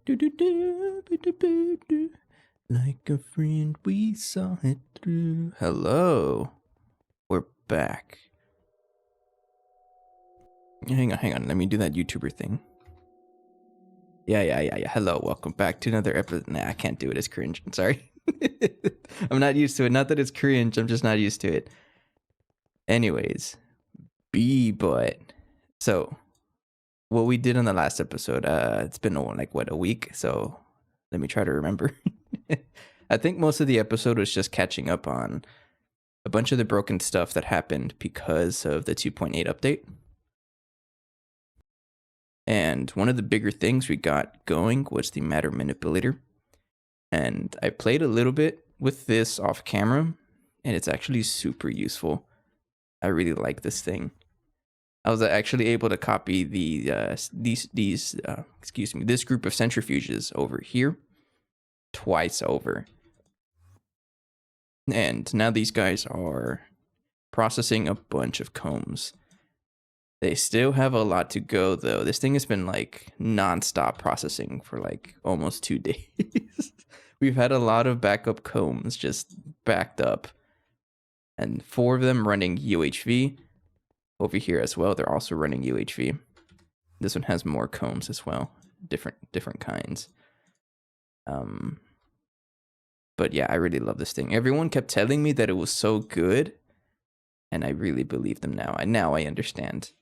Like a friend, we saw it through. Hello. We're back. Hang on. Let me do that YouTuber thing. Yeah. Hello, welcome back to another episode. Nah, I can't do it. It's cringe. I'm sorry. I'm not used to it. Not that it's cringe. I'm just not used to it. Anyways, but so what we did on the last episode, it's been a week, so let me try to remember. I think most of the episode was just catching up on a bunch of the broken stuff that happened because of the 2.8 update. And one of the bigger things we got going was the matter manipulator. And I played a little bit with this off camera, and it's actually super useful. I really like this thing. I was actually able to copy this group of centrifuges over here twice over. And now these guys are processing a bunch of combs. They still have a lot to go, though. This thing has been like non-stop processing for like almost 2 days. We've had a lot of backup combs just backed up. And 4 of them running UHV. Over here as well, they're also running UHV. This one has more combs as well. Different kinds. But yeah, I really love this thing. Everyone kept telling me that it was so good, and I really believe them now. Now I understand.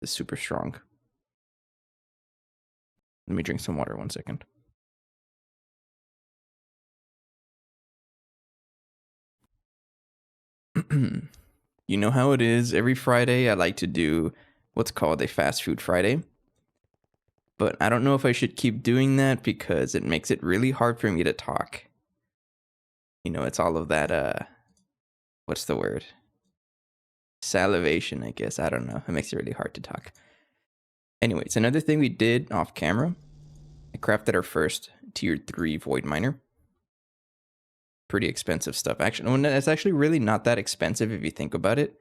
It's super strong. Let me drink some water 1 second. You know how it is. Every Friday I like to do what's called a fast food Friday. But I don't know if I should keep doing that because it makes it really hard for me to talk. You know, it's all of that, what's the word? Salivation, I guess. I don't know. It makes it really hard to talk. Anyways, another thing we did off camera, I crafted our first tier 3 void miner. Pretty expensive stuff. Actually, it's actually really not that expensive if you think about it.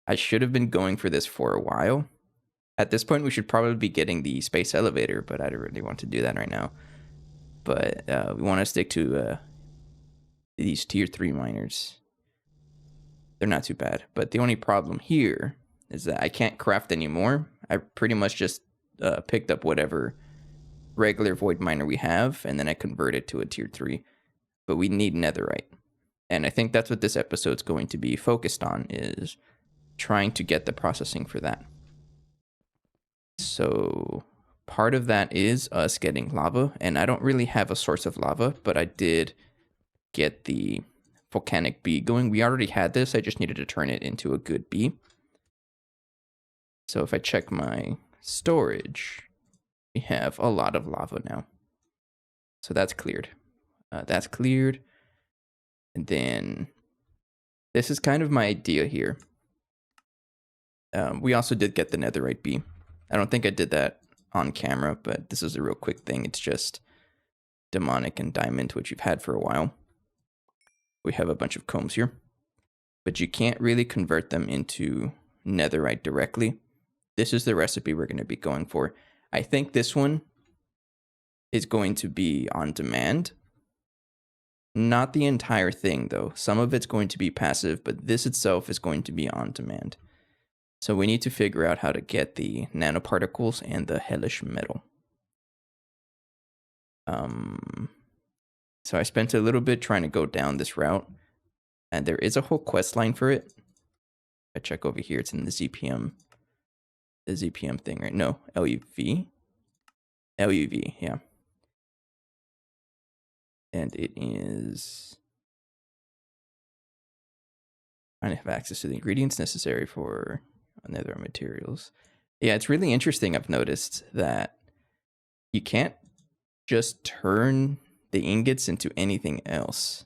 I should have been going for this for a while. At this point, we should probably be getting the space elevator, but I don't really want to do that right now. But we want to stick to these tier 3 miners. They're not too bad. But the only problem here is that I can't craft anymore. I pretty much just picked up whatever regular void miner we have, and then I converted to a tier 3. But we need netherite. And I think that's what this episode's going to be focused on, is trying to get the processing for that. So part of that is us getting lava, and I don't really have a source of lava, but I did get the volcanic bee going. We already had this, I just needed to turn it into a good bee. So if I check my storage, we have a lot of lava now. So that's cleared. That's cleared. And then this is kind of my idea here. We also did get the netherite bee. I don't think I did that on camera, but this is a real quick thing. It's just demonic and diamond, which you've had for a while. We have a bunch of combs here, but you can't really convert them into netherite directly. This is the recipe we're going to be going for. I think this one is going to be on demand. Not the entire thing, though. Some of it's going to be passive, but this itself is going to be on demand. So we need to figure out how to get the nanoparticles and the hellish metal. So I spent a little bit trying to go down this route, and there is a whole quest line for it. I check over here, it's in the ZPM thing, right? No, LUV, yeah. And it is trying to have access to the ingredients necessary for nether materials. Yeah, it's really interesting. I've noticed that you can't just turn the ingots into anything else.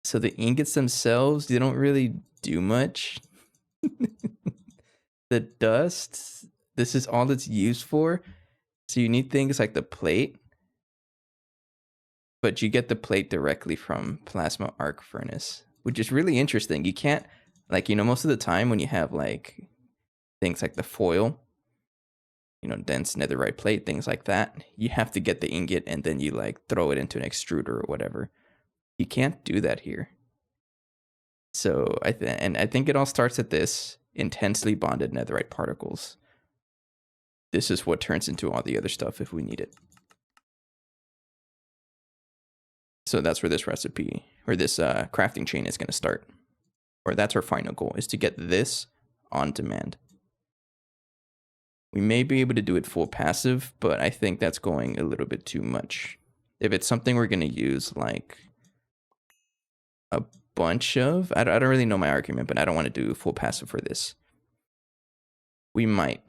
So the ingots themselves, they don't really do much. The dust, this is all it's used for. So you need things like the plate, but you get the plate directly from plasma arc furnace, which is really interesting. You can't, like, you know, most of the time when you have like things like the foil, dense netherite plate, things like that, you have to get the ingot and then you like throw it into an extruder or whatever. You can't do that here. So I think it all starts at this intensely bonded netherite particles. This is what turns into all the other stuff if we need it. So that's where this recipe or this crafting chain is going to start. Or that's our final goal, is to get this on demand. We may be able to do it full passive, but I think that's going a little bit too much. If it's something we're going to use like a bunch of, I don't really know my argument, but I don't want to do full passive for this. We might.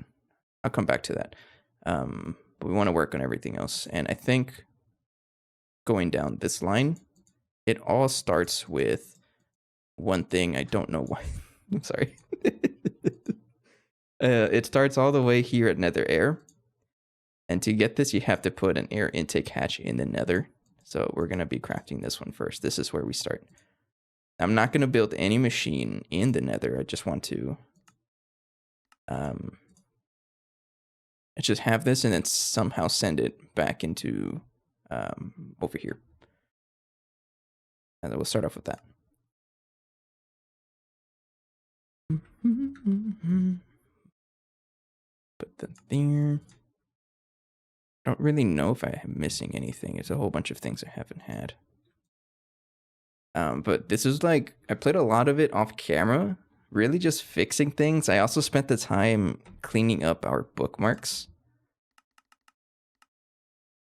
I'll come back to that. But we want to work on everything else. And I think going down this line, it all starts with one thing. I don't know why. I'm sorry. It starts all the way here at nether air. And to get this, you have to put an air intake hatch in the nether. So we're going to be crafting this one first. This is where we start. I'm not going to build any machine in the nether. I just want to just have this and then somehow send it back into over here. And then we'll start off with that. Put that there. I don't really know if I am missing anything. It's a whole bunch of things I haven't had. But this is like, I played a lot of it off camera, really just fixing things. I also spent the time cleaning up our bookmarks.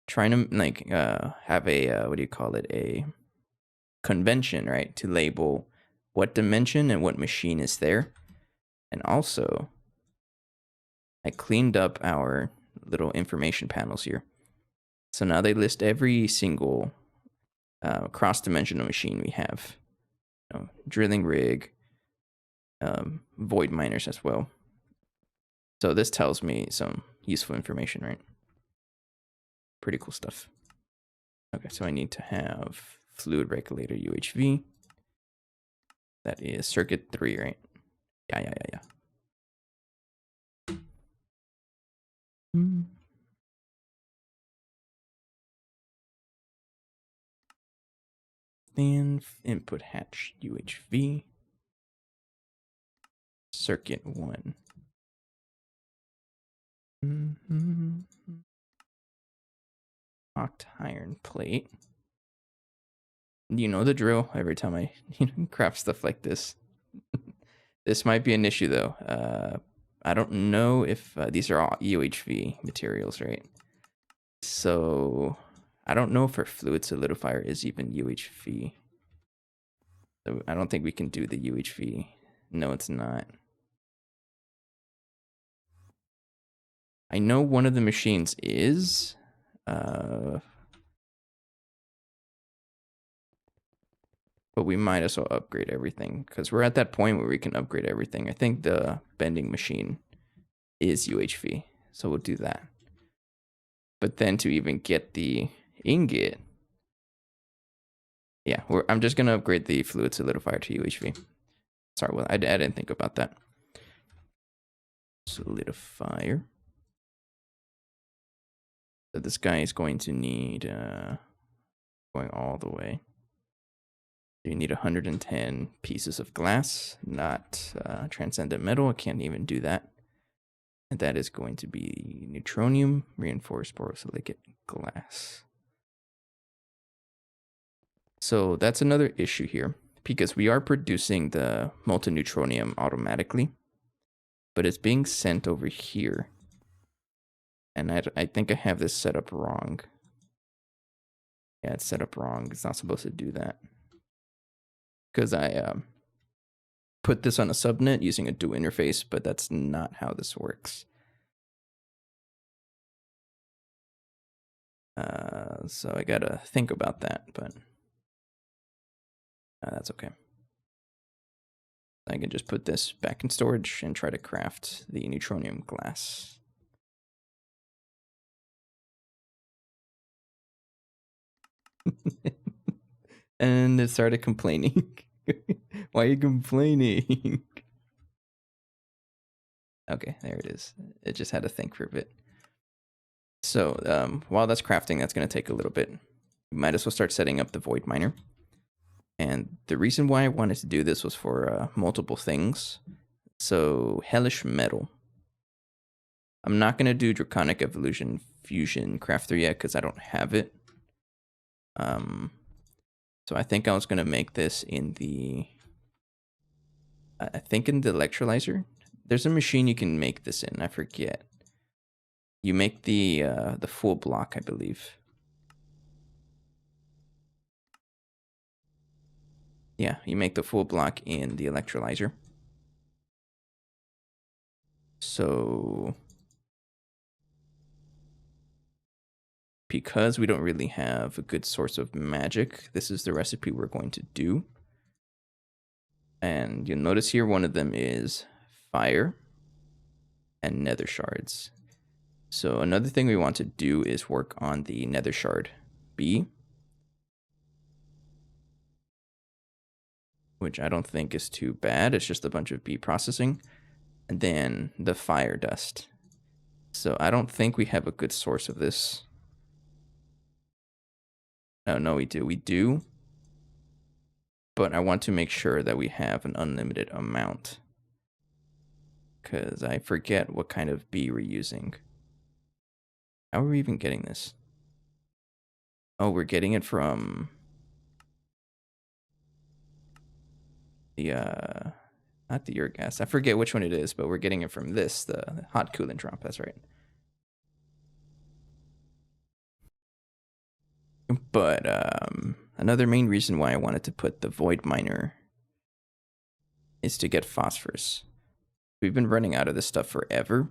Trying to like have a, what do you call it? A convention, right? To label what dimension and what machine is there. And also, I cleaned up our little information panels here. So now they list every single cross-dimensional machine we have. Drilling rig, void miners as well. So this tells me some useful information, right? Pretty cool stuff. Okay, so I need to have fluid regulator UHV. That is circuit 3, right? Yeah. Then input hatch UHV. Circuit 1. Oct iron plate. You know the drill every time I craft stuff like this. This might be an issue though. I don't know if these are all UHV materials, right? So I don't know if our fluid solidifier is even UHV. So I don't think we can do the UHV. No, it's not. I know one of the machines is. But we might as well upgrade everything because we're at that point where we can upgrade everything. I think the bending machine is UHV, so we'll do that. But then to even get the ingot, yeah, I'm just going to upgrade the fluid solidifier to UHV. Sorry, well, I didn't think about that. Solidifier. So this guy is going to need, going all the way. You need 110 pieces of glass, not transcendent metal. I can't even do that. And that is going to be neutronium reinforced borosilicate glass. So that's another issue here because we are producing the molten neutronium automatically, but it's being sent over here. And I think I have this set up wrong. Yeah, it's set up wrong. It's not supposed to do that. Because I put this on a subnet using a dual interface, but that's not how this works. So I gotta think about that, but that's okay. I can just put this back in storage and try to craft the neutronium glass. And it started complaining. Why are you complaining? Okay, there it is. It just had to think for a bit. So while that's crafting, that's going to take a little bit. You might as well start setting up the void miner. And the reason why I wanted to do this was for multiple things. So hellish metal. I'm not going to do draconic evolution fusion crafter yet because I don't have it. So I think I was going to make this in the... I think in the electrolyzer. There's a machine you can make this in. I forget. You make the full block, I believe. Yeah, you make the full block in the electrolyzer. So because we don't really have a good source of magic, this is the recipe we're going to do. And you'll notice here one of them is fire and nether shards. So another thing we want to do is work on the nether shard B, which I don't think is too bad. It's just a bunch of B processing. And then the fire dust. So I don't think we have a good source of this. No, we do. We do. But I want to make sure that we have an unlimited amount. Because I forget what kind of B we're using. How are we even getting this? Oh, we're getting it from the, not the uric acid. I forget which one it is, but we're getting it from this, the hot coolant drop. That's right. But another main reason why I wanted to put the void miner is to get phosphorus. We've been running out of this stuff forever,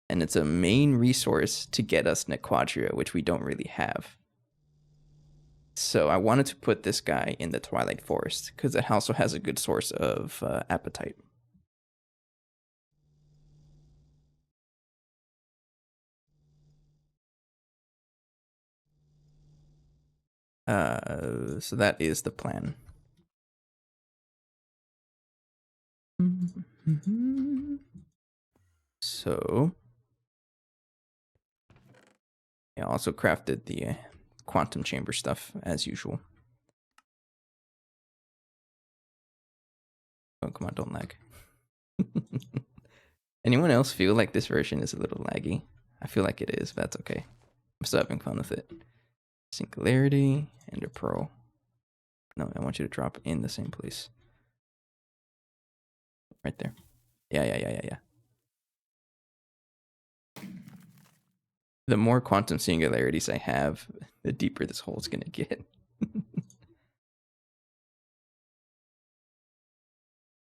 and it's a main resource to get us Nequadria, which we don't really have. So I wanted to put this guy in the Twilight Forest, because it also has a good source of apatite. So that is the plan. So I also crafted the quantum chamber stuff as usual. Oh, come on, don't lag. Anyone else feel like this version is a little laggy? I feel like it is, but that's okay. I'm still having fun with it. Singularity, Ender Pearl. No, I want you to drop in the same place. Right there. Yeah. The more quantum singularities I have, the deeper this hole is going to get.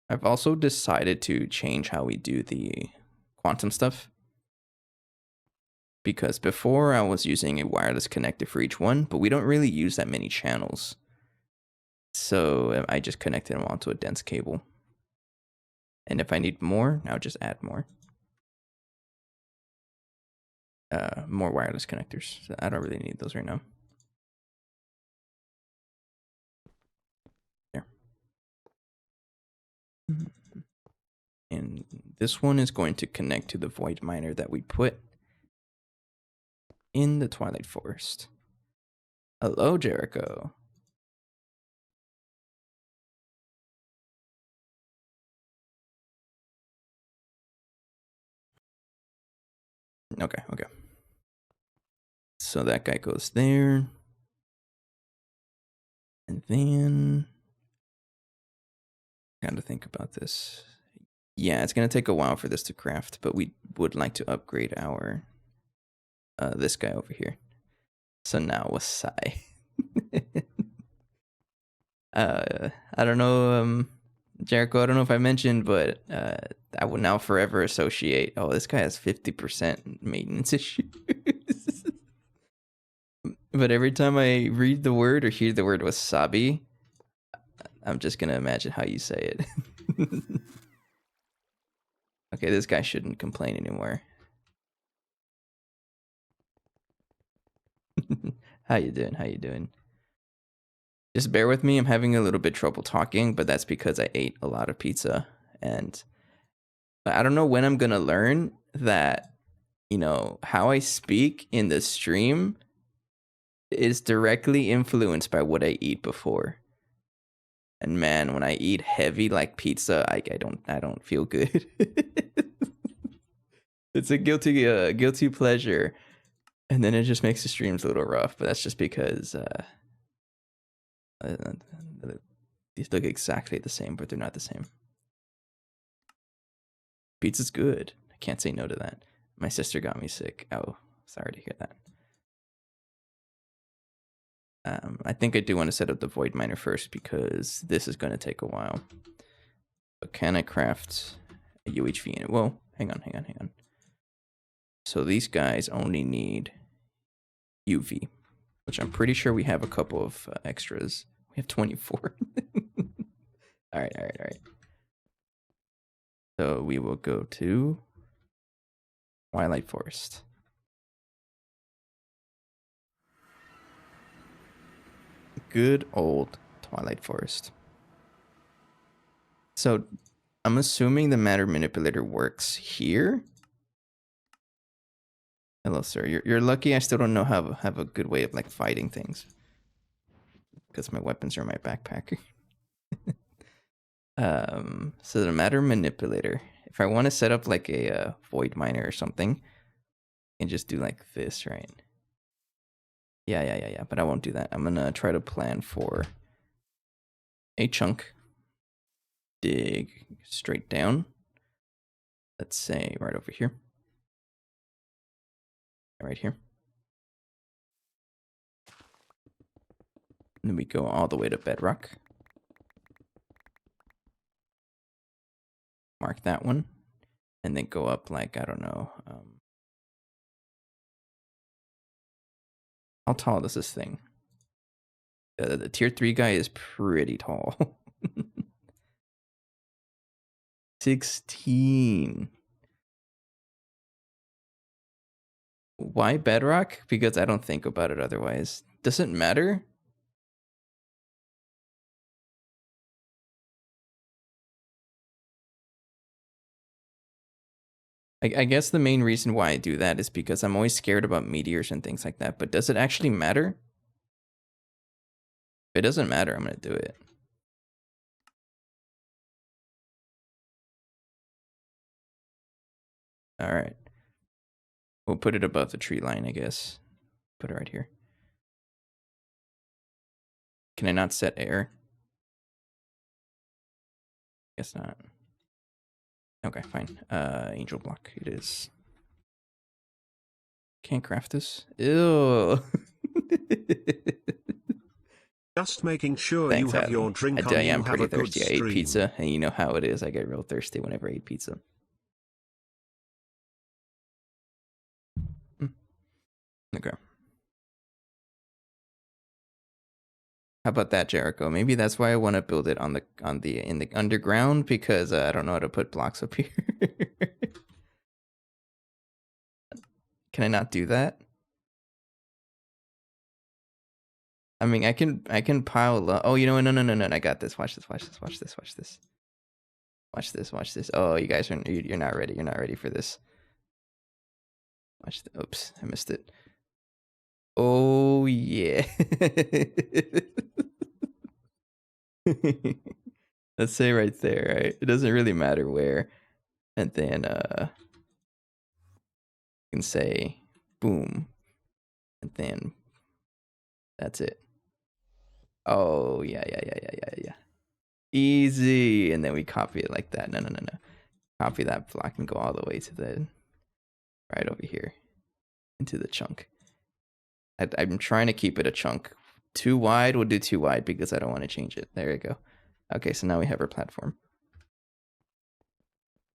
I've also decided to change how we do the quantum stuff. Because before I was using a wireless connector for each one, but we don't really use that many channels. So I just connected them onto a dense cable. And if I need more, I'll just add more. More wireless connectors. So I don't really need those right now. There. And this one is going to connect to the void miner that we put in the Twilight Forest. Hello, Jericho. Okay. So that guy goes there. And then... Got to think about this. Yeah, it's going to take a while for this to craft, but we would like to upgrade our... this guy over here. So now Wasai. I don't know, Jericho, I don't know if I mentioned, but I will now forever associate, oh, this guy has 50% maintenance issues. But every time I read the word or hear the word wasabi, I'm just going to imagine how you say it. Okay, this guy shouldn't complain anymore. How you doing? Just bear with me. I'm having a little bit trouble talking, but that's because I ate a lot of pizza. And I don't know when I'm going to learn that you know, how I speak in the stream is directly influenced by what I eat before. And man, when I eat heavy like pizza, I don't feel good. It's a guilty pleasure. And then it just makes the streams a little rough, but that's just because these look exactly the same, but they're not the same. Pizza's good. I can't say no to that. My sister got me sick. Oh, sorry to hear that. I think I do want to set up the void miner first because this is going to take a while. But can I craft a UHV in it? Whoa, hang on. So these guys only need UV, which I'm pretty sure we have a couple of extras. We have 24. All right. So we will go to Twilight Forest. Good old Twilight Forest. So I'm assuming the matter manipulator works here. Hello, sir. You're lucky I still don't know how have a good way of like fighting things. Because my weapons are in my backpack. So the matter manipulator. If I want to set up like a void miner or something, I can just do like this, right? Yeah. But I won't do that. I'm gonna try to plan for a chunk. Dig straight down. Let's say right over here. Right here. And then we go all the way to bedrock. Mark that one. And then go up like, I don't know. How tall is this thing? The tier 3 guy is pretty tall. 16. Why bedrock? Because I don't think about it otherwise. Doesn't matter. I guess the main reason why I do that is because I'm always scared about meteors and things like that. But does it actually matter? If it doesn't matter, I'm going to do it. All right. We'll put it above the tree line, I guess. Put it right here. Can I not set air? Guess not. Okay, fine. Angel block it is. Can't craft this. Ew. Just making sure Thanks, you have Adam. your drink on. I You am have pretty a good thirsty. I ate stream. pizza, and you know how it is. I get real thirsty whenever I eat pizza. Okay. How about that, Jericho? Maybe that's why I want to build it in the underground because I don't know how to put blocks up here. Can I not do that? I mean, I can pile up. Oh, you know what? No. I got this. Watch this. Oh, you guys you're not ready. You're not ready for this. Watch the. Oops, I missed it. Oh yeah. Let's say right there, right? It doesn't really matter where. And then you can say boom. And then that's it. Oh yeah. Easy. And then we copy it like that. No. Copy that block and go all the way to the right over here into the chunk. I'm trying to keep it a chunk. Too wide, we'll do too wide because I don't want to change it. There you go. Okay, so now we have our platform.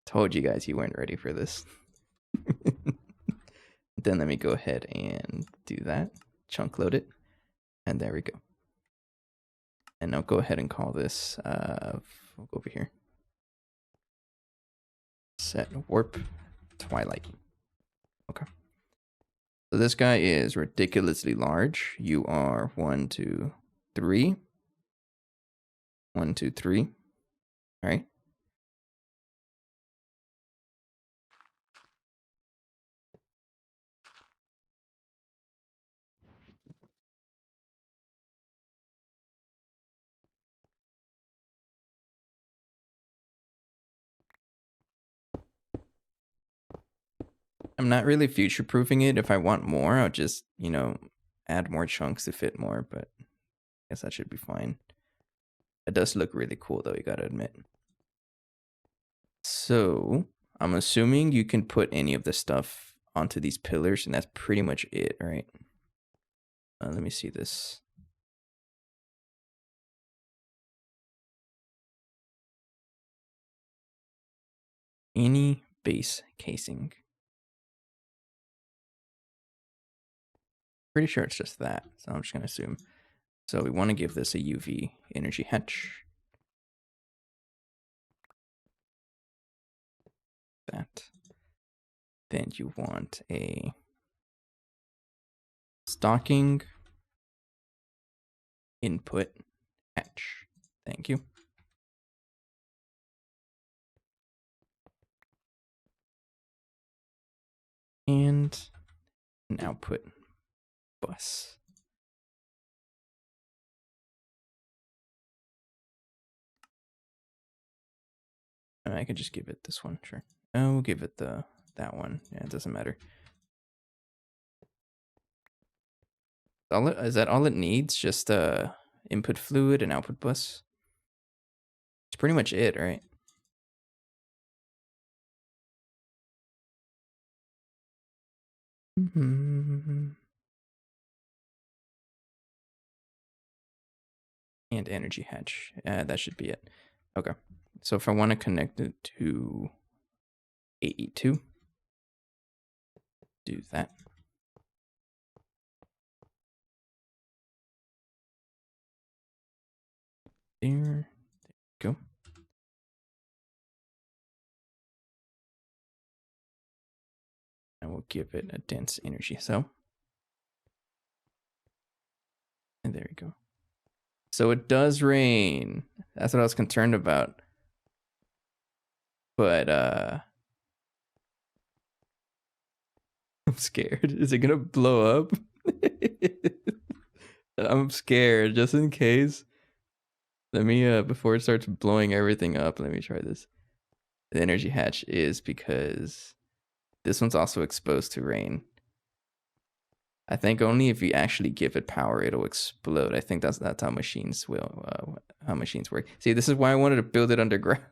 Told you guys you weren't ready for this. Then let me go ahead and do that. Chunk load it. And there we go. And now go ahead and call this, we'll go over here. Set warp twilight. Okay. So this guy is ridiculously large. You are 1, 2, 3. 1, 2, 3. All right. I'm not really future-proofing it. If I want more, I'll just, you know, add more chunks to fit more, but I guess that should be fine. It does look really cool, though, you gotta admit. So, I'm assuming you can put any of the stuff onto these pillars, and that's pretty much it, right? Let me see this. Any base casing. Pretty sure it's just that, so I'm just gonna assume. So we want to give this a UV energy hatch. That. Then you want a stocking input hatch. Thank you. And an output bus. I could just give it this one, sure. Oh, we'll give it that one. Yeah, it doesn't matter. Is that all it needs? Just input fluid and output bus? It's pretty much it, right? And energy hatch. That should be it. Okay. So if I want to connect it to AE2, do that. There you go. And we'll give it a dense energy cell. And there we go. So it does rain. That's what I was concerned about. But I'm scared. Is it gonna blow up? I'm scared, just in case. Let me before it starts blowing everything up, let me try this. The energy hatch is because this one's also exposed to rain. I think only if you actually give it power, it'll explode. I think that's how machines work. See, this is why I wanted to build it underground.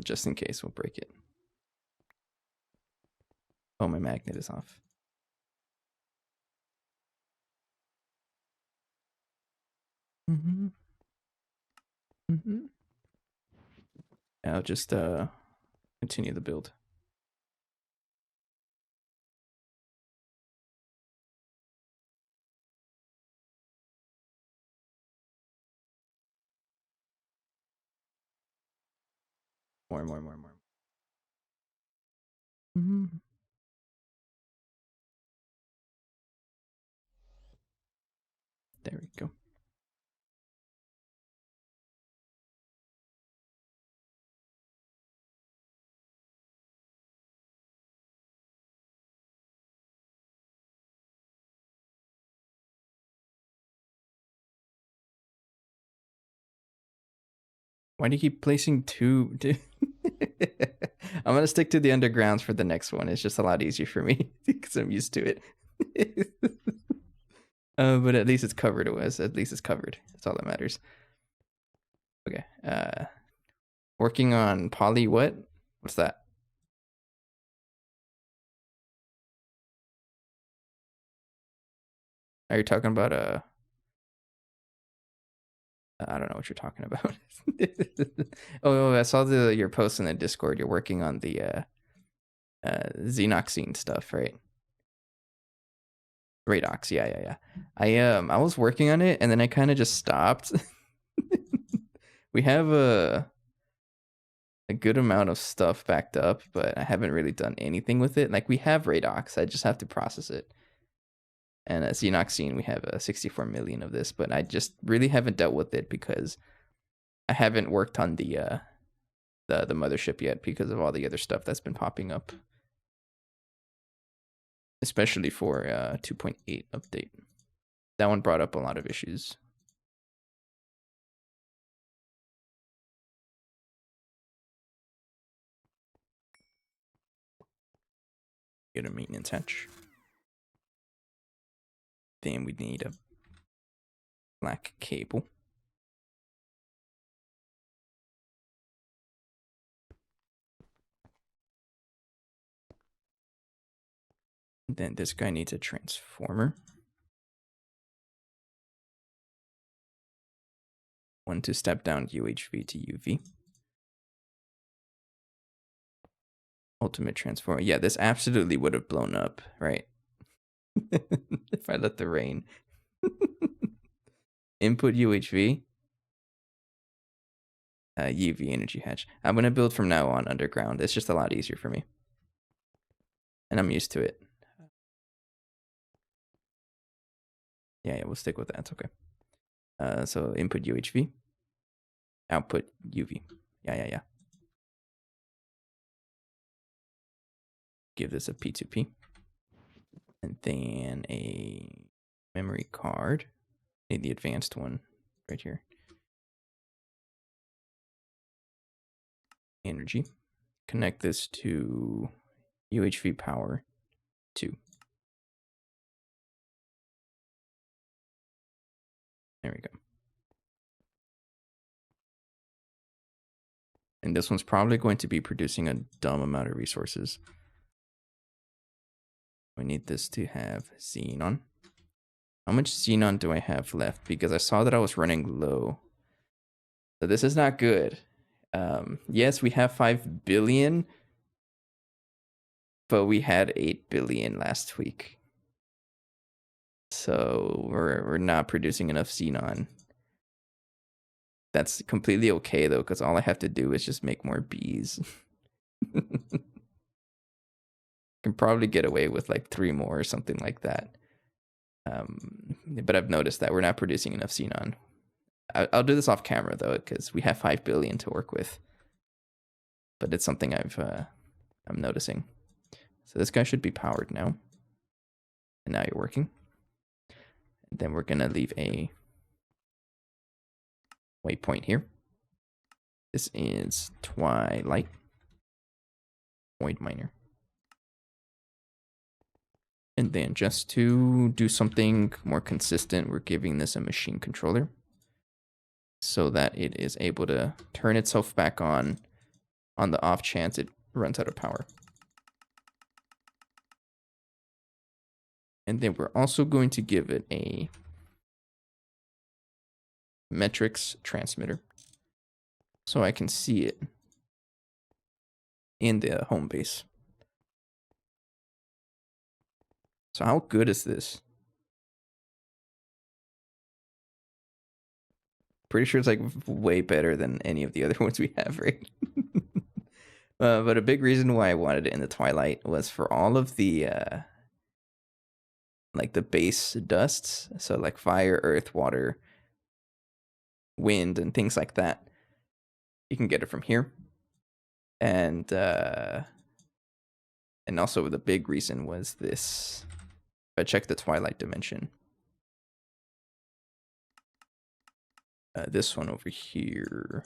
Just in case, we'll break it. Oh, my magnet is off. I'll just continue the build. More. There we go. Why do you keep placing two? I'm gonna stick to the undergrounds for the next one. It's just a lot easier for me because I'm used to it. But at least it's covered. At least it's covered. That's all that matters. Okay. Working on poly. What? What's that? Are you talking about I don't know what you're talking about. Oh, I saw your post in the Discord. You're working on the Xenoxine stuff, right? Radox, yeah. I was working on it and then I kind of just stopped. We have a good amount of stuff backed up, but I haven't really done anything with it. Like we have Radox, I just have to process it. And Xenoxine, we have 64 million of this, but I just really haven't dealt with it because I haven't worked on the mothership yet because of all the other stuff that's been popping up, especially for 2.8 update. That one brought up a lot of issues. Get a maintenance hatch. Then we need a black cable. Then this guy needs a transformer. One to step down UHV to UV. Ultimate transformer. Yeah, this absolutely would have blown up, right? If I let the rain. Input UHV. UV energy hatch. I'm going to build from now on underground. It's just a lot easier for me. And I'm used to it. Yeah, we'll stick with that. It's okay. So input UHV. Output UV. Yeah. Give this a P2P. And then a memory card. Need the advanced one right here. Energy. Connect this to UHV power 2. There we go. And this one's probably going to be producing a dumb amount of resources. We need this to have xenon. How much xenon do I have left? Because I saw that I was running low. So this is not good. Yes, we have 5 billion, but we had 8 billion last week. So we're not producing enough xenon. That's completely okay though, because all I have to do is just make more bees. Can probably get away with like 3 more or something like that. But I've noticed that we're not producing enough xenon. I'll do this off camera though, because we have 5 billion to work with. But it's something I'm noticing. So this guy should be powered now. And now you're working. And then we're gonna leave a waypoint here. This is Twilight Void Miner. And then just to do something more consistent, we're giving this a machine controller so that it is able to turn itself back on the off chance it runs out of power. And then we're also going to give it a metrics transmitter so I can see it in the home base. So how good is this? Pretty sure it's like way better than any of the other ones we have, right? But a big reason why I wanted it in the Twilight was for all of the like the base dusts, so like fire, earth, water, wind, and things like that. You can get it from here, and also the big reason was this. If I check the Twilight dimension, this one over here.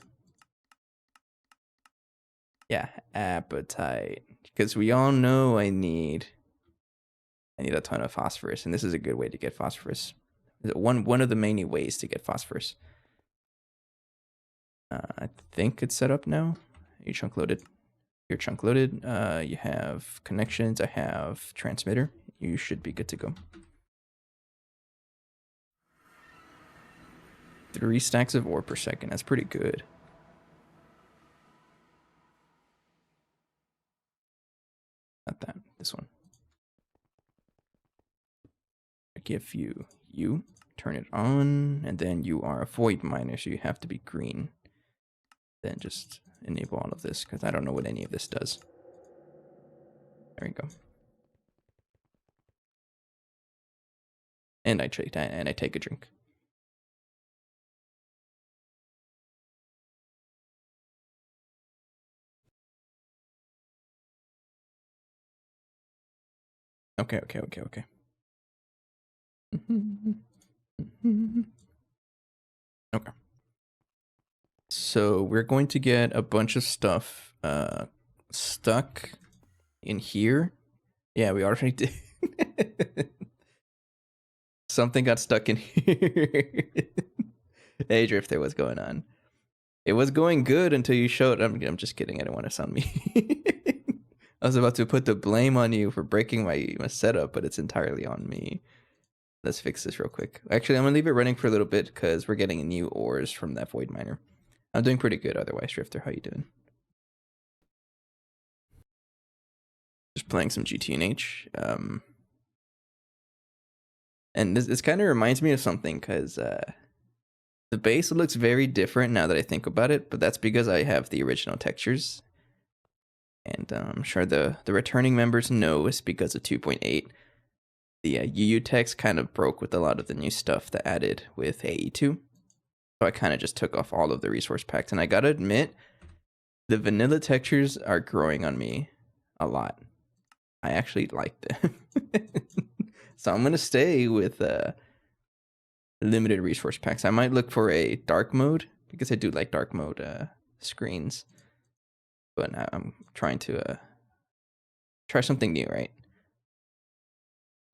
Yeah, appetite. Because we all know I need a ton of phosphorus, and this is a good way to get phosphorus. One of the many ways to get phosphorus. I think it's set up now. You chunk loaded. You're chunk loaded. You have connections. I have transmitter. You should be good to go. 3 stacks of ore per second. That's pretty good. Not that. This one. I give you. Turn it on, and then you are a void miner, so you have to be green. Then just enable all of this, because I don't know what any of this does. There we go. And I take a drink. Okay. Okay. So we're going to get a bunch of stuff stuck in here. Yeah, we already did. Something got stuck in here. Hey, Drifter, what's going on? It was going good until you showed. I'm just kidding. I don't want to sound mean. I was about to put the blame on you for breaking my setup, but it's entirely on me. Let's fix this real quick. Actually, I'm gonna leave it running for a little bit because we're getting new ores from that void miner. I'm doing pretty good otherwise. Drifter, how you doing? Just playing some GTNH. And this kind of reminds me of something because the base looks very different now that I think about it, but that's because I have the original textures. And I'm sure the returning members know it's because of 2.8. The UU text kind of broke with a lot of the new stuff that added with AE2. So I kind of just took off all of the resource packs. And I gotta admit, the vanilla textures are growing on me a lot. I actually like them. So I'm gonna stay with limited resource packs. I might look for a dark mode because I do like dark mode screens. But I'm trying to try something new, right?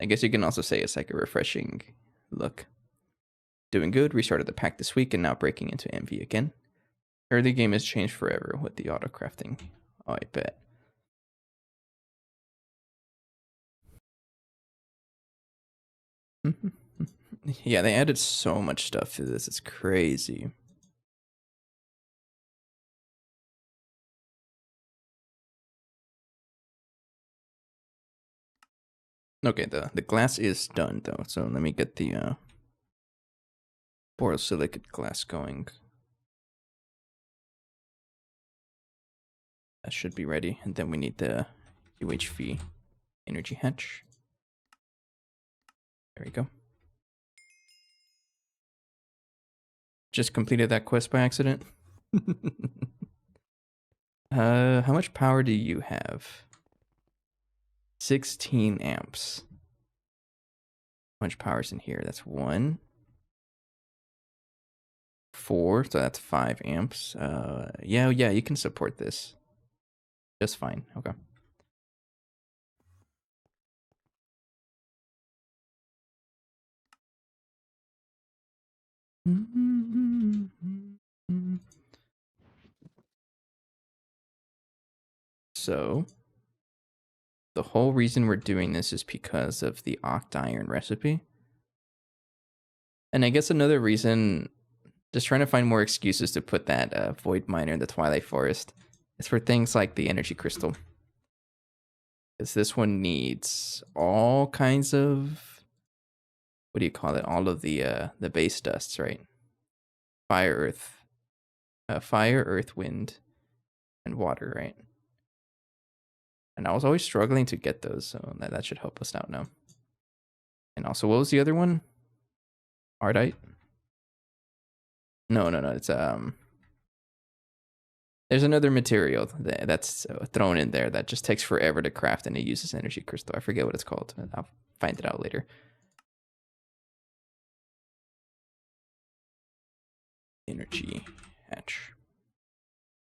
I guess you can also say it's like a refreshing look. Doing good, restarted the pack this week and now breaking into MV again. Early game has changed forever with the auto crafting. Oh, I bet. Yeah, they added so much stuff to this. It's crazy. Okay, the glass is done though. So let me get the borosilicate glass going. That should be ready. And then we need the UHV energy hatch. There we go. Just completed that quest by accident. How much power do you have? 16 amps. How much power's in here? That's 1. 4, so that's 5 amps. Yeah, you can support this. Just fine. Okay. So, the whole reason we're doing this is because of the octa-iron recipe. And I guess another reason, just trying to find more excuses to put that void miner in the Twilight Forest, is for things like the energy crystal. Because this one needs all kinds of, what do you call it? All of the base dusts, right? Fire, earth, wind, and water, right? And I was always struggling to get those, so that should help us out now. And also, what was the other one? Ardite? No. It's there's another material that's thrown in there that just takes forever to craft, and it uses energy crystal. I forget what it's called. I'll find it out later. Energy hatch.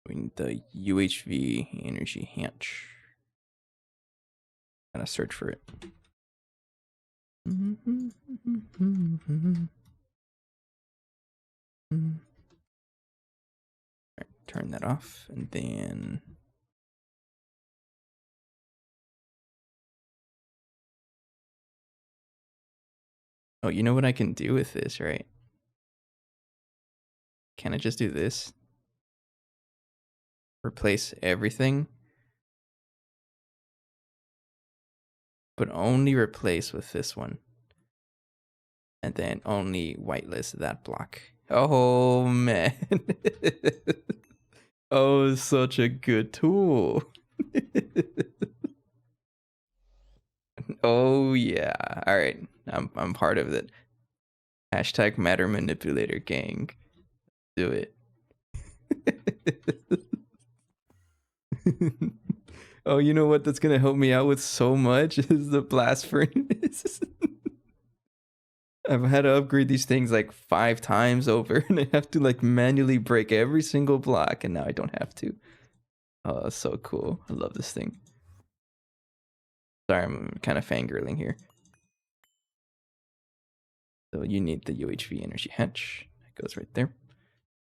We need the UHV energy hatch. Gotta search for it. Right, turn that off, and then oh, you know what I can do with this, right? Can I just do this? Replace everything, but only replace with this one. And then only whitelist that block. Oh, man. Oh, such a good tool. Oh, yeah. All right. I'm part of it. Hashtag matter manipulator gang. Do it. Oh, you know what? That's gonna help me out with so much is the blast furnace. I've had to upgrade these things like 5 times over, and I have to like manually break every single block, and now I don't have to. Oh, that's so cool. I love this thing. Sorry, I'm kind of fangirling here. So you need the UHV energy hatch. That goes right there.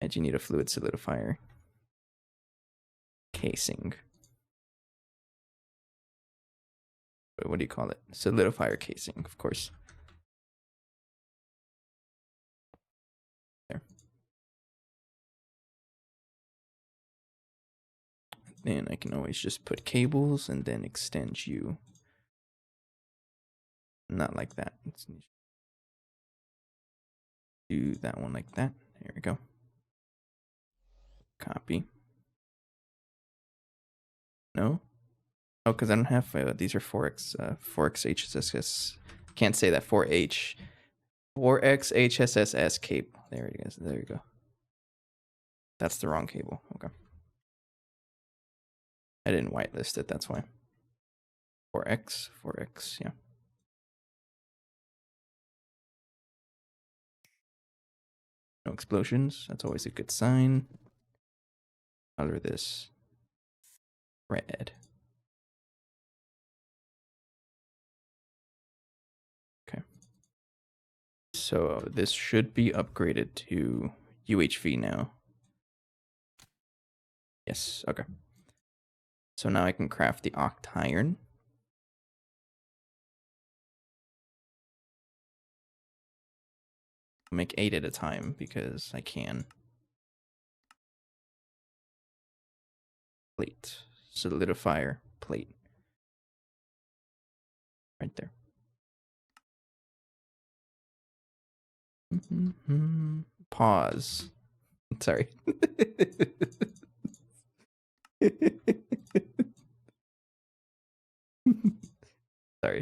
And you need a fluid solidifier casing. What do you call it? Solidifier casing, of course. There. And I can always just put cables and then extend you. Not like that. Let's do that one like that. There we go. Copy. No? Oh, because I don't have, these are 4X HSS. Can't say that, 4H. 4X HSSS cable. There it is. There you go. That's the wrong cable. Okay. I didn't whitelist it, that's why. 4X, yeah. No explosions. That's always a good sign. Color this red. Okay. So this should be upgraded to UHV now. Yes, okay. So now I can craft the octiron. I'll make 8 at a time because I can. Plate. Solidifier plate. Right there. Pause. Sorry.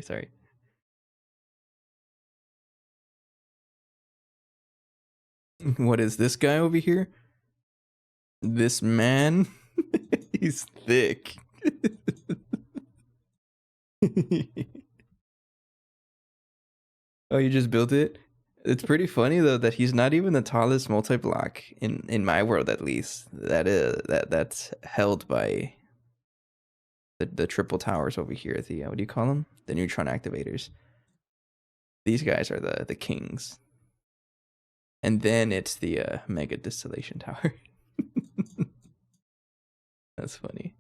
Sorry. What is this guy over here? This man? He's thick. Oh, you just built it? It's pretty funny though that he's not even the tallest multi-block in my world, at least. That's held by the triple towers over here. The what do you call them? The neutron activators. These guys are the kings. And then it's the mega distillation tower. That's funny.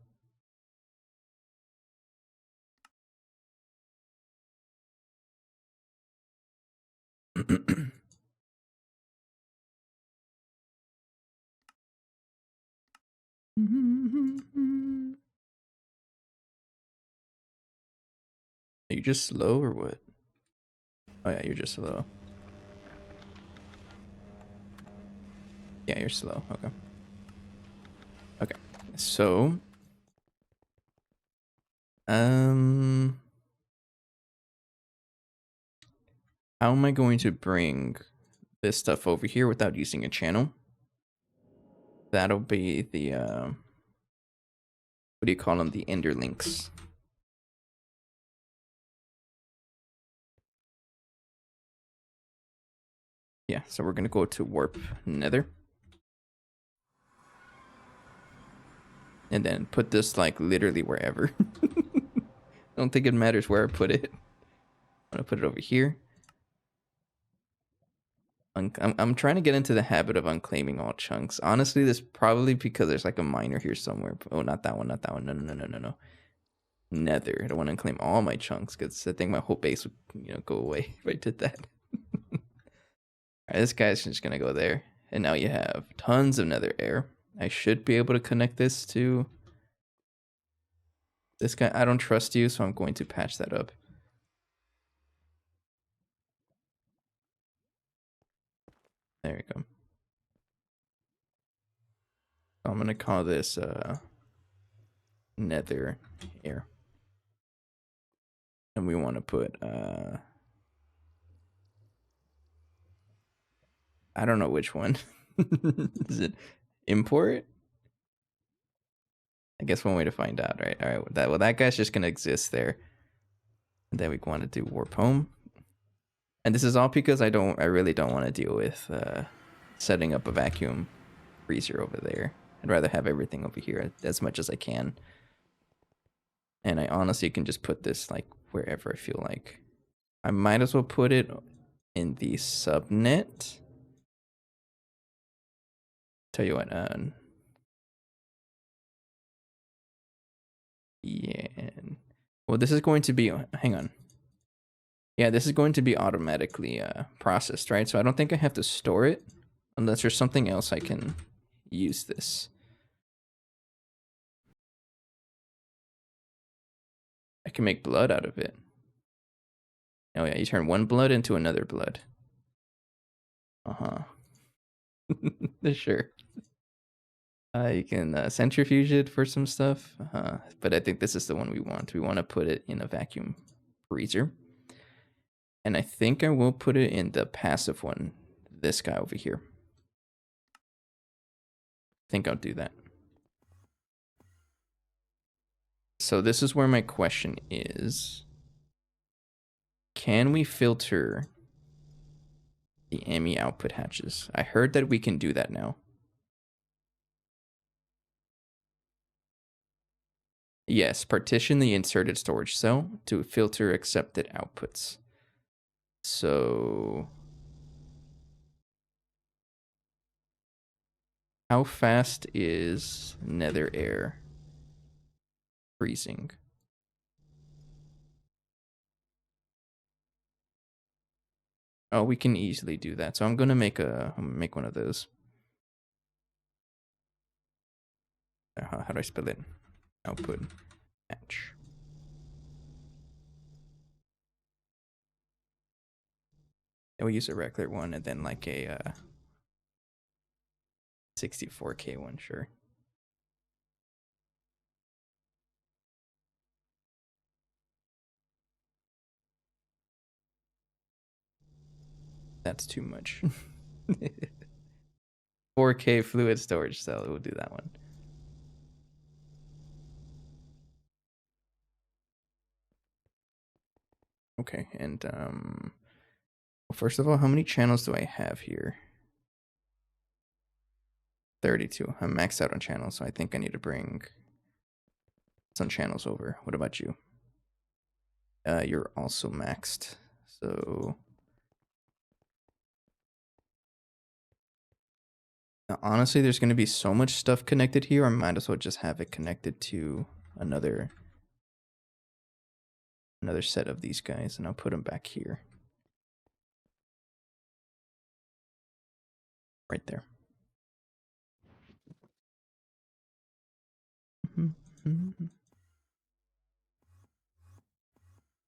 Are you just slow or what? Oh yeah, you're just slow. Yeah, you're slow. Okay. Okay. So, how am I going to bring this stuff over here without using a channel? That'll be the what do you call them? The interlinks. Yeah, so we're gonna go to warp nether. And then put this like literally wherever. I don't think it matters where I put it. I'm gonna put it over here. I'm trying to get into the habit of unclaiming all chunks. Honestly, this probably because there's like a miner here somewhere. Oh, not that one, not that one. No. Nether. I don't want to unclaim all my chunks because I think my whole base would, go away if I did that. Alright, this guy's just gonna go there. And now you have tons of nether air. I should be able to connect this to this guy. I don't trust you, so I'm going to patch that up. There you go. I'm gonna call this nether air. And we want to put I don't know which one. Is it import? I guess one way to find out, right? All right, that guy's just gonna exist there. And then we want to do warp home. And this is all because I really don't want to deal with setting up a vacuum freezer over there. I'd rather have everything over here as much as I can. And I honestly can just put this like wherever I feel like. I might as well put it in the subnet. Tell you what, yeah. Well, this is going to be, hang on. Yeah, this is going to be automatically processed, right? So I don't think I have to store it unless there's something else I can use this. I can make blood out of it. Oh yeah, you turn one blood into another blood. Uh-huh. Sure. You can centrifuge it for some stuff, but I think this is the one we want. We want to put it in a vacuum freezer. And I think I will put it in the passive one, this guy over here. I think I'll do that. So this is where my question is. Can we filter the AMI output hatches? I heard that we can do that now. Yes, partition the inserted storage cell to filter accepted outputs. So how fast is nether air freezing? Oh, we can easily do that. So I'm gonna make one of those. How do I spell it? Output hatch. And we use a regular one and then like a 64K one, sure. That's too much. 4K fluid storage cell, we'll do that one. Okay, and well, first of all, how many channels do I have here? 32. I'm maxed out on channels, so I think I need to bring some channels over. What about you? You're also maxed, so now, honestly, there's going to be so much stuff connected here. I might as well just have it connected to another set of these guys, and I'll put them back here. Right there.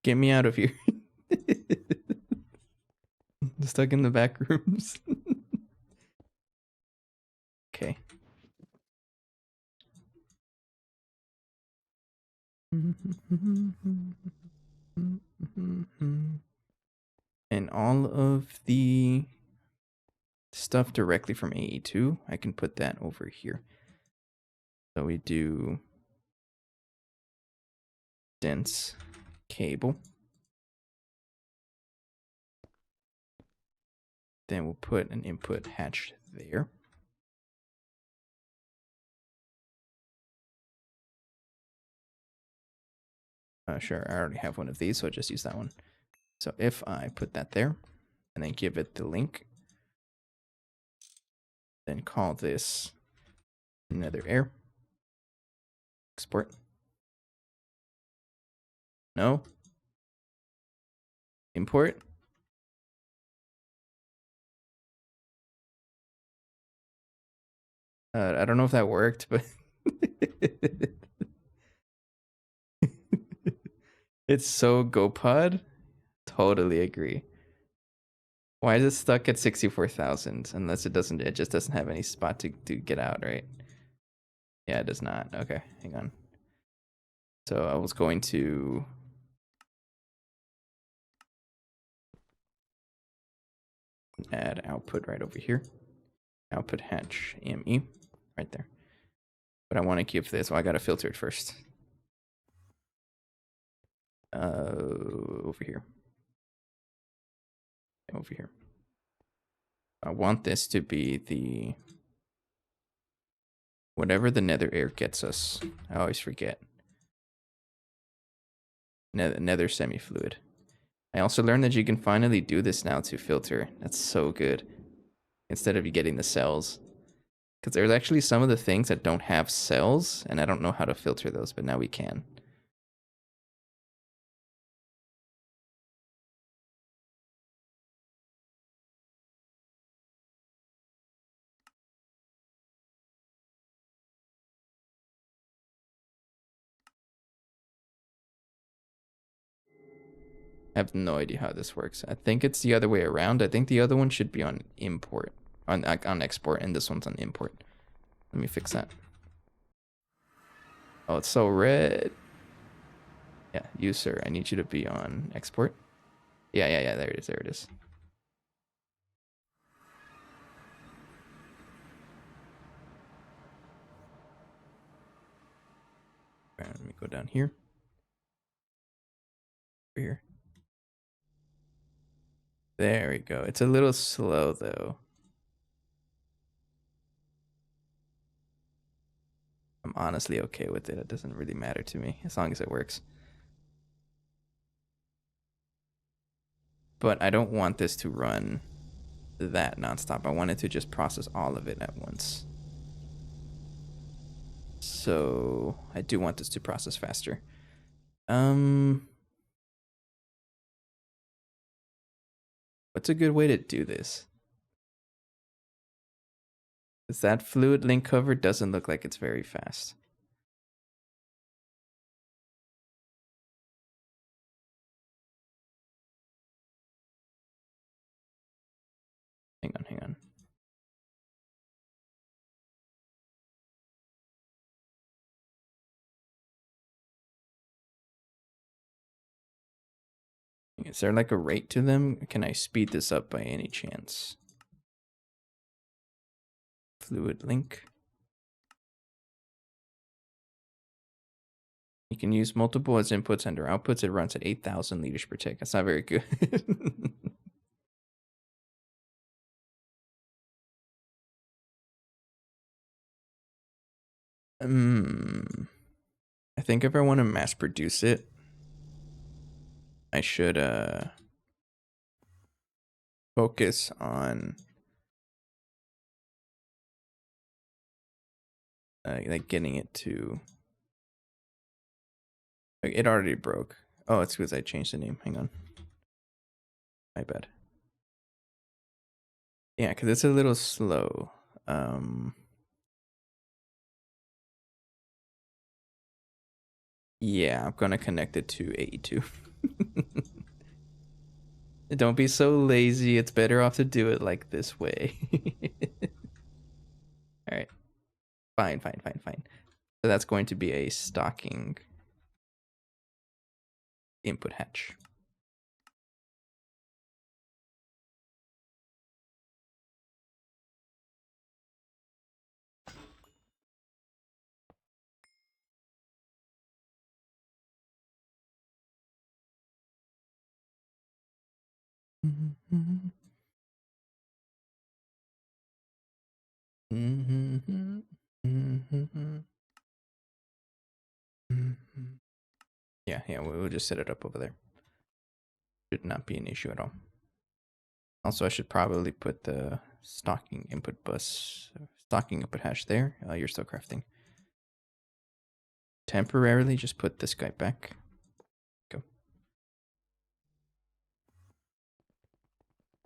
Get me out of here. Stuck in the back rooms. Okay. And all of the stuff directly from AE2, I can put that over here. So we do dense cable. Then we'll put an input hatch there. Sure, I already have one of these, so I'll just use that one. So if I put that there, and then give it the link, then call this nether air. Export. No. Import. I don't know if that worked, but it's so GoPod. Totally agree. Why is it stuck at 64,000? Unless it just doesn't have any spot to get out, right? Yeah, it does not. Okay, hang on. So I was going to add output right over here. Output hatch AME right there. But I want to keep this. Well, I got to filter it first. Over here. over here. I want this to be the whatever the nether air gets us. I always forget. Nether semi-fluid. I also learned that you can finally do this now to filter. That's so good. Instead of you getting the cells. Because there's actually some of the things that don't have cells, and I don't know how to filter those, but now we can. I have no idea how this works. I think it's the other way around. I think the other one should be on import, on export, and this one's on import. Let me fix that. Oh, it's so red. Yeah, you, sir. I need you to be on export. Yeah. There it is. There it is. Let me go down here. Over here. There we go. It's a little slow, though. I'm honestly okay with it. It doesn't really matter to me as long as it works. But I don't want this to run that nonstop. I want it to just process all of it at once. So I do want this to process faster. What's a good way to do this? Because that fluid link cover doesn't look like it's very fast. Hang on. Is there like a rate to them? Can I speed this up by any chance? Fluid link. You can use multiple as inputs and or outputs. It runs at 8,000 liters per tick. That's not very good. I think if I want to mass produce it, I should focus on like getting it to. Like, it already broke. Oh, it's because I changed the name. Hang on. My bad. Yeah, because it's a little slow. Yeah, I'm gonna connect it to 82. Don't be so lazy. It's better off to do it like this way. All right. Fine. So that's going to be a stocking input hatch. Yeah, we'll just set it up over there. Should not be an issue at all. Also, I should probably put the stocking input hash there. You're still crafting. Temporarily, just put this guy back. Go.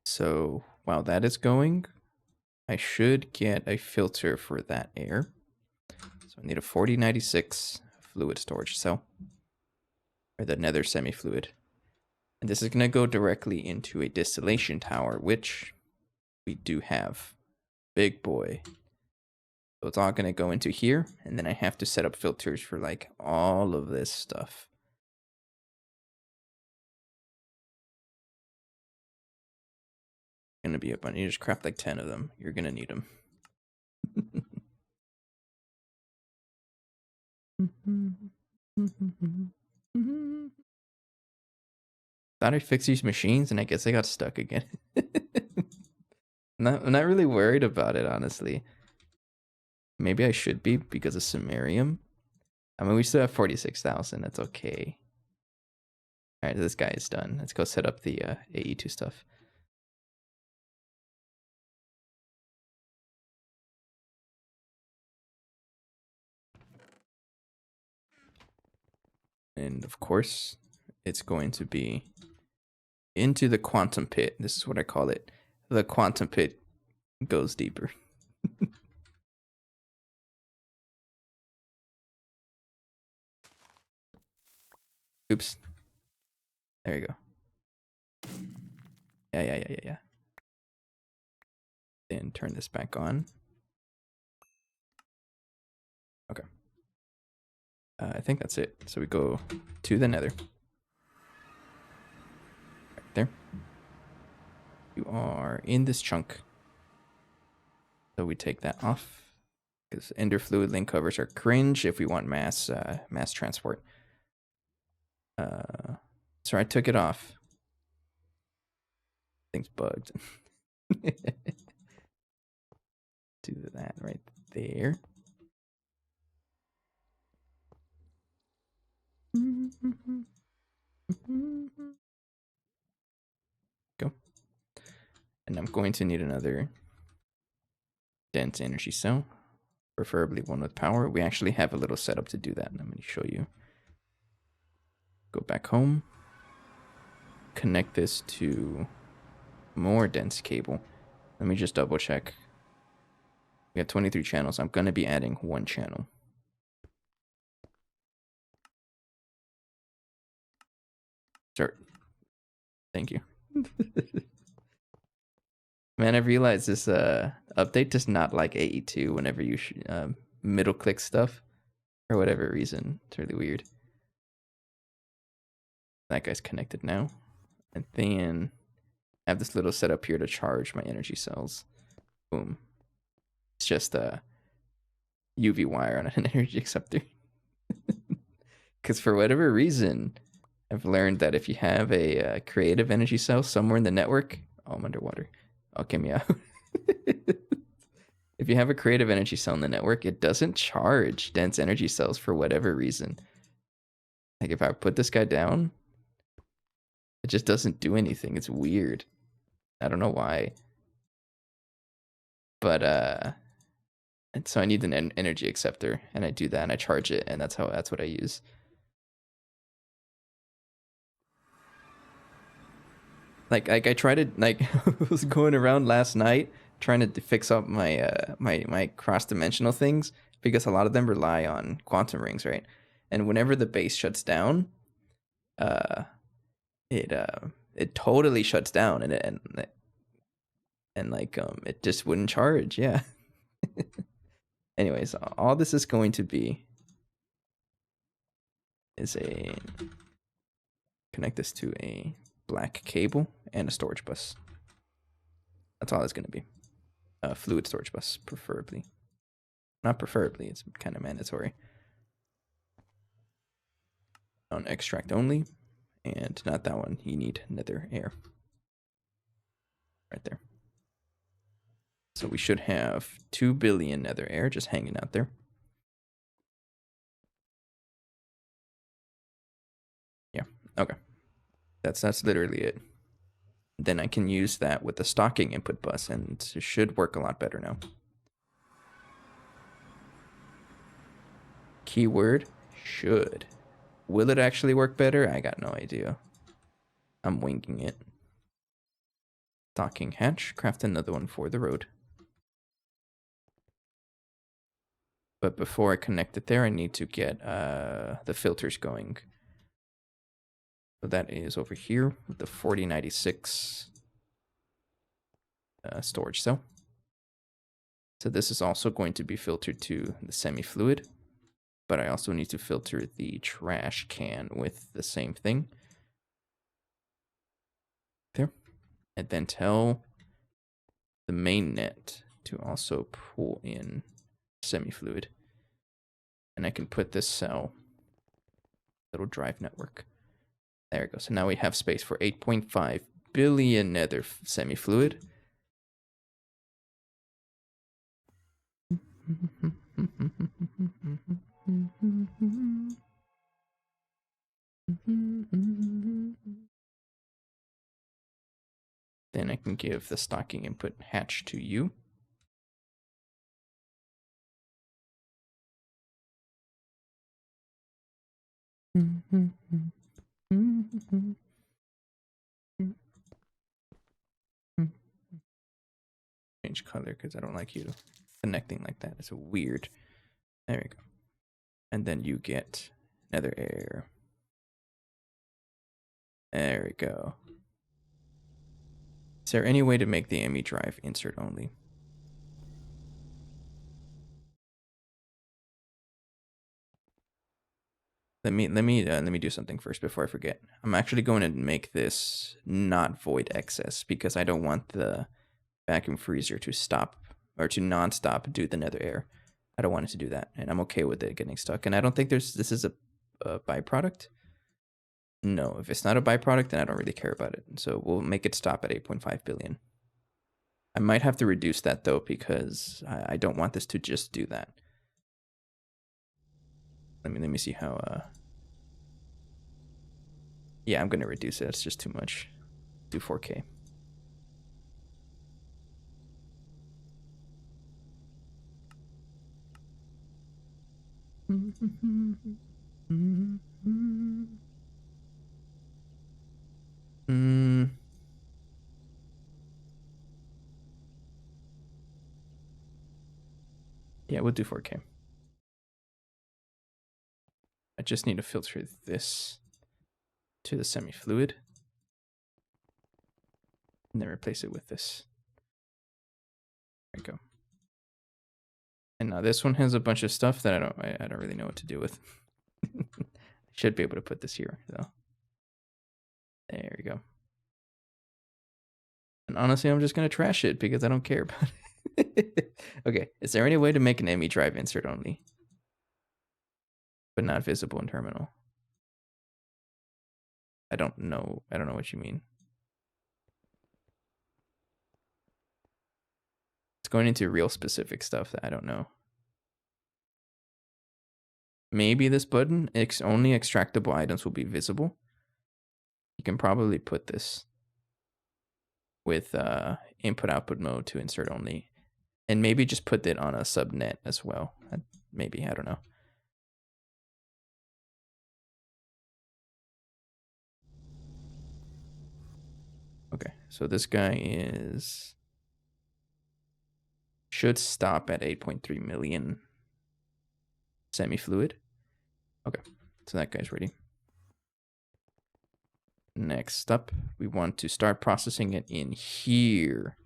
So while that is going, I should get a filter for that air. So I need a 4096 fluid storage cell, or the nether semi-fluid. And this is going to go directly into a distillation tower, which we do have. Big boy. So it's all going to go into here, and then I have to set up filters for like all of this stuff. Going to be a bunch. You just craft like 10 of them. You're going to need them. Thought I fixed these machines, and I guess I got stuck again. I'm not really worried about it, honestly. Maybe I should be because of samarium. I mean, we still have 46,000. That's okay. All right, this guy is done. Let's go set up the AE2 stuff. And of course, it's going to be into the quantum pit. This is what I call it. The quantum pit goes deeper. Oops. There you go. Yeah. Then turn this back on. Okay. I think that's it. So we go to the nether. Right there. You are in this chunk. So we take that off. Because ender fluid link covers are cringe if we want mass transport. So I took it off. Thing's bugged. Do that right there. Go. And I'm going to need another dense energy cell, preferably one with power. We actually have a little setup to do that, and I'm going to show you. Go back home. Connect this to more dense cable. Let me just double check. We have 23 channels. I'm going to be adding one channel. Start. Thank you. Man, I realized this update does not like AE2 whenever you middle click stuff for whatever reason. It's really weird. That guy's connected now. And then I have this little setup here to charge my energy cells. Boom. It's just a UV wire on an energy acceptor. Because for whatever reason, I've learned that if you have a creative energy cell somewhere in the network, oh, I'm underwater. Okay, me out. If you have a creative energy cell in the network, it doesn't charge dense energy cells for whatever reason. Like if I put this guy down, it just doesn't do anything. It's weird. I don't know why. But and so I need an energy acceptor, and I do that, and I charge it, and that's what I use. Like I tried to I was going around last night trying to fix up my my cross dimensional things because a lot of them rely on quantum rings, right? And whenever the base shuts down, uh, it totally shuts down, and it just wouldn't charge. Yeah. Anyways, all this is going to be is connect this to a black cable and a storage bus. That's all it's going to be. A fluid storage bus, preferably. Not preferably, it's kind of mandatory. On extract only, and not that one. You need nether air. Right there. So we should have 2 billion nether air just hanging out there. Yeah, okay. That's literally it. Then I can use that with the stocking input bus, and it should work a lot better now. Keyword, should. Will it actually work better? I got no idea. I'm winging it. Stocking hatch, craft another one for the road. But before I connect it there, I need to get the filters going. So that is over here with the 4096 storage cell. So this is also going to be filtered to the semi-fluid, but I also need to filter the trash can with the same thing. There. And then tell the main net to also pull in semi-fluid. And I can put this cell, little drive network. There we go. So now we have space for 8.5 billion nether semi-fluid. Then I can give the stocking input hatch to you. Change color because I don't like you connecting like that. It's weird. There we go. And then you get nether air. There we go. Is there any way to make the ME drive insert only? Let me do something first before I forget. I'm actually going to make this not void excess because I don't want the vacuum freezer to stop or to non-stop do the nether air. I don't want it to do that, and I'm okay with it getting stuck. And I don't think this is a byproduct. No, if it's not a byproduct, then I don't really care about it. So we'll make it stop at 8.5 billion. I might have to reduce that though because I don't want this to just do that. Let me see how. Yeah, I'm gonna reduce it. It's just too much. Do 4K. Yeah, we'll do 4K. I just need to filter this to the semi-fluid and then replace it with this. There we go. And now this one has a bunch of stuff that I don't really know what to do with. I should be able to put this here though. There we go. And honestly, I'm just gonna trash it because I don't care about it. Okay, is there any way to make an ME drive insert only, but not visible in terminal? I don't know what you mean. It's going into real specific stuff that I don't know. Maybe this button, only extractable items will be visible. You can probably put this with input output mode to insert only. And maybe just put it on a subnet as well. Maybe, I don't know. Okay, so this guy should stop at 8.3 million semi-fluid. Okay, so that guy's ready. Next up, we want to start processing it in here.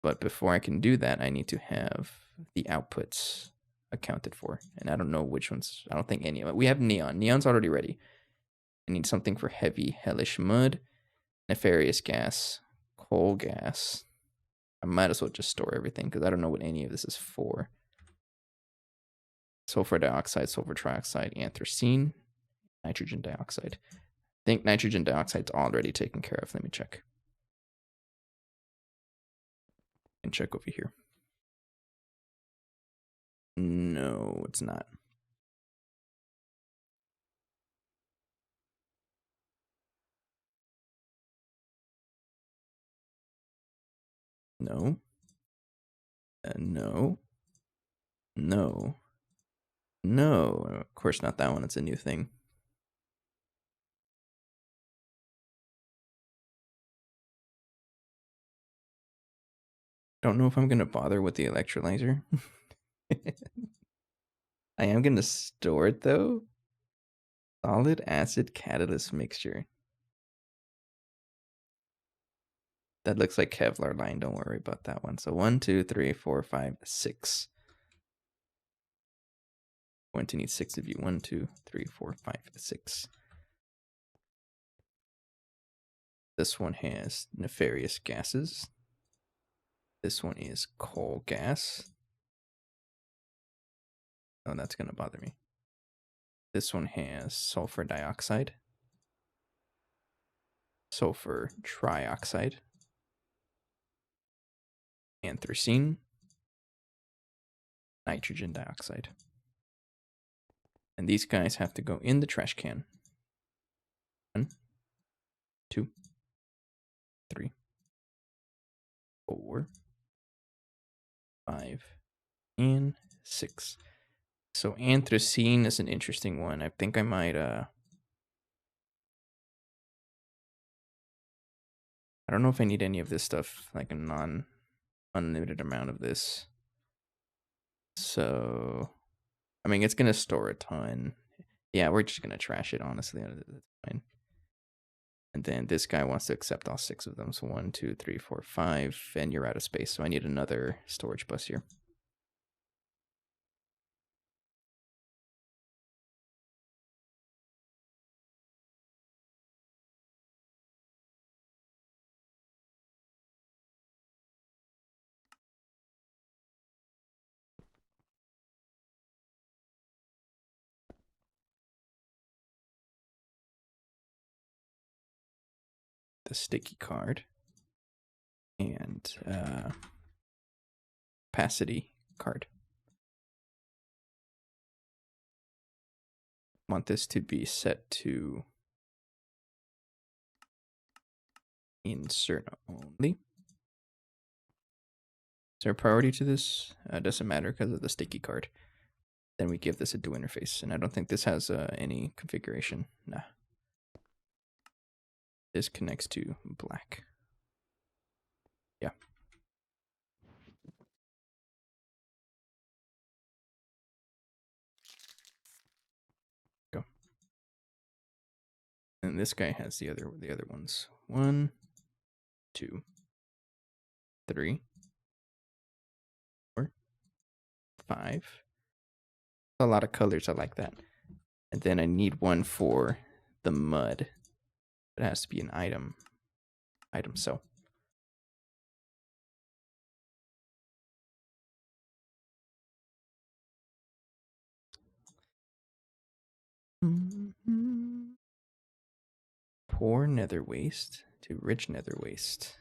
But before I can do that, I need to have the outputs accounted for. And I don't know which ones. I don't think any of it. We have neon. Neon's already ready. I need something for heavy, hellish mud, nefarious gas, coal gas. I might as well just store everything because I don't know what any of this is for. Sulfur dioxide, sulfur trioxide, anthracene, nitrogen dioxide. I think nitrogen dioxide's already taken care of. Let me check. And check over here. No, it's not. No. No. No. No. Of course not that one. It's a new thing. Don't know if I'm going to bother with the electrolyzer. I am going to store it though. Solid acid catalyst mixture. That looks like Kevlar line. Don't worry about that one. So 1, 2, 3, 4, 5, 6. Going to need 6 of you. 1, 2, 3, 4, 5, 6. This one has nefarious gases. This one is coal gas. Oh, that's going to bother me. This one has sulfur dioxide. sulfur trioxide, anthracene, nitrogen dioxide. And these guys have to go in the trash can. 1, 2, 3, 4, 5, and 6. So anthracene is an interesting one. I think I might I don't know if I need any of this stuff, like a unlimited amount of this. So I mean, it's gonna store a ton. Yeah, we're just gonna trash it, honestly. That's fine. And then this guy wants to accept all 6 of them. So 1, 2, 3, 4, 5, and you're out of space. So I need another storage bus here. The sticky card and opacity card. Want this to be set to insert only. Is there a priority to this? Doesn't matter because of the sticky card. Then we give this a do interface, and I don't think this has any configuration. Nah. This connects to black. Yeah. Go. And this guy has the other ones. 1, 2, 3, 4, 5. A lot of colors. I like that. And then I need one for the mud. It has to be an item. So. Poor nether waste to rich nether waste.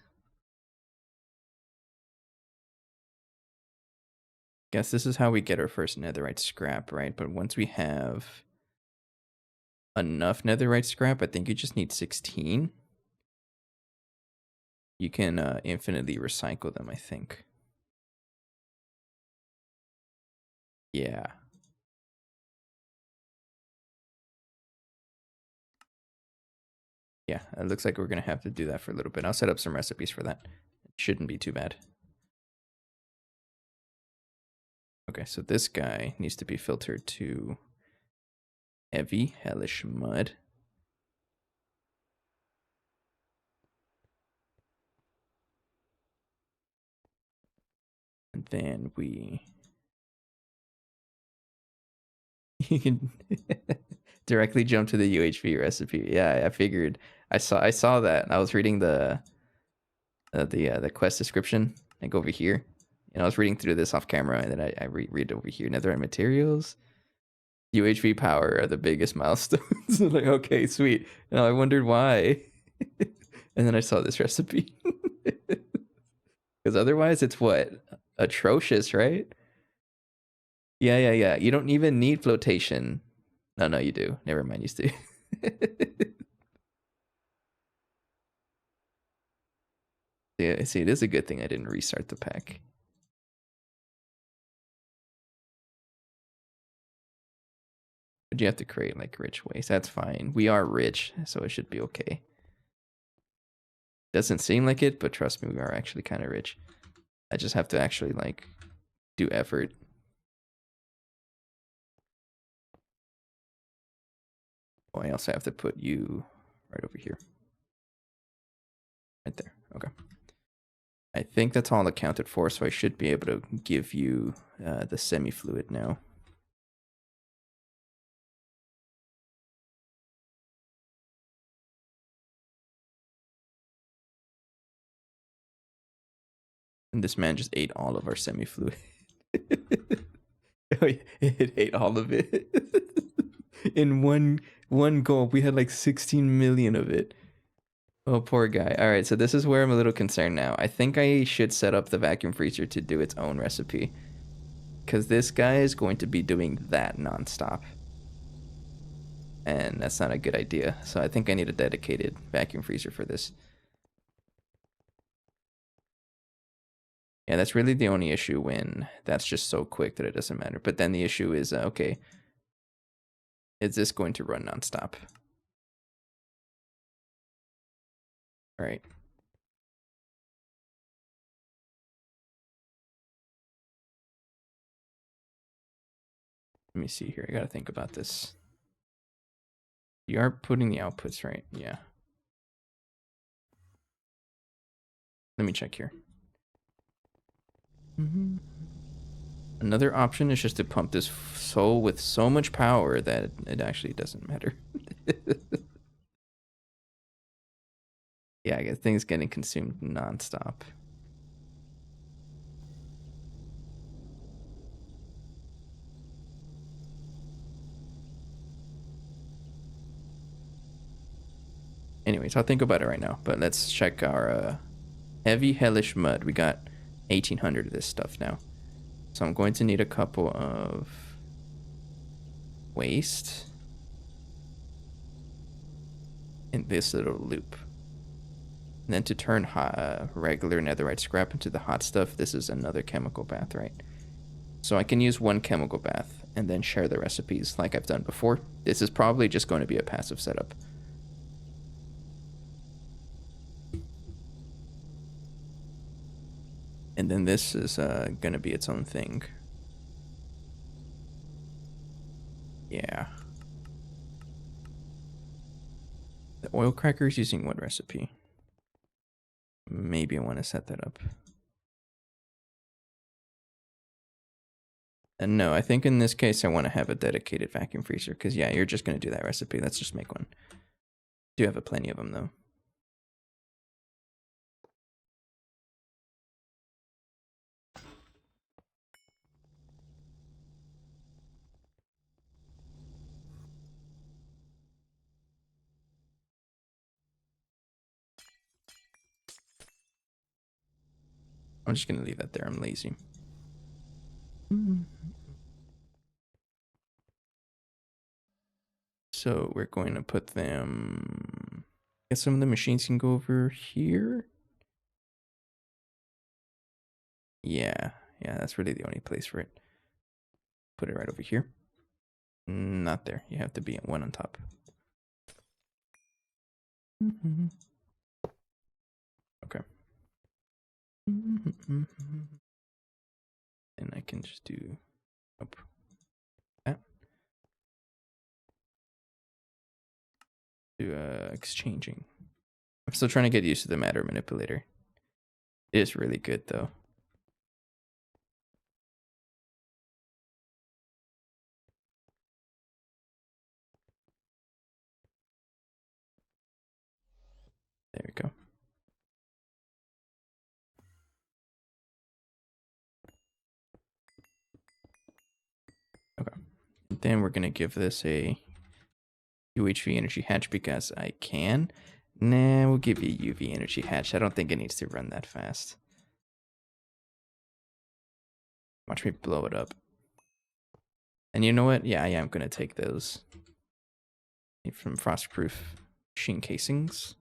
Guess this is how we get our first netherite scrap, right? But once we have enough netherite scrap, I think you just need 16. You can infinitely recycle them, I think. Yeah. Yeah, it looks like we're going to have to do that for a little bit. I'll set up some recipes for that. It shouldn't be too bad. Okay, so this guy needs to be filtered to heavy, hellish mud. And then we... You can directly jump to the UHV recipe. Yeah, I figured. I saw that. I was reading the quest description. I go over here, and I was reading through this off camera, and then I read over here. Netherite materials, UHV power are the biggest milestones. Like, okay, sweet. Now I wondered why, and then I saw this recipe. Because otherwise, it's what, atrocious, right? Yeah. You don't even need flotation. No, you do. Never mind, you do. Yeah, see, it is a good thing I didn't restart the pack. But you have to create like rich waste. That's fine. We are rich, so it should be okay. Doesn't seem like it, but trust me, we are actually kind of rich. I just have to actually like do effort. Oh, I also have to put you right over here. Right there. Okay. I think that's all accounted for, so I should be able to give you the semi-fluid now. And this man just ate all of our semi-fluid. It ate all of it. In one go. We had like 16 million of it. Oh, poor guy. All right, so this is where I'm a little concerned now. I think I should set up the vacuum freezer to do its own recipe, because this guy is going to be doing that nonstop. And that's not a good idea. So I think I need a dedicated vacuum freezer for this. Yeah, that's really the only issue when that's just so quick that it doesn't matter. But then the issue is, okay, is this going to run nonstop? All right. Let me see here. I got to think about this. You are putting the outputs, right? Yeah. Let me check here. Another option is just to pump this with so much power that it actually doesn't matter. Yeah, I guess things getting consumed nonstop. Anyways, I'll think about it right now. But let's check our heavy hellish mud. We got 1,800 of this stuff now. So I'm going to need a couple of waste in this little loop. And then to turn regular netherite scrap into the hot stuff, this is another chemical bath, right? So I can use one chemical bath and then share the recipes like I've done before. This is probably just going to be a passive setup. And then this is going to be its own thing. Yeah. The oil cracker is using what recipe? Maybe I want to set that up. And no, I think in this case I want to have a dedicated vacuum freezer. Because yeah, you're just going to do that recipe. Let's just make one. Do have plenty of them though. I'm just going to leave that there. I'm lazy. So we're going to put them... I guess some of the machines can go over here. Yeah, that's really the only place for it. Put it right over here. Not there. You have to be one on top. Okay. And I can just do that. Do exchanging. I'm still trying to get used to the matter manipulator. It is really good though. There we go. Okay. Then we're gonna give this a UHV energy hatch because I can. Nah, we'll give you a UV energy hatch. I don't think it needs to run that fast. Watch me blow it up. And you know what? Yeah, I am gonna take those from frostproof machine casings.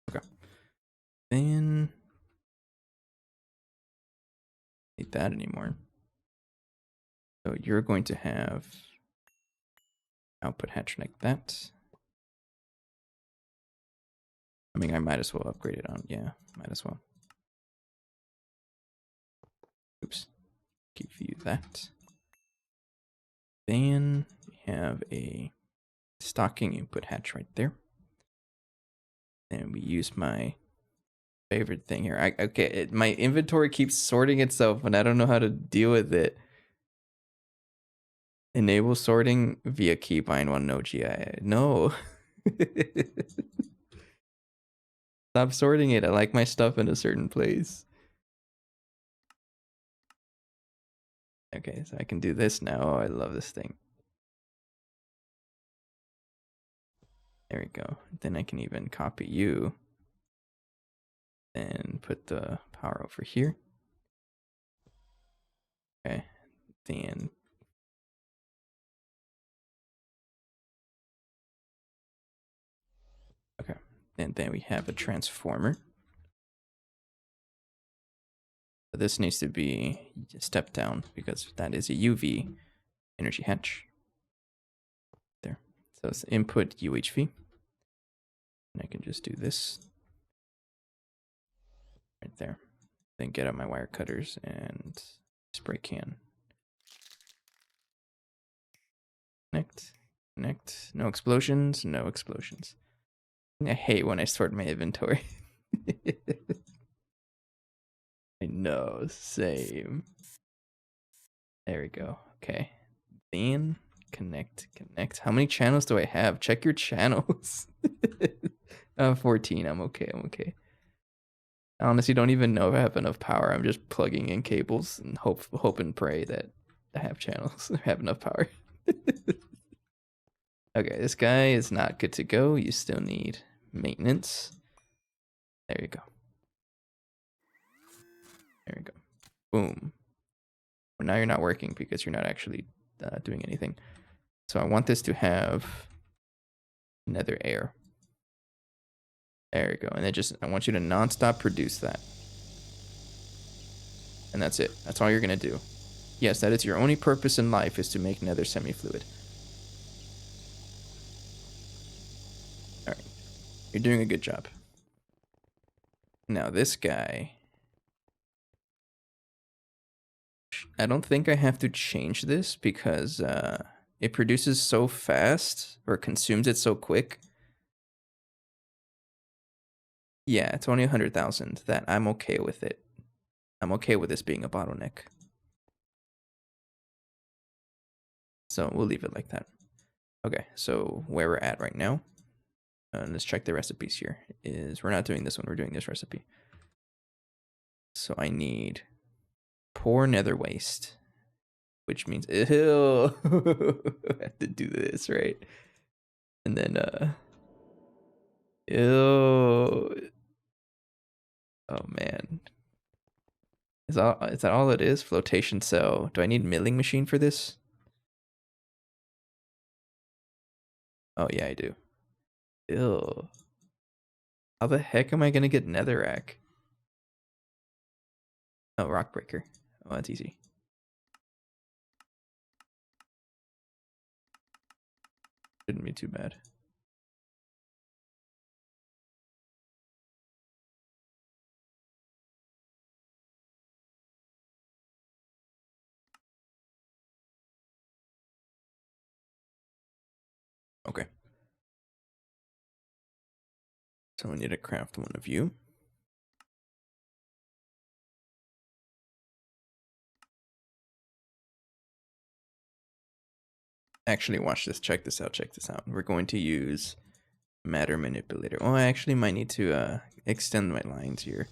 Okay. Then need that anymore. So you're going to have output hatch like that. I mean, I might as well upgrade it on. Yeah, might as well. Oops. Give you that. Then we have a stocking input hatch right there. And we use my favorite thing here. My inventory keeps sorting itself and I don't know how to deal with it. Enable sorting via keybind on no GI. No. Stop sorting it. I like my stuff in a certain place. Okay, so I can do this now. Oh, I love this thing. There we go. Then I can even copy you and put the power over here. Okay, then okay, and then we have a transformer. This needs to be stepped down because that is a UV energy hatch. There. So it's input UHV. And I can just do this right there. Then get out my wire cutters and spray can. Connect. Connect. No explosions. No explosions. I hate when I sort my inventory. I know. Same. There we go. Okay. Then connect. Connect. How many channels do I have? Check your channels. 14. I'm okay. I'm okay. I honestly don't even know if I have enough power. I'm just plugging in cables and hope and pray that I have channels. I have enough power. Okay, this guy is not good to go. You still need maintenance. There you go. There you go. Boom. Well, now you're not working because you're not actually doing anything. So I want this to have nether air. There you go. And I want you to nonstop produce that. And that's it. That's all you're going to do. Yes, that is your only purpose in life, is to make nether semi-fluid. All right. You're doing a good job. Now this guy, I don't think I have to change this because it produces so fast or consumes it so quick. Yeah, it's only 100,000 that I'm okay with it. I'm okay with this being a bottleneck. So we'll leave it like that. Okay, so where we're at right now, let's check the recipes here, is we're not doing this one, we're doing this recipe. So I need poor nether waste, which means, ew, I have to do this, right? And then, ew, oh man. Is that all it is? Flotation cell. Do I need milling machine for this? Oh yeah, I do. Ew. How the heck am I gonna get netherrack? Oh, rock breaker. Oh, that's easy. Shouldn't be too bad. Okay. So we need to craft one of you. Actually, watch this. Check this out. Check this out. We're going to use matter manipulator. Oh, I actually might need to extend my lines here.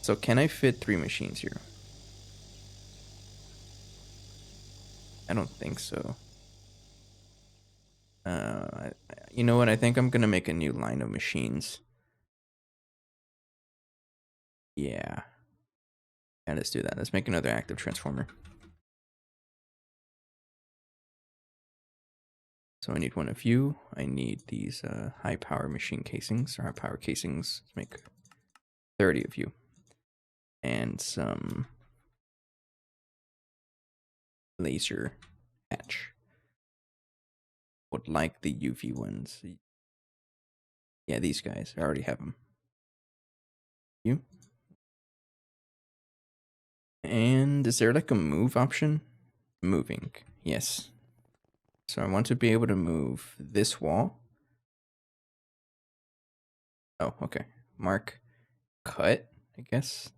So can I fit 3 machines here? I don't think so. You know what? I think I'm gonna make a new line of machines. Yeah. Yeah, let's do that. Let's make another active transformer. So I need one of you. I need these high power machine casings, or high power casings. Let's make 30 of you. And some laser hatch. Would like the UV ones. Yeah, these guys. I already have them. You. And is there like a move option? Moving. Yes. So I want to be able to move this wall. Oh, okay. Mark. Cut, I guess.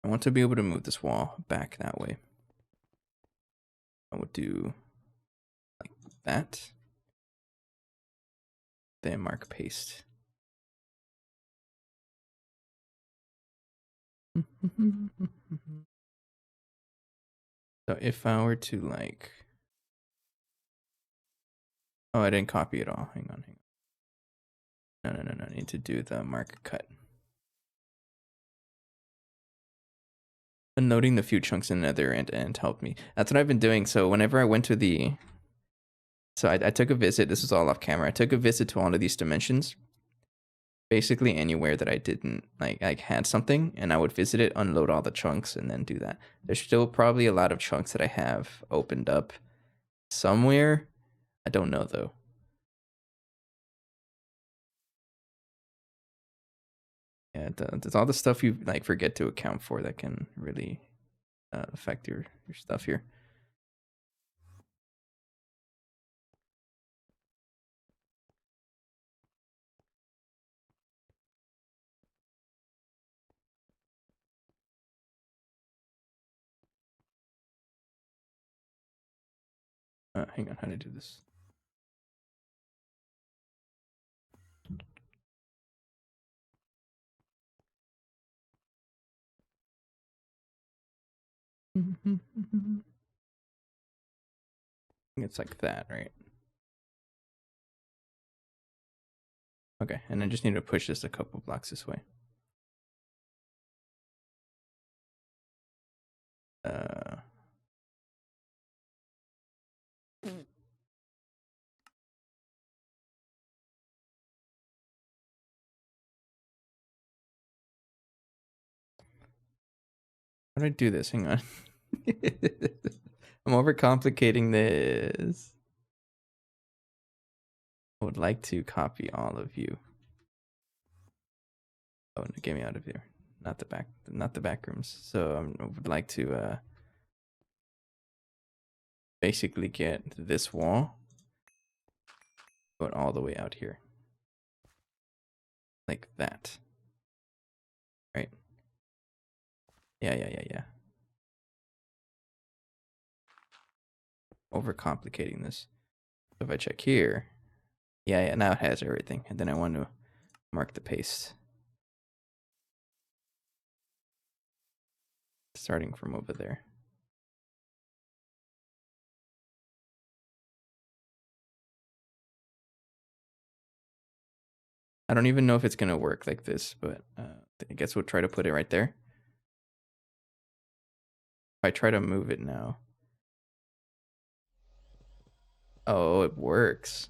I want to be able to move this wall back that way. I would do like that. Then mark paste. So if I were to like, oh, I didn't copy it all. Hang on. No. I need to do the mark cut. And noting the few chunks in nether and helped me. That's what I've been doing. So whenever I went to the, so I took a visit. This was all off camera. I took a visit to all of these dimensions. Basically anywhere that I didn't like had something, and I would visit it, unload all the chunks, and then do that. There's still probably a lot of chunks that I have opened up somewhere. I don't know though. Yeah, there's all the stuff you like forget to account for that can really affect your stuff here. Hang on, how to do this? It's like that, right? Okay, and I just need to push this a couple blocks this way. How do I do this? Hang on. I'm overcomplicating this. I would like to copy all of you. Oh, no, get me out of here. Not the back rooms. So I would like to basically get this wall going all the way out here. Like that. Right? Yeah. Overcomplicating this. So if I check here, yeah, now it has everything. And then I want to mark the paste. Starting from over there. I don't even know if it's going to work like this, but I guess we'll try to put it right there. If I try to move it now. Oh, it works.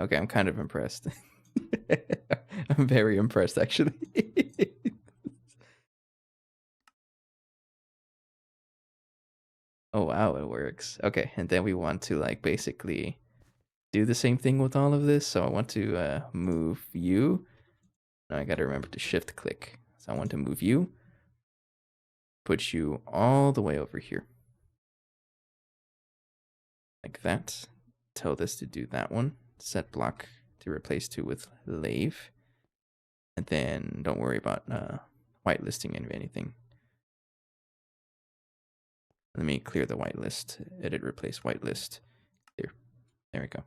Okay, I'm kind of impressed. I'm very impressed, actually. Oh, wow, it works. Okay, and then we want to, like, basically do the same thing with all of this. So I want to move you. Now I got to remember to shift click. So I want to move you. Put you all the way over here. Like that. Tell this to do that one. Set block to replace 2 with lave. And then don't worry about whitelisting anything. Let me clear the whitelist. Edit, replace whitelist. There we go.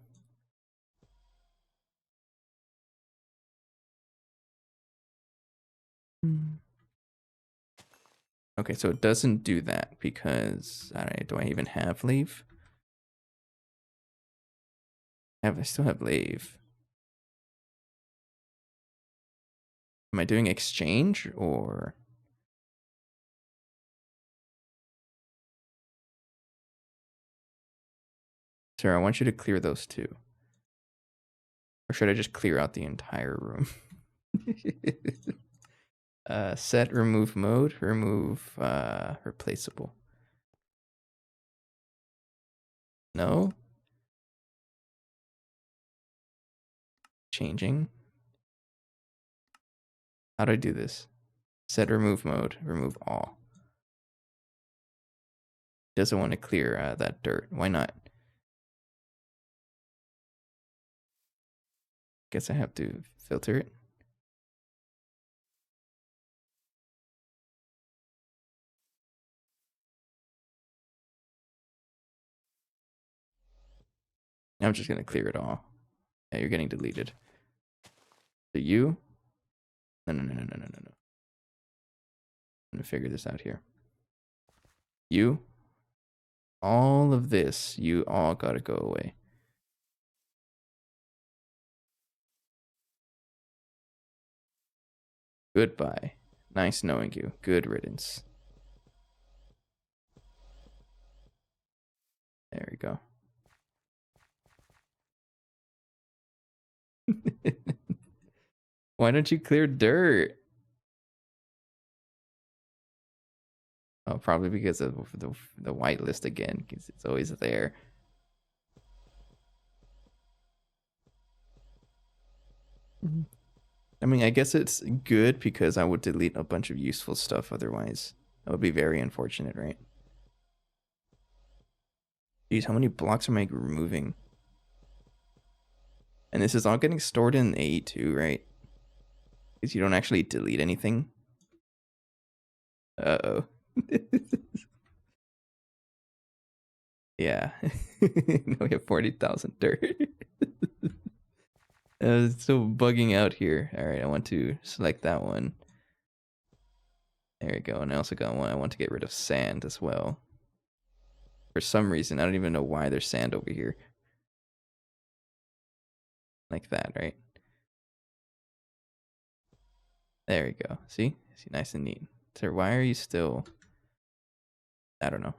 Okay, so it doesn't do that because do I even have leave? I still have leave. Am I doing exchange or? Sir, I want you to clear those 2. Or should I just clear out the entire room? Set remove mode, remove replaceable. No? Changing. How do I do this? Set remove mode, remove all. Doesn't want to clear that dirt. Why not? Guess I have to filter it. I'm just gonna clear it all. Yeah, you're getting deleted. So you? No. I'm gonna figure this out here. You? All of this, you all gotta go away. Goodbye. Nice knowing you. Good riddance. There we go. Why don't you clear dirt? Oh, probably because of the whitelist again, because it's always there. I mean, I guess it's good because I would delete a bunch of useful stuff otherwise. That would be very unfortunate, right? Jeez, how many blocks am I removing? And this is all getting stored in A2, right? Because you don't actually delete anything. Uh-oh. Yeah. No, we have 40,000 dirt. It's still bugging out here. All right, I want to select that one. There we go. And I also got one. I want to get rid of sand as well. For some reason, I don't even know why there's sand over here. Like that, right? There we go. See? See, nice and neat. So why are you still... I don't know.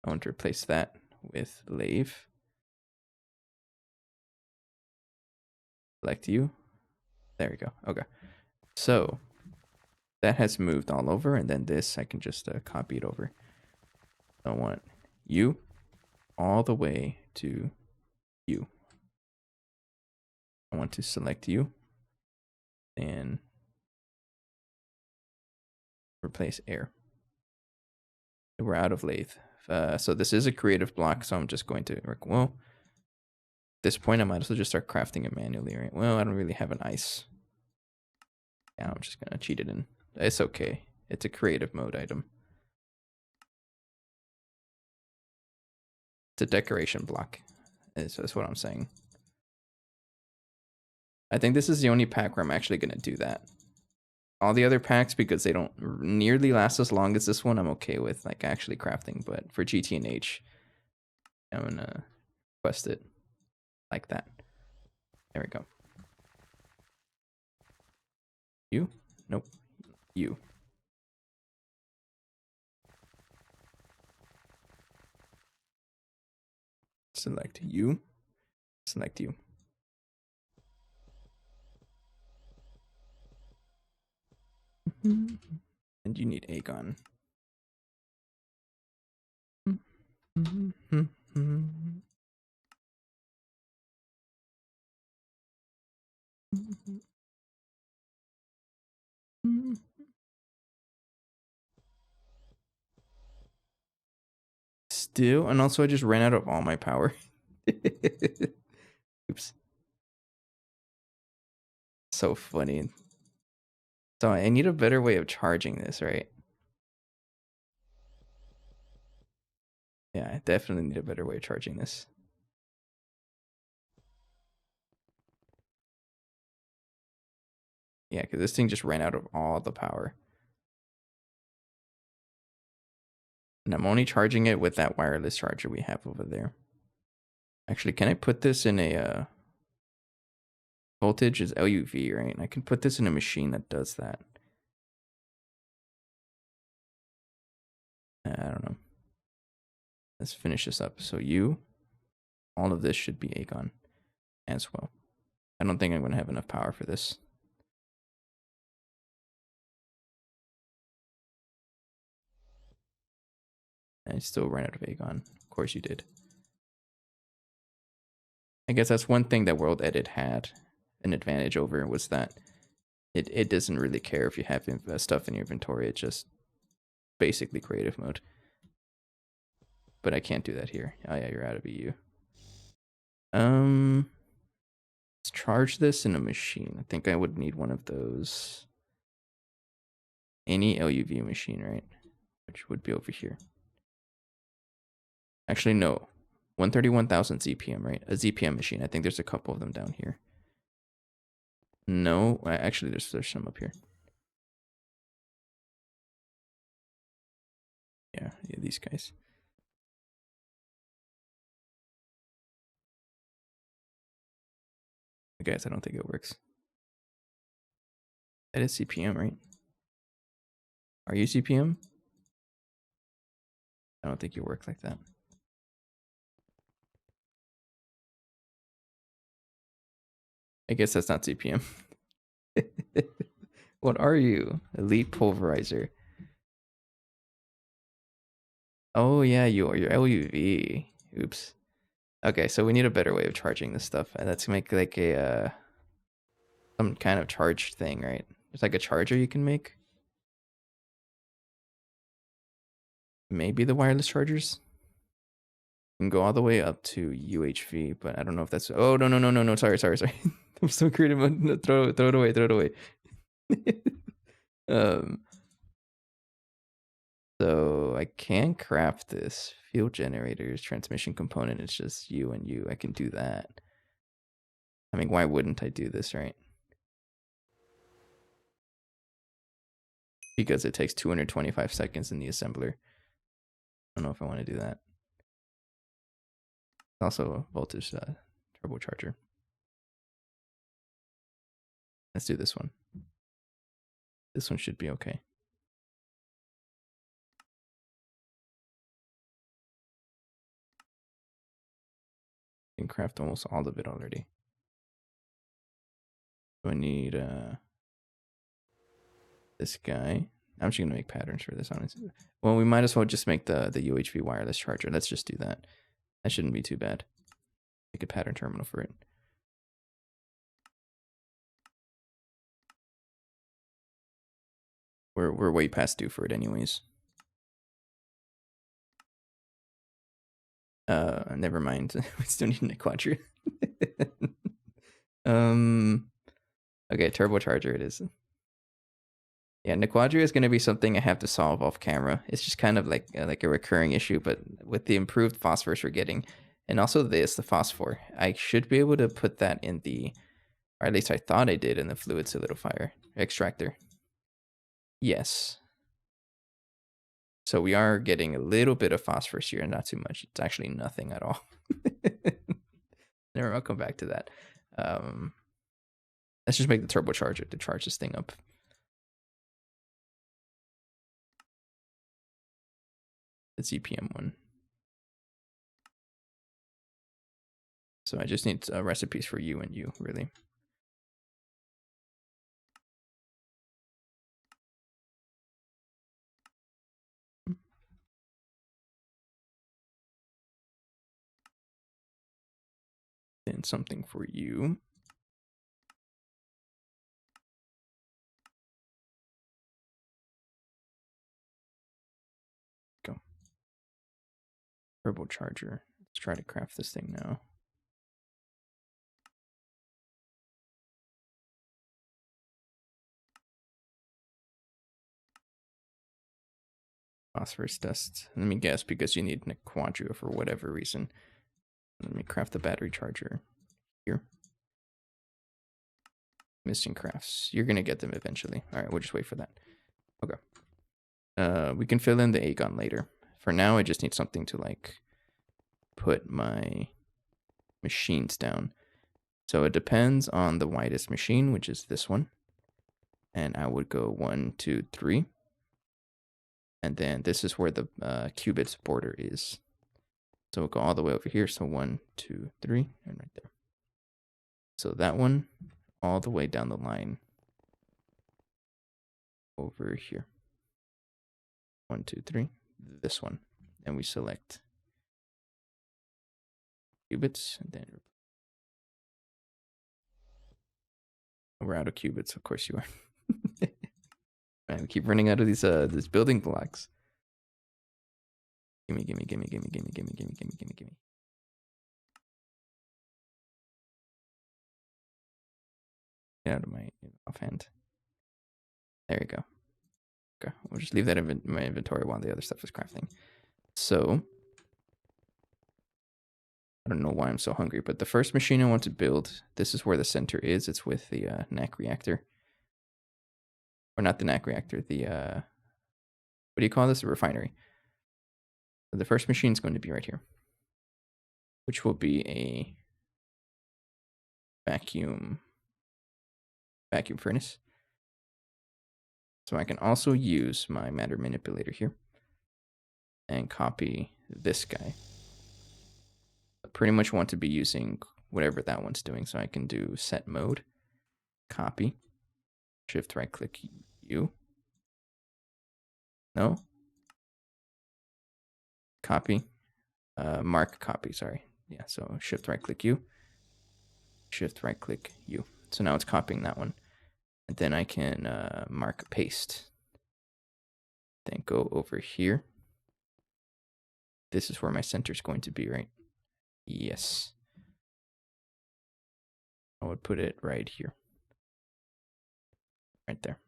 I want to replace that with Lave. Select you. There we go. Okay. So that has moved all over, and then this I can just copy it over. I want you all the way to you. I want to select you and replace air. We're out of lathe. So this is a creative block, so I'm just going to, well, at this point I might as well just start crafting it manually, right? Well, I don't really have an ice. Yeah, I'm just gonna cheat it in. It's okay. It's a creative mode item. It's a decoration block. That's what I'm saying. I think this is the only pack where I'm actually gonna do that. All the other packs, because they don't nearly last as long as this one, I'm okay with like actually crafting. But for GT and H, I'm gonna request it like that. There we go. You? Nope. You. Select you. Select you. And you need Aegon. Still, and also I just ran out of all my power. Oops. So funny. So I need a better way of charging this, right? Yeah, I definitely need a better way of charging this. Yeah, because this thing just ran out of all the power. And I'm only charging it with that wireless charger we have over there. Actually, can I put this in a... voltage is LUV, right? And I can put this in a machine that does that. I don't know. Let's finish this up. So you, all of this should be Aegon as well. I don't think I'm going to have enough power for this. I still ran out of Aegon. Of course you did. I guess that's one thing that World Edit had an advantage over, was that it doesn't really care if you have stuff in your inventory. It's just basically creative mode. But I can't do that here. Oh yeah, you're out of EU. Let's charge this in a machine. I think I would need one of those. Any LUV machine, right? Which would be over here. Actually, no. 131,000 ZPM, right? A ZPM machine. I think there's a couple of them down here. No, actually, there's some up here. Yeah, these guys. Guys, I don't think it works. That is CPM, right? Are you CPM? I don't think you work like that. I guess that's not CPM. What are you? Elite pulverizer. Oh yeah, you're LUV. Oops. Okay, so we need a better way of charging this stuff. And let's make like a some kind of charge thing, right? There's like a charger you can make. Maybe the wireless chargers. You can go all the way up to UHV, but I don't know if that's. Oh no! Sorry. I'm so creative. No, throw it away. So I can craft this field generators transmission component. It's just you and you. I can do that. I mean, why wouldn't I do this, right? Because it takes 225 seconds in the assembler. I don't know if I want to do that. Also, a voltage turbocharger. Let's do this one. This one should be okay. I can craft almost all of it already. So I need this guy. I'm just gonna make patterns for this, honestly. Well, we might as well just make the UHV wireless charger. Let's just do that. That shouldn't be too bad. Make a pattern terminal for it. We're way past due for it anyways. Never mind. We still need a quadri. Okay, turbocharger it is. Yeah, Nequadria is going to be something I have to solve off camera. It's just kind of like a recurring issue, but with the improved phosphorus we're getting, and also the phosphor, I should be able to put that in the, or at least I thought I did in the fluid solidifier extractor. Yes. So we are getting a little bit of phosphorus here, not too much. It's actually nothing at all. I'll come back to that. Let's just make the turbocharger to charge this thing up. The ZPM one. So I just need recipes for you and you, really. And something for you. Go. Turbocharger. Let's try to craft this thing now. Phosphorus dust. Let me guess, because you need a quadria for whatever reason. Let me craft the battery charger here. Missing crafts. You're gonna get them eventually. All right, we'll just wait for that. Okay. We can fill in the Aegon later. For now, I just need something to like put my machines down. So it depends on the widest machine, which is this one. And I would go 1, 2, 3. And then this is where the qubits border is. So we'll go all the way over here. So 1, 2, 3, and right there. So that one, all the way down the line over here. 1, 2, 3. This one. And we select qubits, and then we're out of qubits. Of course you are. Man, we keep running out of these building blocks. Gimme. Get out of my offhand. There you go. Okay, we'll just leave that in my inventory while the other stuff is crafting. So I don't know why I'm so hungry, but the first machine I want to build, this is where the center is. It's with the NAC reactor. Or not the NAC reactor, the, what do you call this? A refinery. So the first machine is going to be right here, which will be a vacuum furnace. So I can also use my matter manipulator here and copy this guy. I pretty much want to be using whatever that one's doing. So I can do set mode, copy, shift right click U. No. Copy. Mark copy, sorry. Yeah, so shift right click U. Shift right click U. So now it's copying that one. And then I can mark paste. Then go over here. This is where my center is going to be, right? Yes. I would put it right here. Right there.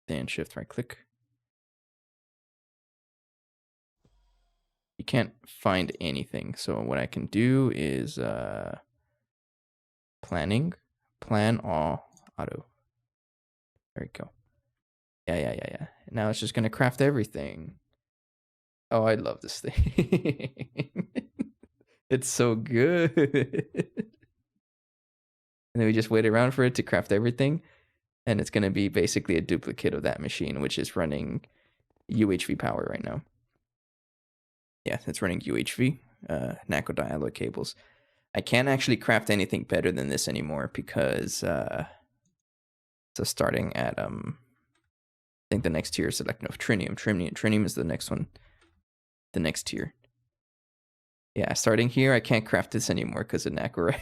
Then shift right click. You can't find anything. So what I can do is planning, plan all, auto. There we go. Yeah. Now it's just going to craft everything. Oh, I love this thing. It's so good. And then we just wait around for it to craft everything. And it's going to be basically a duplicate of that machine, which is running UHV power right now. Yeah, it's running UHV, nickel-dialloy cables. I can't actually craft anything better than this anymore because so starting at I think the next tier is select trinium. Trinium is the next one. The next tier. Yeah, starting here, I can't craft this anymore because of Nakorite.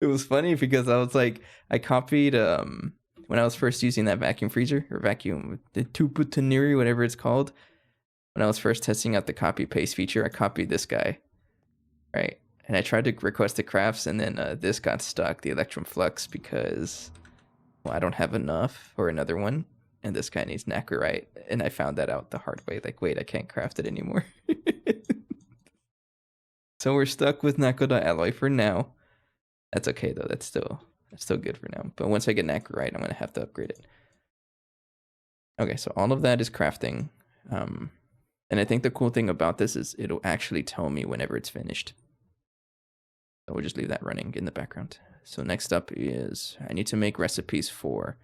It was funny because I was like, I copied when I was first using that vacuum freezer or vacuum the Tuputaniri, whatever it's called. When I was first testing out the copy paste feature, I copied this guy, right? And I tried to request the crafts, and then this got stuck, the Electrum Flux, because well, I don't have enough or another one, and this guy needs Nakorite, and I found that out the hard way. Like, wait, I can't craft it anymore. So we're stuck with nickel-dialloy for now. That's okay though. That's still good for now. But once I get Nakorite, I'm gonna have to upgrade it. Okay, so all of that is crafting. And I think the cool thing about this is it'll actually tell me whenever it's finished. So we'll just leave that running in the background. So next up is I need to make recipes for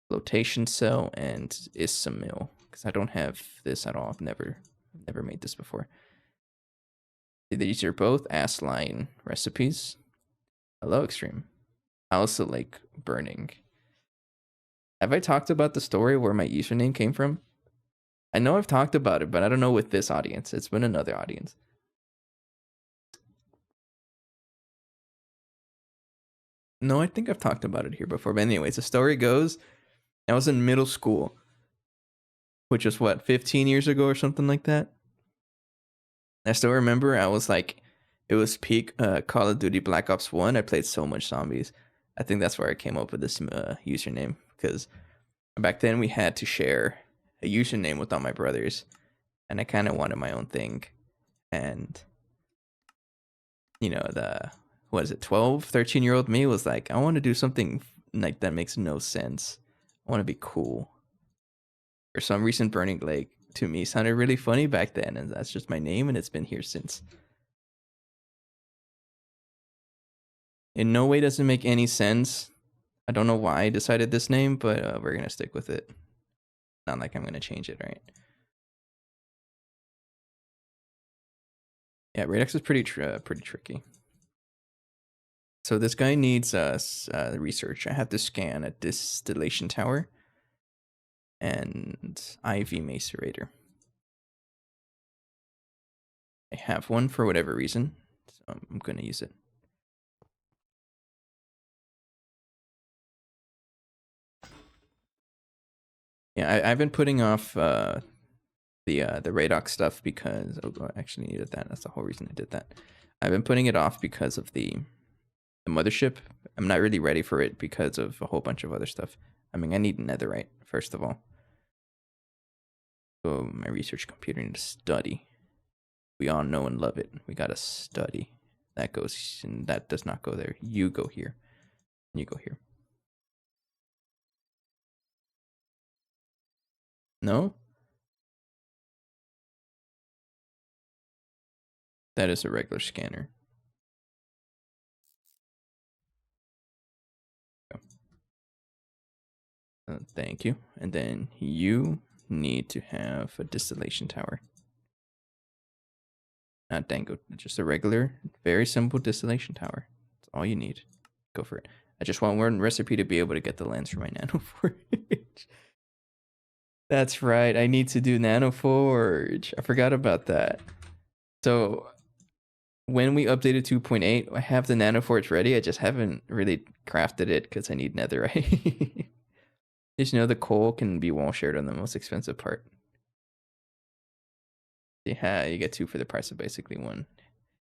flotation cell and isomil because I don't have this at all. I've never made this before. These are both ass line recipes. Hello, Extreme. I also like burning. Have I talked about the story where my username came from? I know I've talked about it, but I don't know with this audience. It's been another audience. No, I think I've talked about it here before. But anyways, the story goes, I was in middle school, which was what, 15 years ago or something like that? I still remember I was like, it was peak Call of Duty Black Ops 1. I played so much zombies. I think that's where I came up with this username. Because back then we had to share a username with all my brothers. And I kind of wanted my own thing. And, you know, the, what is it, 12, 13-year-old me was like, I want to do something like that makes no sense. I want to be cool. For some reason, Burning Lake to me sounded really funny back then. And that's just my name. And it's been here since. In no way does it make any sense. I don't know why I decided this name, but we're going to stick with it. Not like I'm going to change it, right? Yeah, Radix is pretty tricky. So this guy needs research. I have to scan a distillation tower and IV macerator. I have one for whatever reason, so I'm going to use it. Yeah, I've been putting off the Radox stuff because I actually needed that. That's the whole reason I did that. I've been putting it off because of the mothership. I'm not really ready for it because of a whole bunch of other stuff. I mean, I need netherite first of all. So my research computer needs to study. We all know and love it. We gotta study. That goes, and that does not go there. You go here. You go here. No? That is a regular scanner. Thank you. And then you need to have a distillation tower. Not dango, just a regular, very simple distillation tower. That's all you need. Go for it. I just want one recipe to be able to get the lens for my nanoforge. That's right. I need to do nanoforge. I forgot about that. So when we updated 2.8, I have the nanoforge ready. I just haven't really crafted it because I need netherite. Just know the coal can be wall shared on the most expensive part. Yeah, you get 2 for the price of basically 1.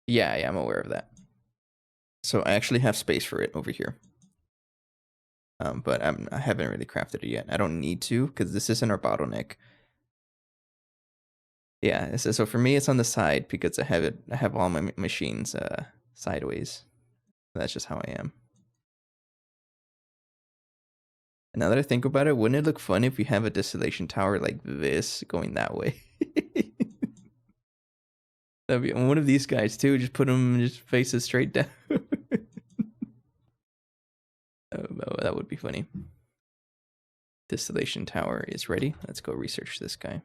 Yeah, I'm aware of that. So I actually have space for it over here. But I haven't really crafted it yet. I don't need to because this isn't our bottleneck. Yeah, so for me it's on the side because I have all my machines sideways. That's just how I am. And now that I think about it, wouldn't it look fun if we have a distillation tower like this going that way? That'd be one of these guys too. Just put them, just faces straight down. That would be funny. Distillation tower is ready. Let's go research this guy.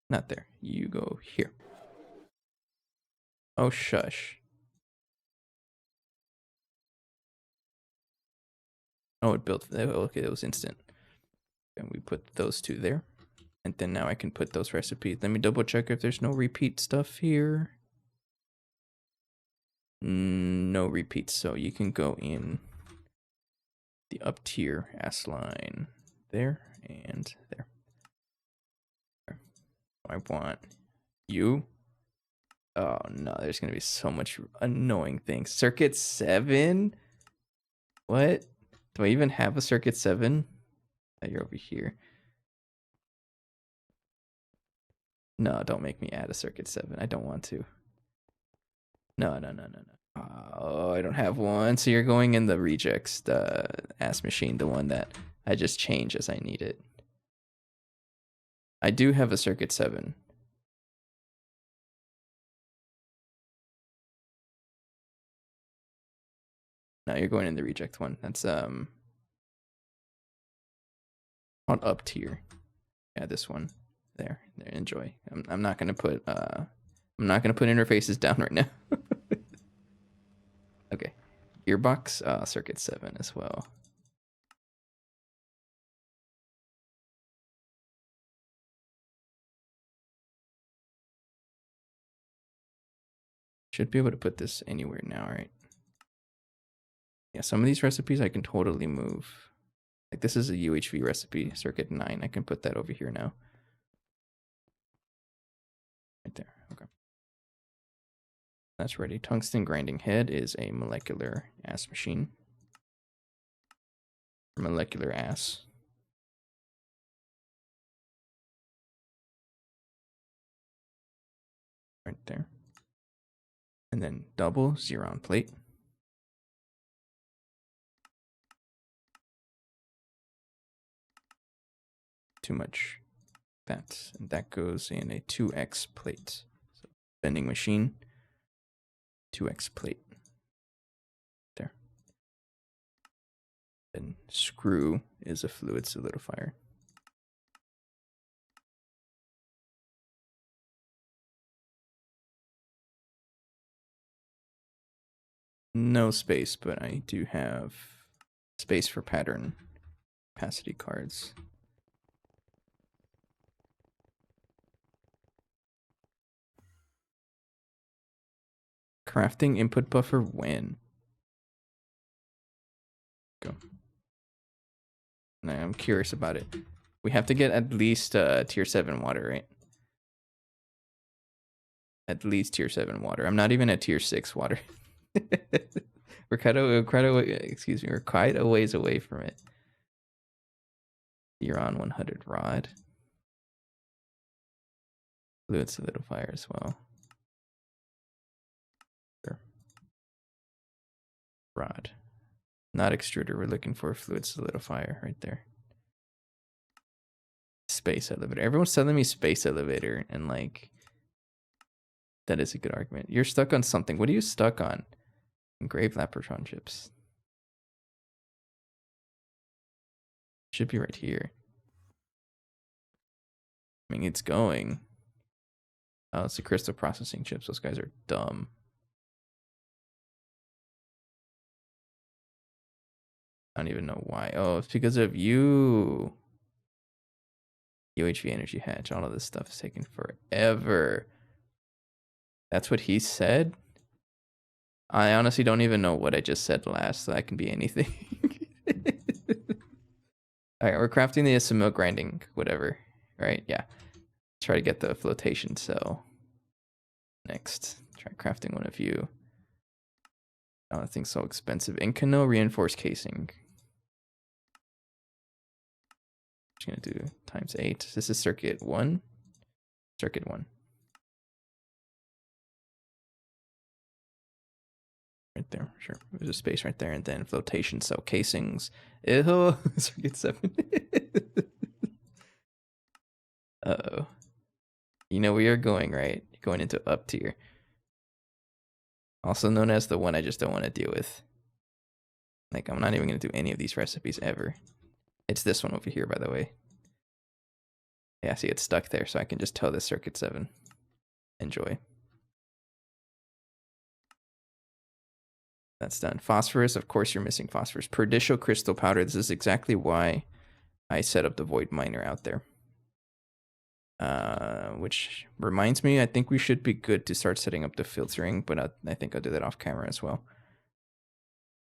Not there. You go here. Oh, shush. Oh, it built. Okay, it was instant. And we put those 2 there. And then now I can put those recipes. Let me double check if there's no repeat stuff here. No repeats. So you can go in the up tier S line there and there. I want you. Oh no, there's gonna be so much annoying things. Circuit 7? What? Do I even have a circuit 7? Oh, you're over here. No, don't make me add a circuit 7. I don't want to. No. Oh, I don't have one. So you're going in the rejects, the ass machine, the one that I just change as I need it. I do have a circuit 7. No, you're going in the reject one. That's on up tier. Yeah, this one. There. Enjoy. I'm not gonna put interfaces down right now. Okay. Gearbox, circuit 7 as well. Should be able to put this anywhere now, right? Yeah, some of these recipes I can totally move. Like this is a UHV recipe, circuit 9. I can put that over here now. Right there. Okay. That's ready. Tungsten grinding head is a molecular ass machine. Molecular ass. Right there. And then double Xeron plate. Too much. That goes in a 2x plate. So vending machine, 2x plate. There. And screw is a fluid solidifier. No space, but I do have space for pattern capacity cards. Crafting input buffer when? Go. Now I'm curious about it. We have to get at least tier 7 water, right? At least tier 7 water. I'm not even at tier 6 water. we're quite a ways away from it. You're on 100 rod. Fluid solidifier as well. Sure. Rod. Not extruder. We're looking for a fluid solidifier right there. Space elevator. Everyone's telling me space elevator, and like, that is a good argument. You're stuck on something. What are you stuck on? Engraved Lapotron chips. Should be right here. I mean, it's going. Oh, it's the crystal processing chips. Those guys are dumb. I don't even know why. Oh, it's because of you. UHV energy hatch. All of this stuff is taking forever. That's what he said? I honestly don't even know what I just said last, so that can be anything. Alright, we're crafting the SML grinding, whatever. Right, yeah. Try to get the flotation cell. Next. Try crafting one of you. Oh, that thing's so expensive. Incano reinforced casing. Just gonna do ×8. This is circuit 1. Circuit 1. Right there, sure. There's a space right there, and then flotation cell casings. Ew, circuit 7. Uh-oh. You know where you're going, right? You're going into up tier. Also known as the one I just don't want to deal with. Like, I'm not even going to do any of these recipes ever. It's this one over here, by the way. Yeah, see, it's stuck there, so I can just tell this circuit 7. Enjoy. That's done. Phosphorus, of course you're missing phosphorus. Perdicio crystal powder. This is exactly why I set up the void miner out there. Which reminds me, I think we should be good to start setting up the filtering, but I think I'll do that off camera as well.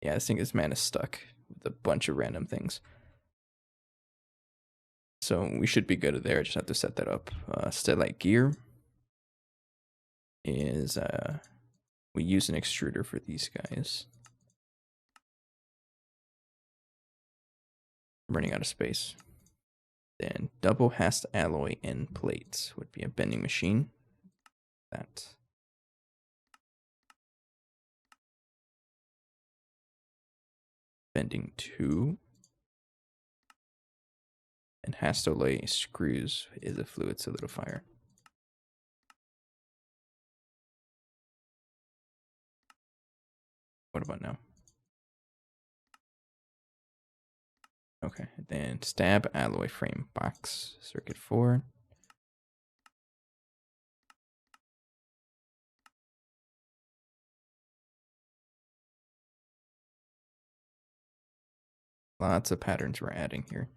Yeah, I think this man is stuck with a bunch of random things. So we should be good there. I just have to set that up. Stellite gear is we use an extruder for these guys. I'm running out of space. Then double hast alloy end plates would be a bending machine. That. Bending 2. And Hastolay screws is a fluid solidifier. What about now? Okay, then stab alloy frame box, circuit 4. Lots of patterns we're adding here.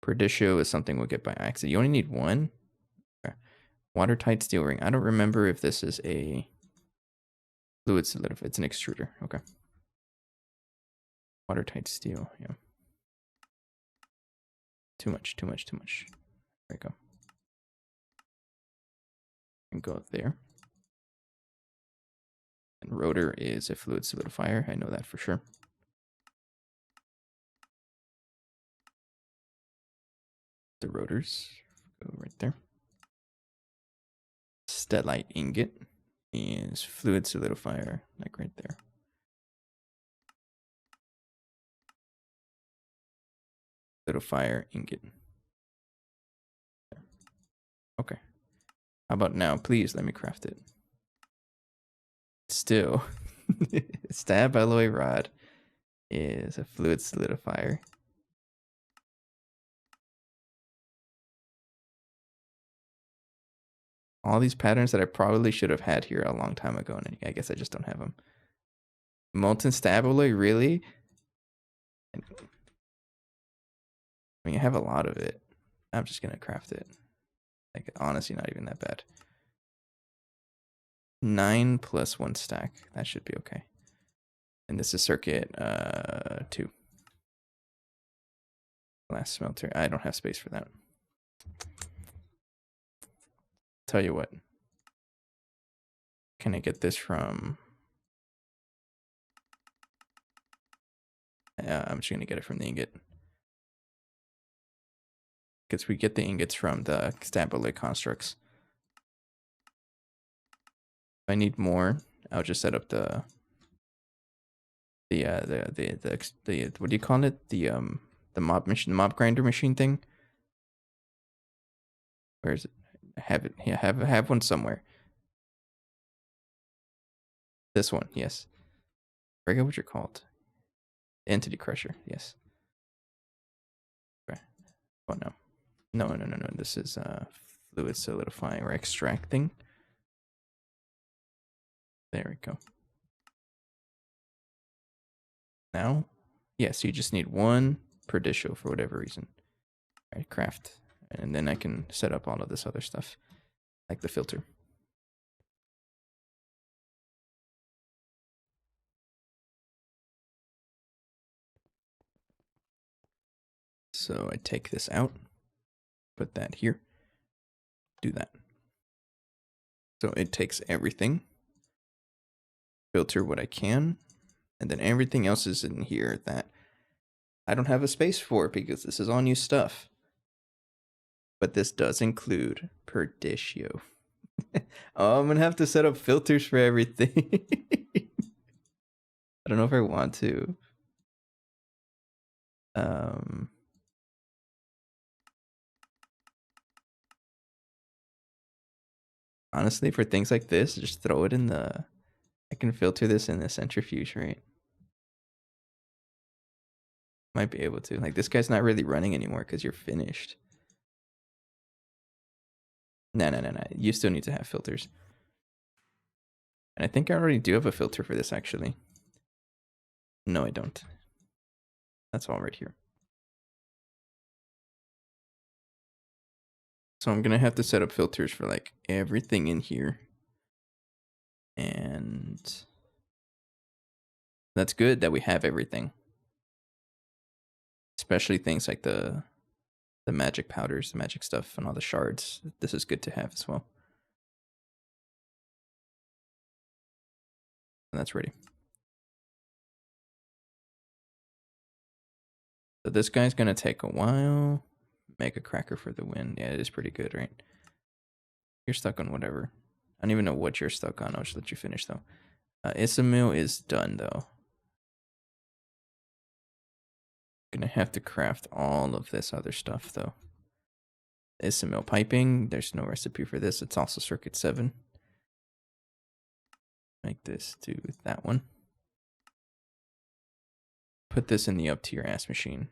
Perdicio is something we'll get by accident. You only need 1. Okay. Watertight steel ring. I don't remember if this is a fluid solidifier. It's an extruder. Okay. Watertight steel. Yeah. Too much. There we go. And go there. And rotor is a fluid solidifier. I know that for sure. The rotors go right there. Stellite ingot is fluid solidifier, like right there. Solidifier ingot. Okay. How about now? Please let me craft it. Still, stab alloy rod is a fluid solidifier. All these patterns that I probably should have had here a long time ago, and I guess I just don't have them. Molten stab alloy, really? I mean, I have a lot of it. I'm just gonna craft it. Like, honestly, not even that bad. 9 plus 1 stack. That should be okay. And this is circuit 2. Last smelter. I don't have space for that. Tell you what. Can I get this from... I'm just going to get it from the ingot. Because we get the ingots from the stab alloy constructs. I need more, I'll just set up the what do you call it? The mob machine, the mob grinder machine thing. Where is it? I have it. Yeah, have one somewhere. This one, yes. I forget what you're called. Entity crusher, yes. Okay. Oh no. No. This is fluid solidifying or extracting. There we go. Now, yes, you just need one per disho for whatever reason. All right, craft. And then I can set up all of this other stuff, like the filter. So I take this out, put that here, do that. So it takes everything, filter what I can, and then everything else is in here that I don't have a space for because this is all new stuff. But this does include per dishio. Oh, I'm gonna have to set up filters for everything. I don't know if I want to. Honestly, for things like this, just throw it in the. I can filter this in the centrifuge, right? Might be able to. Like, this guy's not really running anymore because you're finished. No. You still need to have filters. And I think I already do have a filter for this, actually. No, I don't. That's all right here. So I'm going to have to set up filters for, like, everything in here. And that's good that we have everything. Especially things like the magic powders, the magic stuff, and all the shards. This is good to have as well. And that's ready. So this guy's going to take a while. Mega cracker for the win. Yeah, it is pretty good, right? You're stuck on whatever. I don't even know what you're stuck on. I'll just let you finish, though. Isomil is done, though. Gonna have to craft all of this other stuff, though. Isomil piping. There's no recipe for this. It's also circuit 7. Make this do that one. Put this in the up to your ass machine.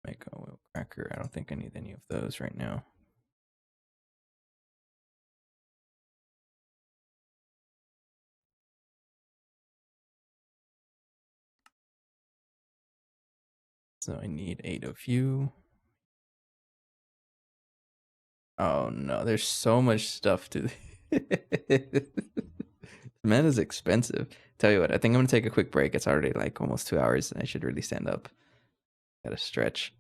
Make a oil cracker. I don't think I need any of those right now. So I need 8 of you. Oh no, there's so much stuff to. Man is expensive. Tell you what, I think I'm gonna take a quick break. It's already like almost 2 hours, and I should really stand up. Gotta stretch.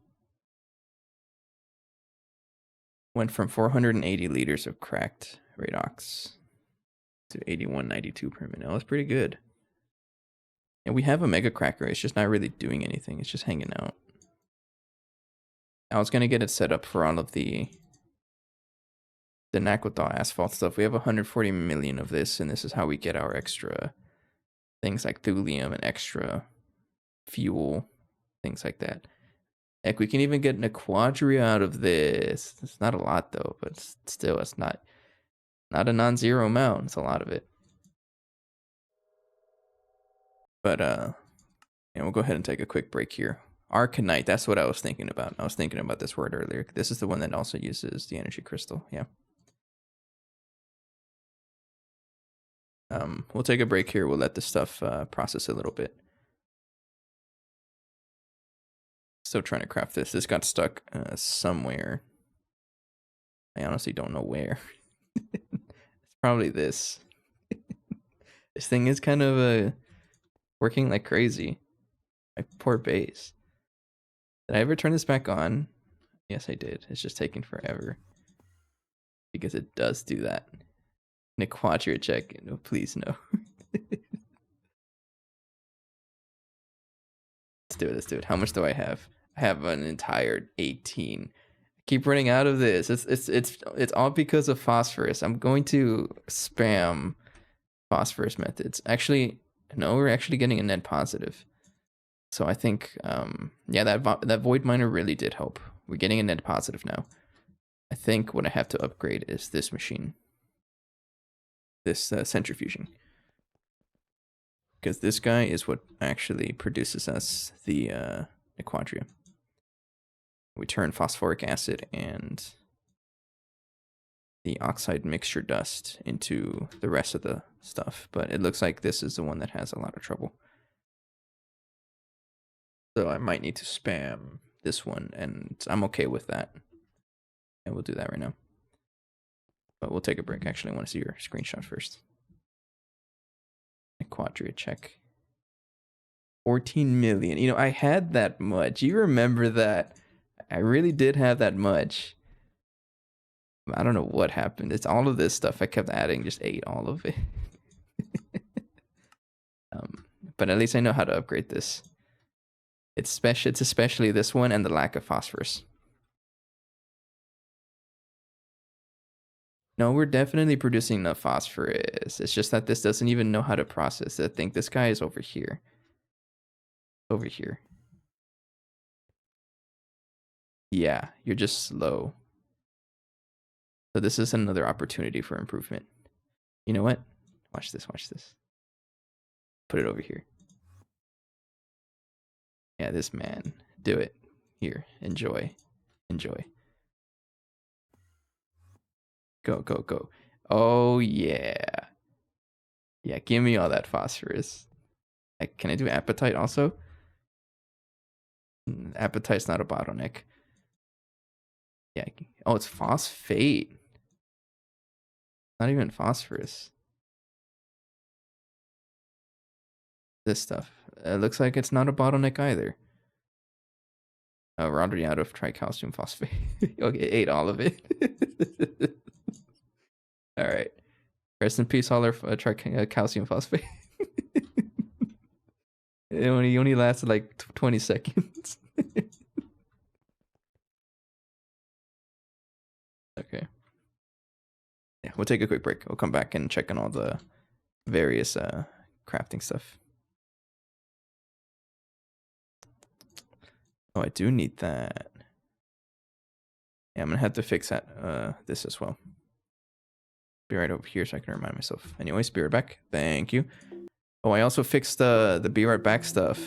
Went from 480 liters of cracked redox to 8192 per minute. That's pretty good. And we have a mega cracker. It's just not really doing anything. It's just hanging out. I was gonna get it set up for all of the Naquatal asphalt stuff. We have 140 million of this, and this is how we get our extra things like thulium and extra fuel, things like that. Heck, we can even get an quadria out of this. It's not a lot though, but still, it's not a non-zero amount. It's a lot of it. But and we'll go ahead and take a quick break here. Arcanite, that's what I was thinking about. I was thinking about this word earlier. This is the one that also uses the energy crystal. Yeah. We'll take a break here. We'll let the stuff process a little bit. Still trying to craft this. This got stuck somewhere. I honestly don't know where. It's probably this. This thing is kind of working like crazy. My poor base. Did I ever turn this back on? Yes, I did. It's just taking forever. Because it does do that. Quadria check. No, please no. Let's do it. How much do I have? I have an entire 18. I keep running out of this. It's all because of phosphorus. I'm going to spam phosphorus methods. Actually, no, we're actually getting a net positive. So I think, yeah, that void miner really did help. We're getting a net positive now. I think what I have to upgrade is this machine, this centrifuging, because this guy is what actually produces us the quadria. We turn phosphoric acid and the oxide mixture dust into the rest of the stuff, but it looks like this is the one that has a lot of trouble. So I might need to spam this one, and I'm okay with that. And we'll do that right now. But we'll take a break. Actually, I want to see your screenshot first. Quadria check. 14 million. You know, I had that much. You remember that? I really did have that much. I don't know what happened. It's all of this stuff I kept adding, just ate all of it. But at least I know how to upgrade this. It's especially this one and the lack of phosphorus. No, we're definitely producing enough phosphorus. It's just that this doesn't even know how to process it. I think this guy is over here. Over here. Yeah, you're just slow. So this is another opportunity for improvement. You know what? Watch this, watch this. Put it over here. Yeah, this man. Do it. Here, enjoy. Enjoy. Go, go, go. Oh, yeah. Yeah, give me all that phosphorus. Can I do appetite also? Appetite's not a bottleneck. Yeah. Oh, it's phosphate. Not even phosphorus. This stuff. It looks like it's not a bottleneck either. Oh, we're already out of tricalcium phosphate. Okay, ate all of it. All right. Rest in peace, all our tricalcium phosphate. It only lasted like 20 seconds. Okay. Yeah, we'll take a quick break. We'll come back and check on all the various crafting stuff. Oh, I do need that. Yeah, I'm gonna have to fix that this as well. Be right over here so I can remind myself. Anyways, be right back. Thank you. Oh, I also fixed the be right back stuff.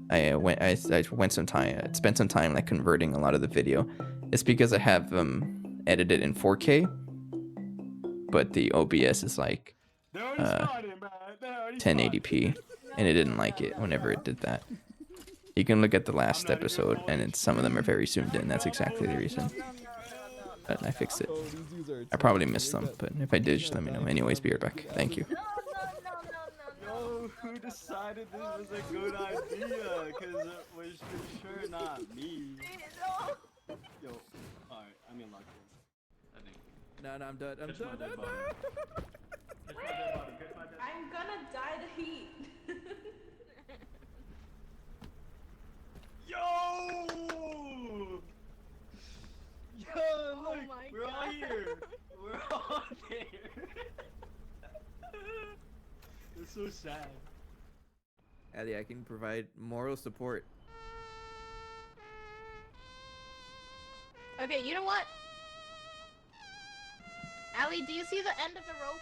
I spent some time like converting a lot of the video. It's because I have edited in 4K, but the OBS is like 1080p, and it didn't like it whenever it did that. You can look at the last episode, and some of them are very zoomed in. That's exactly the reason. But I fixed it. I probably missed some, but if I did, just let me know. Anyways, be right back. Thank you. Yo, who decided this was a good idea? Cause it was for sure not me. Yo, alright, I'm in lockdown. I think. No, I'm done. I'm done. I'm gonna die the heat. Yo! Yo, look, we're all here. We're all there. It's so sad. Ellie, I can provide moral support. Okay, you know what? Allie, do you see the end of the rope?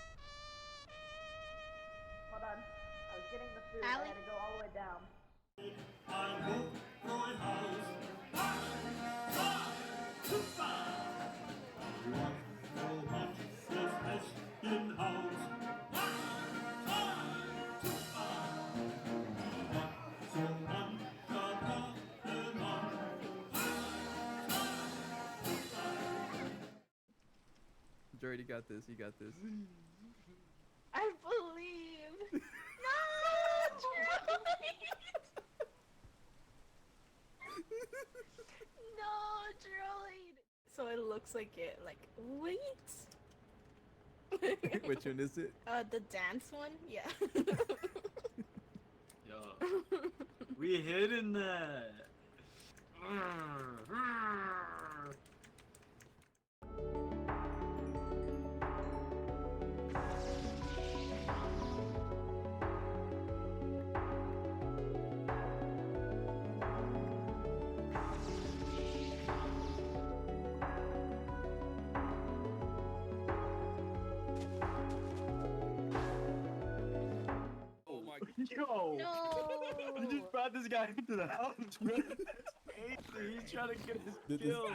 Hold on. I was getting the food. Allie? I had to go all the way down. Jordy, you got this. You got this. I believe. No, no, droid. So it looks like it. Like, wait. Which one is it? The dance one. Yeah. Yo, we hid in that. Yo! No. You just brought this guy into the house, bro. That's crazy. He's trying to get his kill.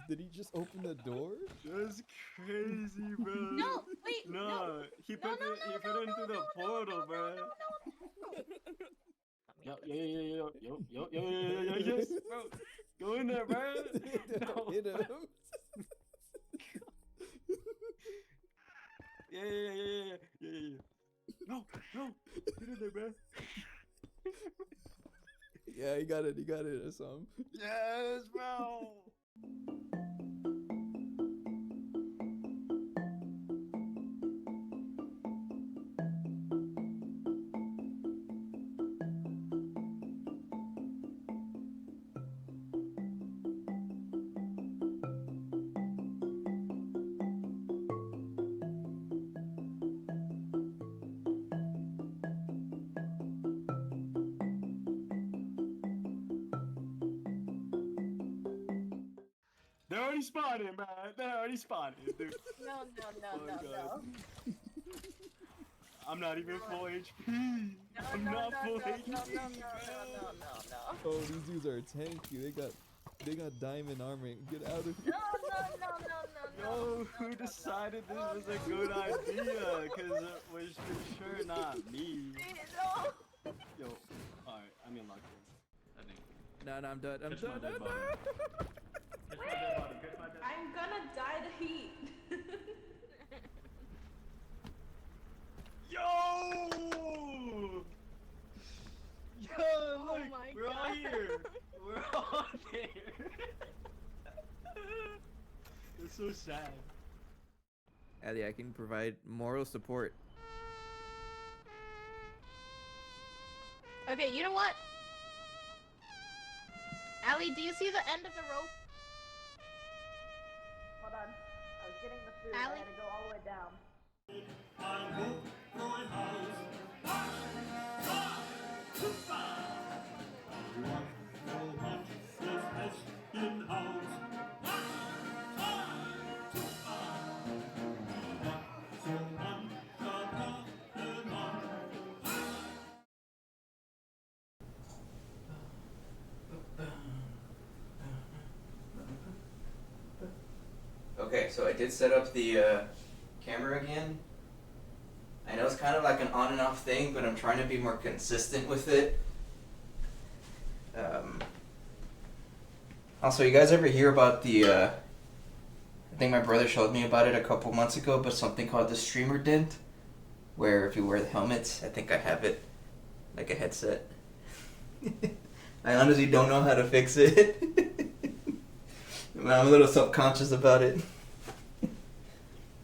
Did he just open the door? That's crazy, bro. No, wait, No, he put it into the portal, bro. Yo, yes, bro. Go in there, bro. No. Hit him. Yeah. No. Get in there, bro. Yeah, he got it. I saw him. Yes, bro. They're already spotted, man. They're already spotted, dude. No. God. I'm not even full HP. I'm not full HP. No. Oh, these dudes are tanky. They got diamond armor. Get out of here. No. Yo, who decided this was a good idea? Cause it was for sure not me. No. Yo, alright, I'm in luck here. I think. No, I'm done. Catch my dead body. Catch my dead body. Catch my dead body. I'm gonna die to heat. Yo! Yo, look, my we're all God. here. We're all there. It's so sad. Ellie, I can provide moral support. Okay, you know what? Allie, do you see the end of the rope? Hold on. I was getting the food. Allie? I had to go all the way down. Okay, so I did set up the camera again. I know it's kind of like an on and off thing, but I'm trying to be more consistent with it. Also, you guys ever hear about the, I think my brother showed me about it a couple months ago, but something called the streamer dent, where if you wear the helmets, I think I have it, like a headset. I honestly don't know how to fix it. I'm a little self-conscious about it.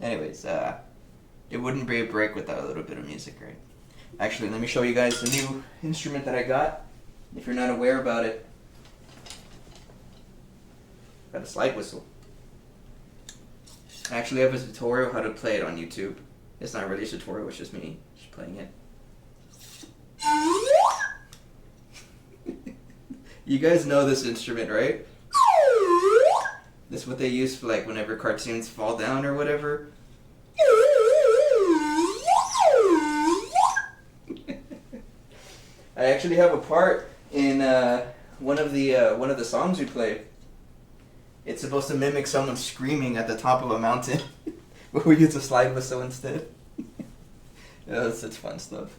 Anyways, it wouldn't be a break without a little bit of music, right? Actually, let me show you guys the new instrument that I got, if you're not aware about it. Got a slide whistle. I actually have a tutorial how to play it on YouTube. It's not really a tutorial, it's just me just playing it. You guys know this instrument, right? This is what they use for like whenever cartoons fall down or whatever. I actually have a part in one of the songs we play. It's supposed to mimic someone screaming at the top of a mountain, but we use a slide whistle instead. It's fun stuff.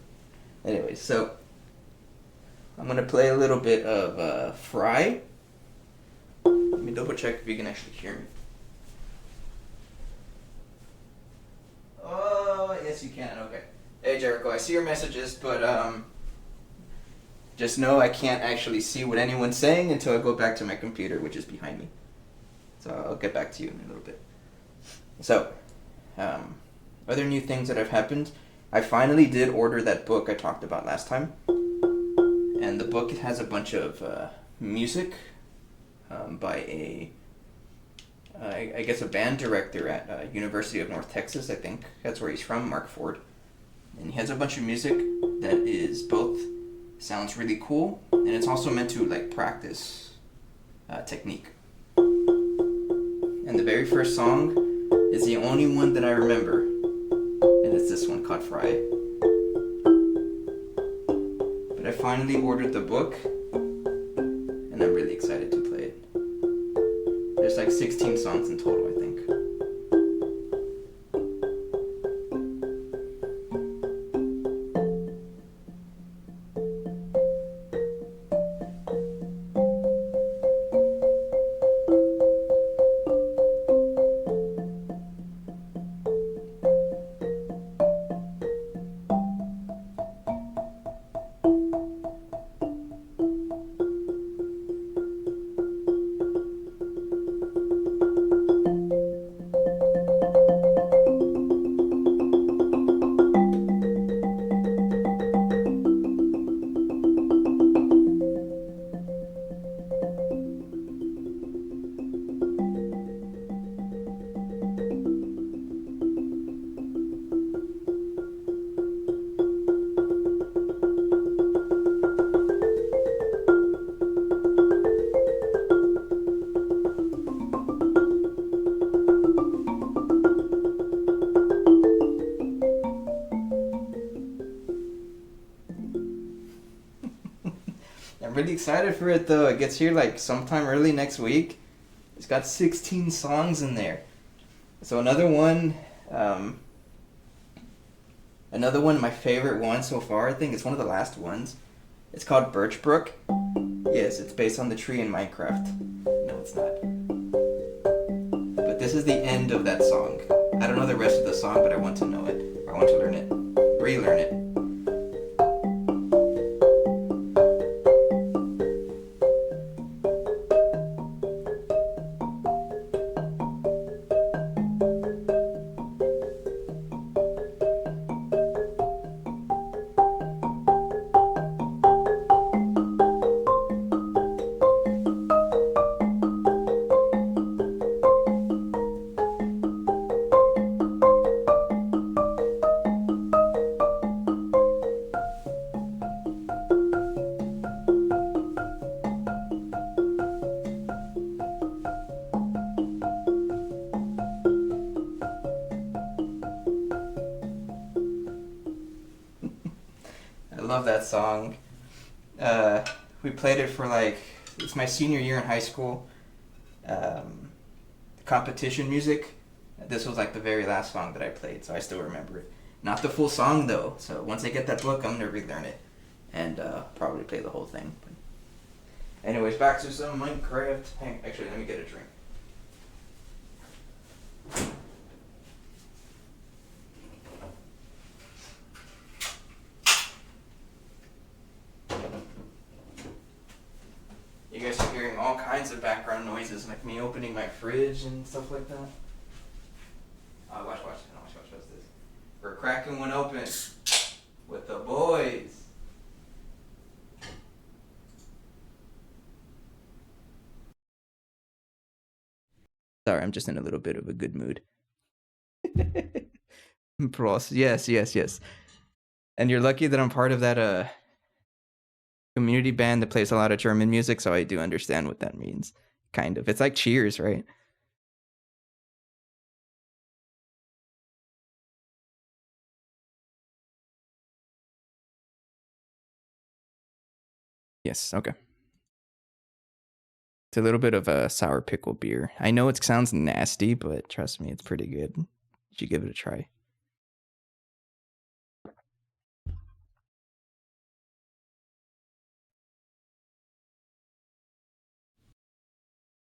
Anyway, so I'm gonna play a little bit of Fry. Let me double check if you can actually hear me. Oh, yes you can, okay. Hey Jericho, I see your messages, but just know I can't actually see what anyone's saying until I go back to my computer, which is behind me. So I'll get back to you in a little bit. So, other new things that have happened. I finally did order that book I talked about last time. And the book has a bunch of music by I guess a band director at University of North Texas, I think. That's where he's from, Mark Ford. And he has a bunch of music that is both sounds really cool, and it's also meant to like practice technique. And the very first song is the only one that I remember, and it's this one called Fry. But I finally ordered the book, and I'm really excited to play it. There's like 16 songs in total, I think. I'm really excited for it though. It gets here like sometime early next week. It's got 16 songs in there. So another one, my favorite one so far, I think it's one of the last ones. It's called Birchbrook. Yes, it's based on the tree in Minecraft. No, it's not. But this is the end of that song. I don't know the rest of the song, but I want to know it. Or I want to learn it. Relearn it. I love that song. We played it for like, it's my senior year in high school. Competition music. This was like the very last song that I played, so I still remember it. Not the full song though, so once I get that book, I'm gonna relearn it and probably play the whole thing. But anyways, back to some Minecraft. Actually, let me get a drink. You guys are hearing all kinds of background noises, like me opening my fridge and stuff like that. Watch this. We're cracking one open with the boys. Sorry, I'm just in a little bit of a good mood. Pros, yes. And you're lucky that I'm part of that community band that plays a lot of German music, so I do understand what that means. Kind of. It's like Cheers, right? Yes, okay. It's a little bit of a sour pickle beer. I know it sounds nasty, but trust me, it's pretty good. You should give it a try.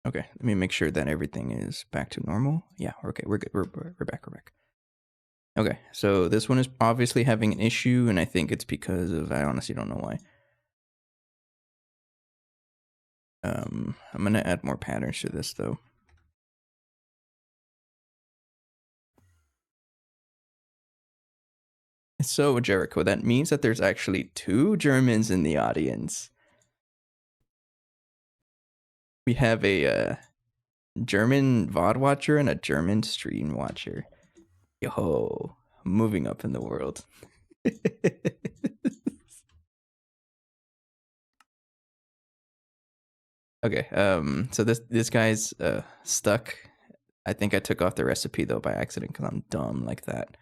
Okay, let me make sure that everything is back to normal. Yeah, okay, we're good. We're back. Okay, so this one is obviously having an issue, and I think it's because of, I honestly don't know why. I'm gonna add more patterns to this though. So Jericho, that means that there's actually 2 Germans in the audience. We have a German VOD watcher and a German stream watcher. Yo, moving up in the world. Okay, so this guy's stuck. I think I took off the recipe though by accident because I'm dumb like that.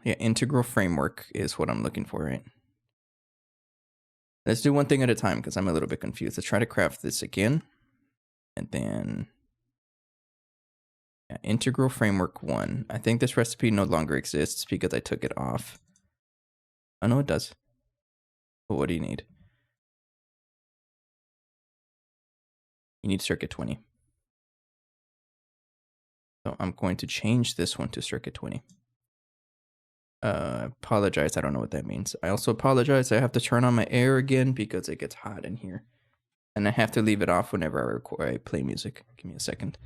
Yeah, integral framework is what I'm looking for, right? Let's do one thing at a time because I'm a little bit confused. Let's try to craft this again. And then yeah, integral framework 1. I think this recipe no longer exists because I took it off. Oh, no, it does. But what do you need? You need circuit 20. So I'm going to change this one to circuit 20. Apologize, I don't know what that means. I also apologize, I have to turn on my air again because it gets hot in here. And I have to leave it off whenever I play music. Give me a second.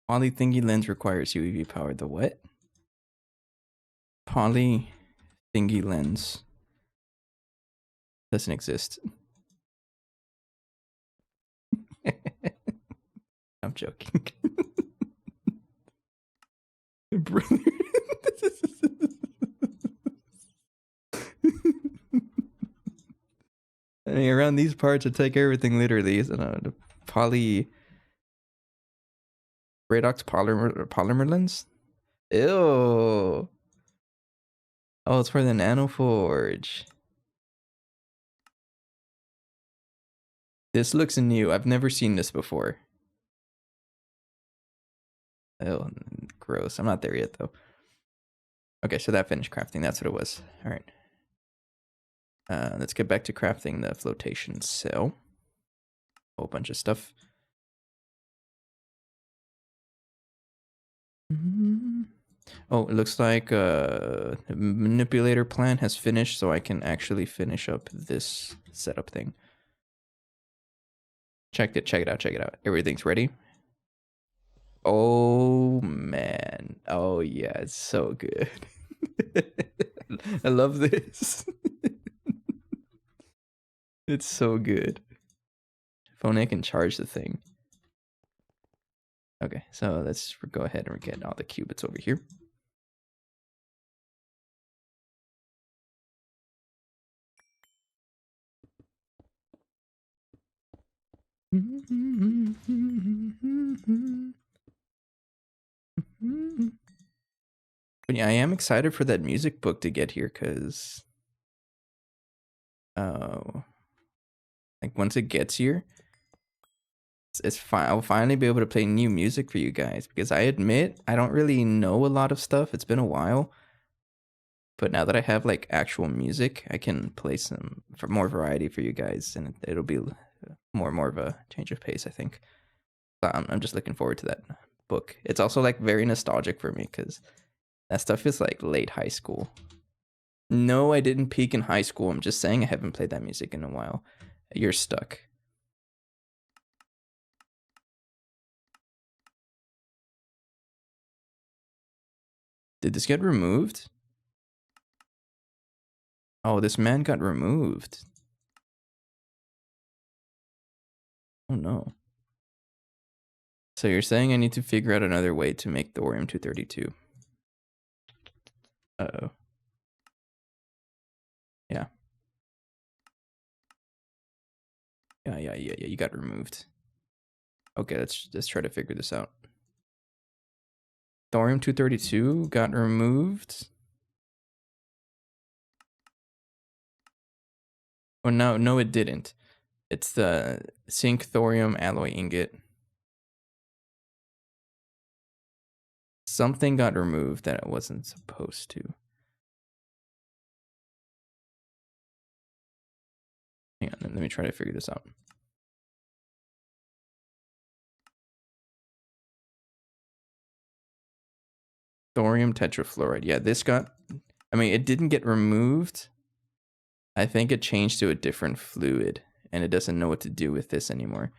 Poly thingy lens requires UV power. The what? Poly thingy lens doesn't exist. I'm joking. Brother. I mean, around these parts, I take everything literally. So, the poly redox polymer lens. Ew. Oh, it's for the nanoforge. This looks new. I've never seen this before. Oh, gross. I'm not there yet, though. Okay, so that finished crafting. That's what it was. All right. Let's get back to crafting the flotation cell. A whole bunch of stuff. Oh, it looks like the manipulator plan has finished, so I can actually finish up this setup thing. Check it out, check it out. Everything's ready. Oh, man. Oh, yeah, it's so good. I love this. It's so good. If only I can charge the thing. Okay, so let's go ahead and get all the qubits over here. But yeah, I am excited for that music book to get here because like once it gets here, it's fine. I'll finally be able to play new music for you guys because I admit I don't really know a lot of stuff. It's been a while. But now that I have like actual music, I can play some for more variety for you guys, and it'll be more of a change of pace, I think. So I'm just looking forward to that book. It's also like very nostalgic for me because that stuff is like late high school. No, I didn't peak in high school. I'm just saying I haven't played that music in a while. You're stuck. Did this get removed? Oh, this man got removed. Oh no. So you're saying I need to figure out another way to make thorium-232. Uh-oh. Yeah. Yeah, you got removed. Okay, let's try to figure this out. Thorium-232 got removed. Oh, no, it didn't. It's the zinc thorium alloy ingot. Something got removed that it wasn't supposed to. Hang on, let me try to figure this out. Thorium tetrafluoride. Yeah, this got... I mean, it didn't get removed. I think it changed to a different fluid, and it doesn't know what to do with this anymore.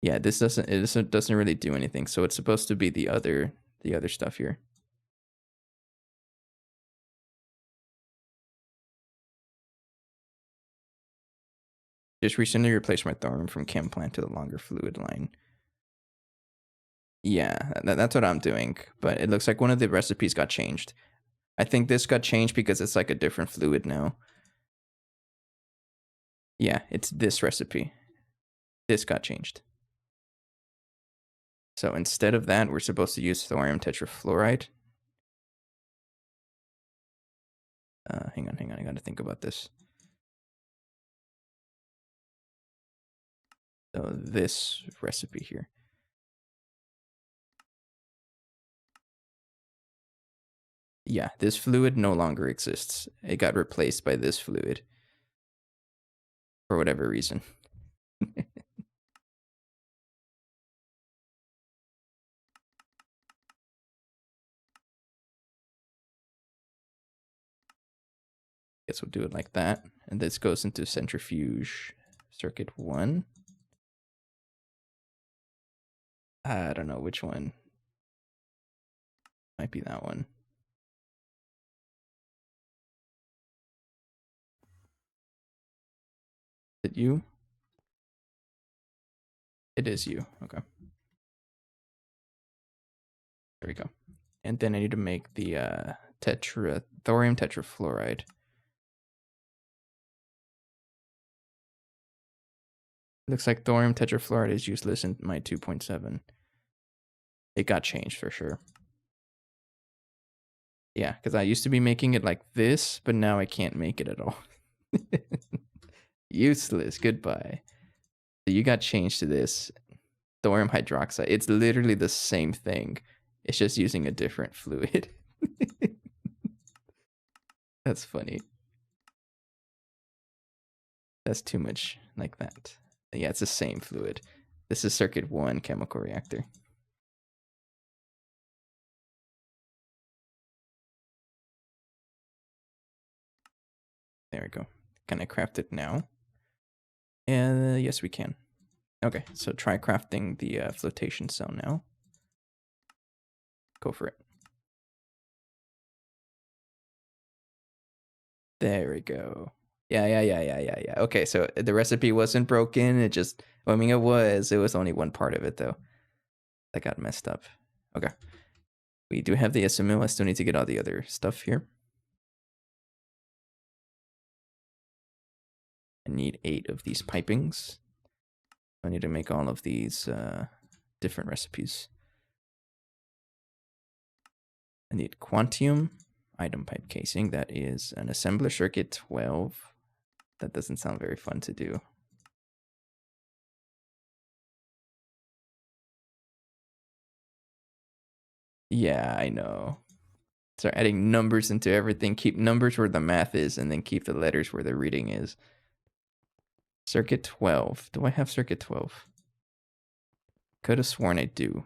Yeah, this doesn't really do anything, so it's supposed to be the other stuff here. Just recently replaced my thorium from chem plant to the longer fluid line. Yeah, that's what I'm doing. But it looks like one of the recipes got changed. I think this got changed because it's like a different fluid now. Yeah, it's this recipe. This got changed. So instead of that, we're supposed to use thorium tetrafluoride. Hang on. I gotta think about this. So this recipe here. Yeah, this fluid no longer exists. It got replaced by this fluid. For whatever reason. Guess we'll do it like that. And this goes into centrifuge circuit 1. I don't know which one. Might be that one. Is it you? It is you. Okay. There we go. And then I need to make the thorium tetrafluoride. Looks like thorium tetrafluoride is useless in my 2.7. It got changed for sure. Yeah, because I used to be making it like this, but now I can't make it at all. Useless. Goodbye. So you got changed to this thorium hydroxide. It's literally the same thing. It's just using a different fluid. That's funny. That's too much like that. Yeah, it's the same fluid. This is circuit 1 chemical reactor. There we go. Can I craft it now? And yes, we can. Okay, so try crafting the flotation cell now. Go for it. There we go. Yeah. Okay, so the recipe wasn't broken. It just, I mean, it was only one part of it though. That got messed up. Okay. We do have the SMO. I still need to get all the other stuff here. I need 8 of these pipings. I need to make all of these different recipes. I need quantium item pipe casing. That is an assembler circuit 12. That doesn't sound very fun to do. Yeah, I know. Start adding numbers into everything. Keep numbers where the math is, and then keep the letters where the reading is. Circuit 12. Do I have circuit 12? Could have sworn I do.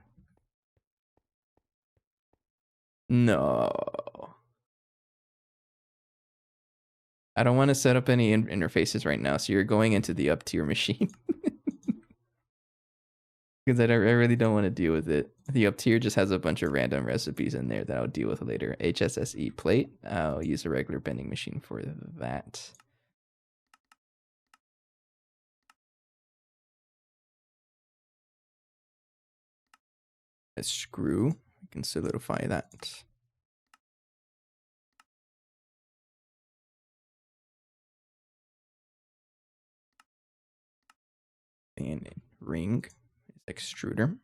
No. I don't want to set up any interfaces right now, so you're going into the up tier machine. Because I really don't want to deal with it. The up tier just has a bunch of random recipes in there that I'll deal with later. HSSE plate. I'll use a regular bending machine for that. A screw. I can solidify that. And ring is extruder.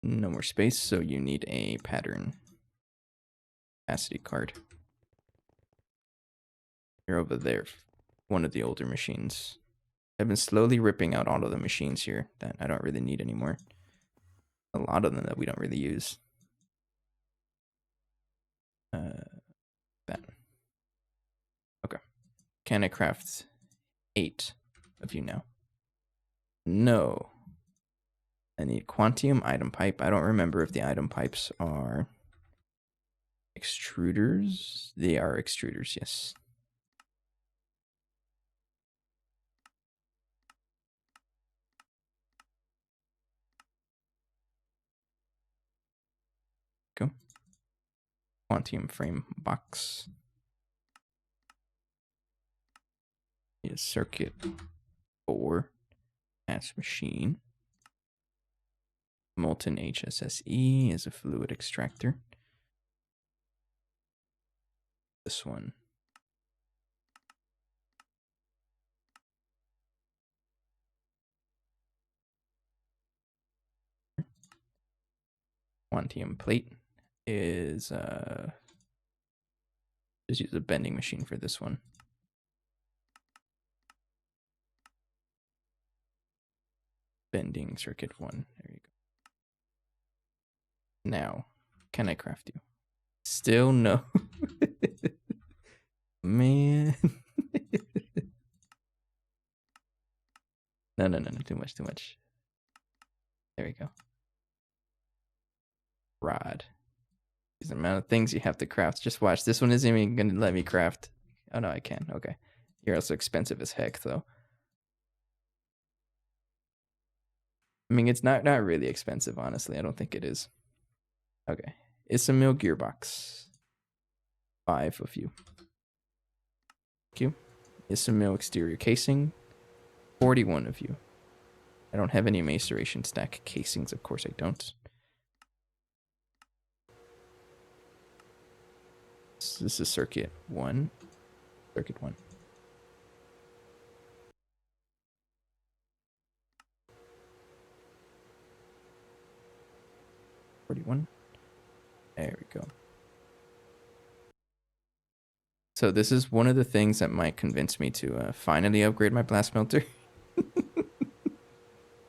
No more space, so you need a pattern capacity card. You're over there. One of the older machines. I've been slowly ripping out all of the machines here that I don't really need anymore. A lot of them that we don't really use. That. Okay. Can I craft 8 of you now? No. I need quantium item pipe. I don't remember if the item pipes are extruders. They are extruders, yes. Go. Quantium frame box. is circuit 4 as machine. Molten HSSE is a fluid extractor. This one. Quantium plate is just use a bending machine for this one. Bending circuit 1. There you go. Now, can I craft you? Still no. Man. No, too much. There we go. Rod. These amount of things you have to craft. Just watch. This one isn't even gonna let me craft. Oh no, I can. Okay. You're also expensive as heck though. I mean, it's not really expensive, honestly. I don't think it is. Okay. It's a mill gearbox. 5 of you. Thank you. It's a mill exterior casing. 41 of you. I don't have any maceration stack casings. Of course I don't. This is circuit 1. Circuit 1. There we go. So this is one of the things that might convince me to finally upgrade my blast melter.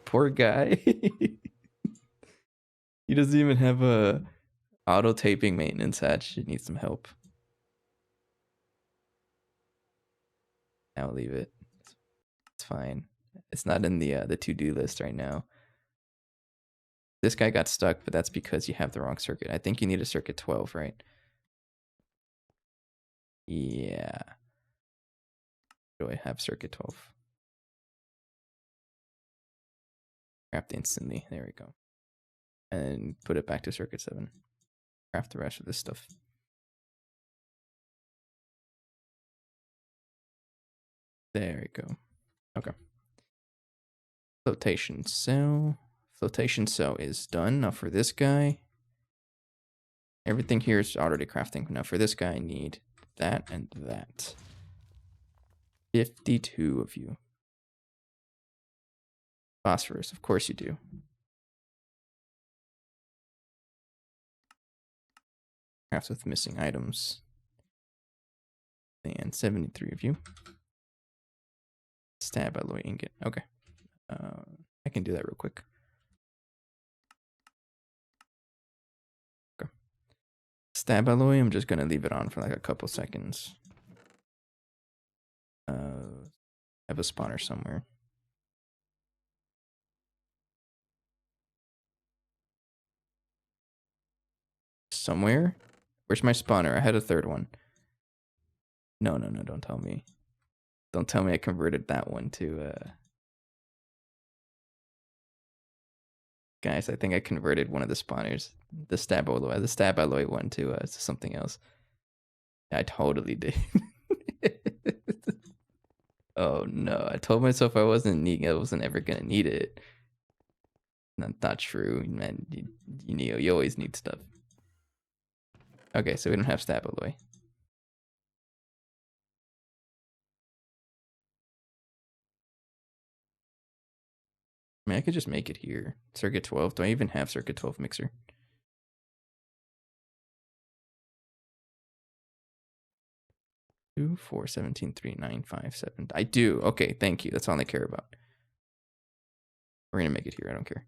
Poor guy. He doesn't even have a auto taping maintenance hatch. He needs some help. I'll leave it. It's fine. It's not in the to-do list right now. This guy got stuck, but that's because you have the wrong circuit. I think you need a circuit 12, right? Yeah. Do I have circuit 12? Craft instantly. There we go. And put it back to circuit 7. Craft the rest of this stuff. There we go. Okay. Flotation cell. Flotation cell is done. Now for this guy, everything here is already crafting. Now for this guy, I need that and that. 52 of you. Phosphorus, of course you do. Craft with missing items. And 73 of you. Stab alloy ingot. Okay. I can do that real quick. Okay. Stab alloy, I'm just going to leave it on for like a couple seconds. I have a spawner somewhere. Somewhere? Where's my spawner? I had a third one. No, don't tell me. Don't tell me I converted that one to Guys, I think I converted one of the spawners, the stab alloy one to something else. I totally did. Oh no, I told myself I wasn't ever gonna need it. That's not true, man. You always need stuff. Okay, so we don't have stab alloy. I mean, I could just make it here. Circuit 12. Do I even have circuit 12 mixer? Two, 4, 17, 3, 9, 5, 7. I do. Okay, thank you. That's all I care about. We're gonna make it here. I don't care.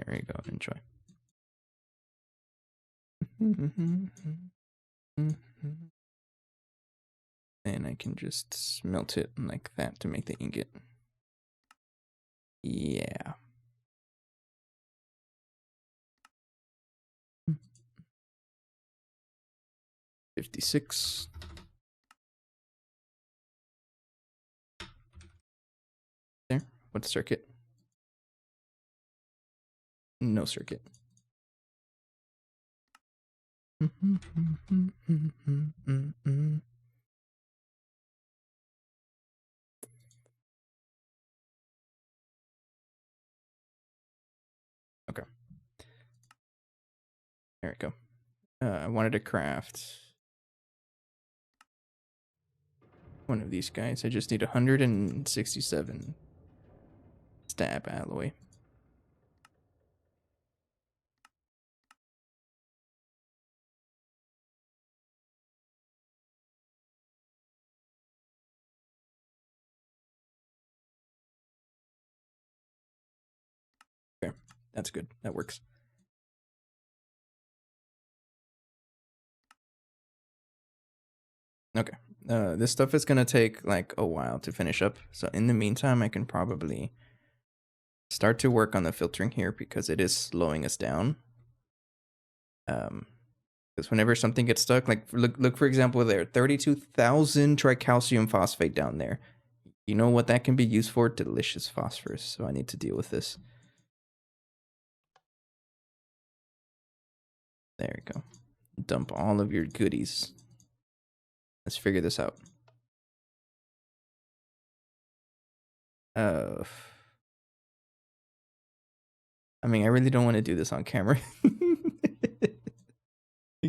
There you go. Enjoy. And I can just smelt it like that to make the ingot. Yeah. $56. There. What's circuit? No circuit. Okay. There we go. I wanted to craft one of these guys. I just need 167 stab alloy. Okay, that's good. That works. Okay. This stuff is gonna take like a while to finish up. So in the meantime, I can probably start to work on the filtering here because it is slowing us down. Because whenever something gets stuck, like look for example there, 32,000 tricalcium phosphate down there. You know what that can be used for? Delicious phosphorus. So I need to deal with this. There we go. Dump all of your goodies. Let's figure this out. I mean, I really don't want to do this on camera.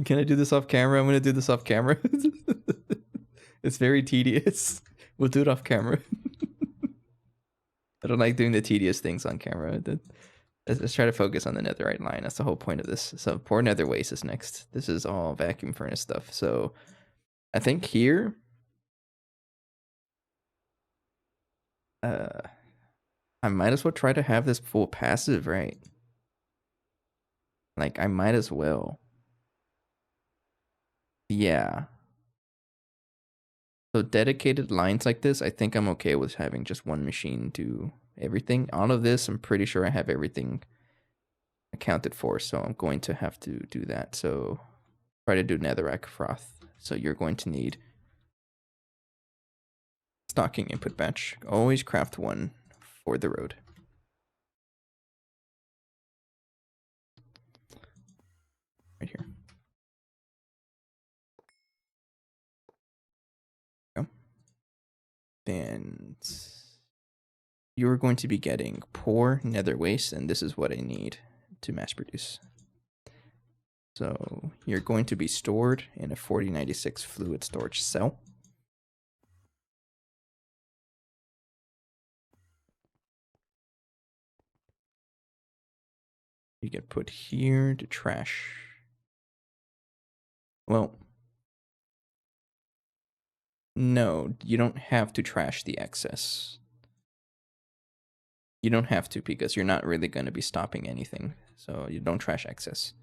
Can I do this off camera? I'm going to do this off camera. It's very tedious. We'll do it off camera. I don't like doing the tedious things on camera. Let's try to focus on the netherite line. That's the whole point of this. So poor nether waste is next. This is all vacuum furnace stuff. So I think here, I might as well try to have this full passive, right? Like I might as well. Yeah. So dedicated lines like this, I think I'm okay with having just one machine do everything. All of this, I'm pretty sure I have everything accounted for, so I'm going to have to do that. So try to do netherrack froth. So you're going to need stocking input batch. Always craft one for the road. Right here. Go. And you're going to be getting poor nether waste, and this is what I need to mass produce. So you're going to be stored in a 4096 fluid storage cell. You get put here to trash. Well, no, you don't have to trash the excess. You don't have to because you're not really going to be stopping anything. So you don't trash excess.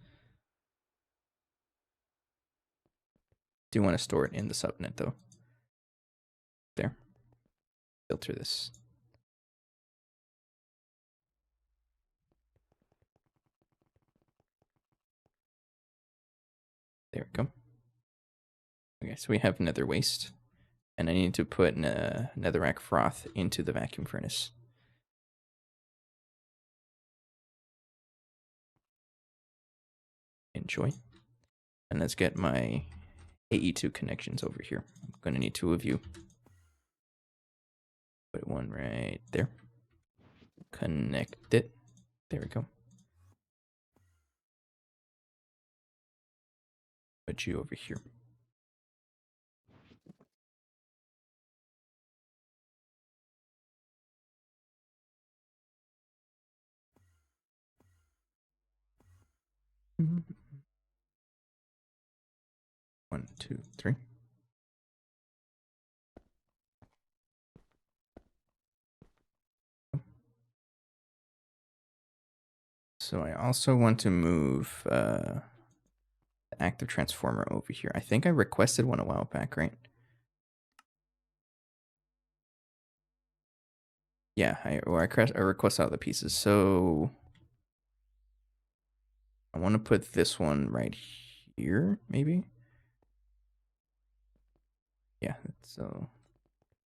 Do you want to store it in the subnet though? There. Filter this. There we go. Okay, so we have nether waste. And I need to put netherrack froth into the vacuum furnace. Enjoy. And let's get my AE2 connections over here. I'm going to need two of you. Put one right there. Connect it. There we go. Put you over here. One, two, three. So I also want to move the active transformer over here. I think I requested one a while back, right? Yeah, I request all the pieces. So I want to put this one right here, maybe. Yeah, so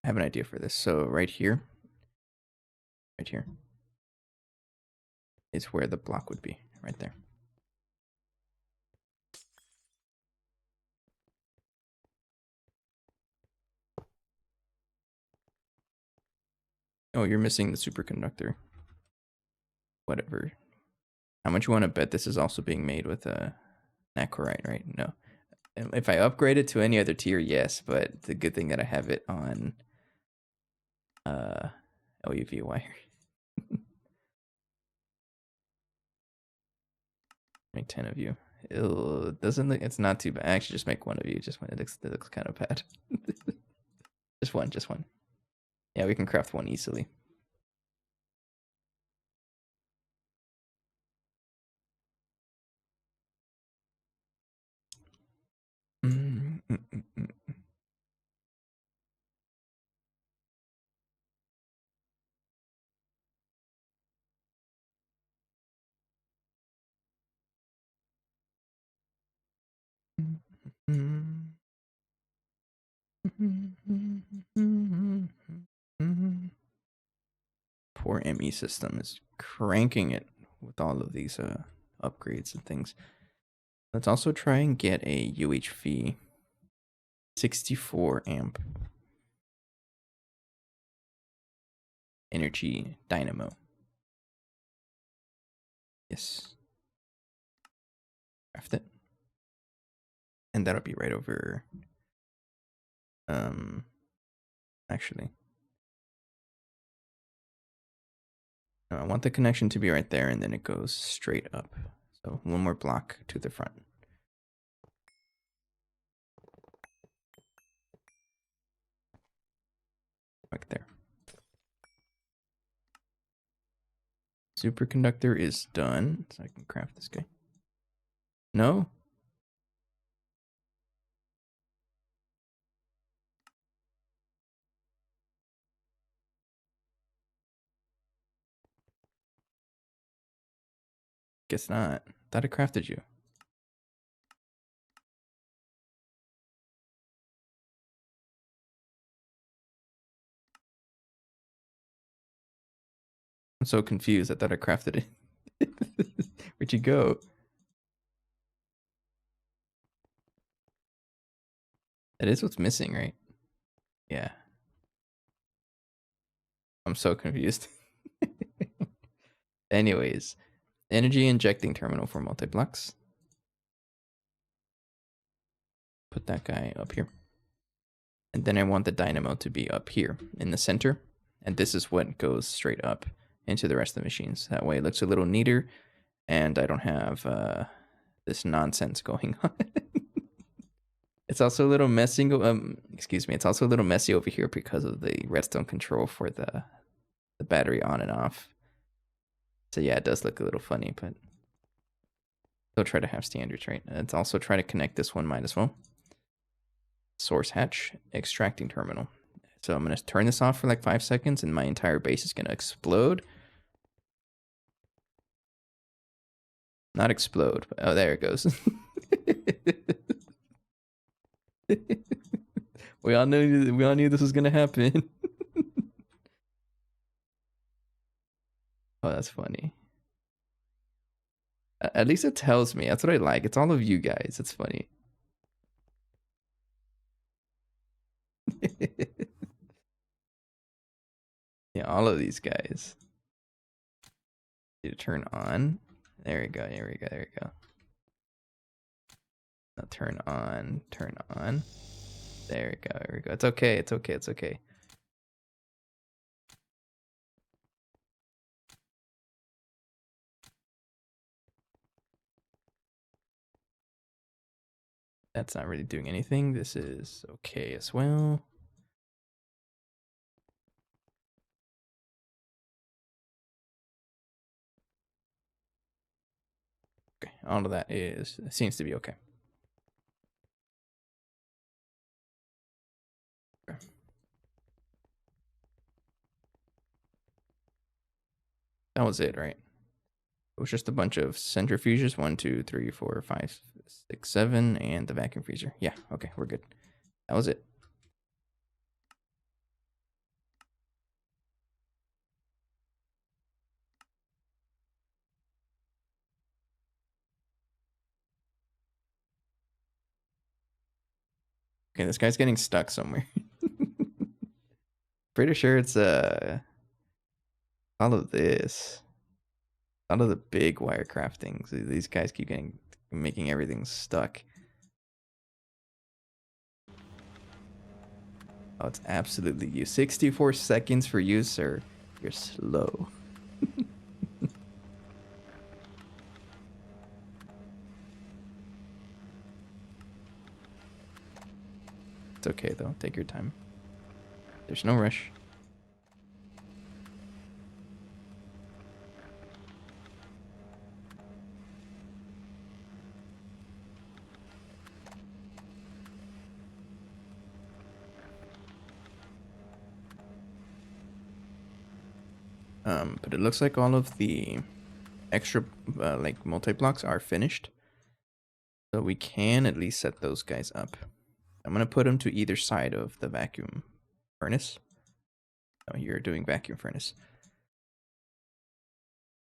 I have an idea for this. So right here is where the block would be, right there. Oh, you're missing the superconductor. Whatever. How much you want to bet this is also being made with a Nacorite, right? No. If I upgrade it to any other tier, yes, but it's a good thing that I have it on LUV wire. Make 10 of you. It doesn't look, it's not too bad. Actually, just make one of you. Just one. It looks kind of bad. Just one, just one. Yeah, we can craft one easily. Poor ME system is cranking it with all of these upgrades and things. Let's also try and get a UHV 64 amp energy dynamo. Yes. Craft it. And that'll be right over. Actually. No, I want the connection to be right there, and then it goes straight up. So one more block to the front. Right there. Superconductor is done, so I can craft this guy. No? Guess not. Thought I crafted you. I'm so confused. I thought I crafted it. Where'd you go? That is what's missing, right? Yeah. I'm so confused. Anyways, energy injecting terminal for multi-blocks. Put that guy up here. And then I want the dynamo to be up here in the center. And this is what goes straight up into the rest of the machines. That way it looks a little neater and I don't have this nonsense going on. It's also a little messy. Excuse me. It's also a little messy over here because of the redstone control for the battery on and off. So yeah, it does look a little funny, but still try to have standards, right? Let's also try to connect this one might as well. Source hatch, extracting terminal. So I'm going to turn this off for like 5 seconds and my entire base is going to explode. Not explode. Oh, there it goes. we all knew this was going to happen. Oh, that's funny. At least it tells me. That's what I like. It's all of you guys. It's funny. Yeah, all of these guys. Need to turn on. There we go. There we go. There we go. Now turn on. Turn on. There we go. There we go. It's okay. It's okay. It's okay. That's not really doing anything. This is okay as well. Okay, all of that seems to be okay. Okay. That was it, right? It was just a bunch of centrifuges. 1, 2, 3, 4, 5, 6, 7, and the vacuum freezer. Yeah, okay, we're good. That was it. Okay, this guy's getting stuck somewhere. Pretty sure it's All of this. All of the big wire craftings. These guys keep making everything stuck. Oh, it's absolutely you. 64 seconds for you, sir. You're slow. It's okay though. Take your time. There's no rush. But it looks like all of the extra like multi-blocks are finished. So we can at least set those guys up. I'm gonna put them to either side of the vacuum furnace. Oh, you're doing vacuum furnace.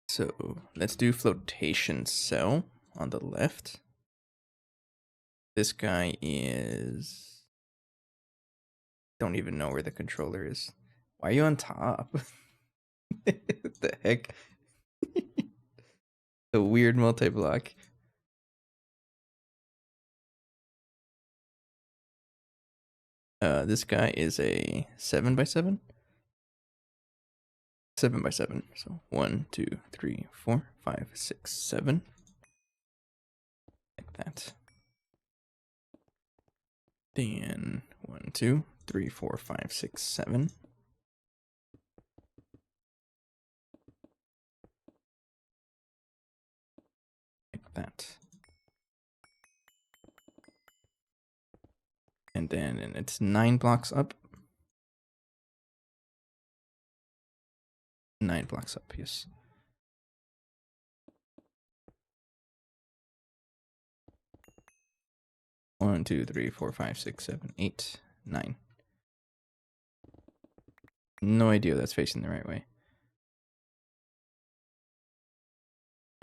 So let's do flotation cell on the left. This guy is... Don't even know where the controller is. Why are you on top? What the heck? The weird multi-block. This guy is a 7x7. 7x7. So 1, 2, 3, 4, 5, 6, 7. Like that. Then 1, 2, 3, 4, 5, 6, 7. Like that. And then it's 9 blocks up. 9 blocks up, yes. One, 2, 3, 4, 5, 6, 7, 8, 9. No idea that's facing the right way.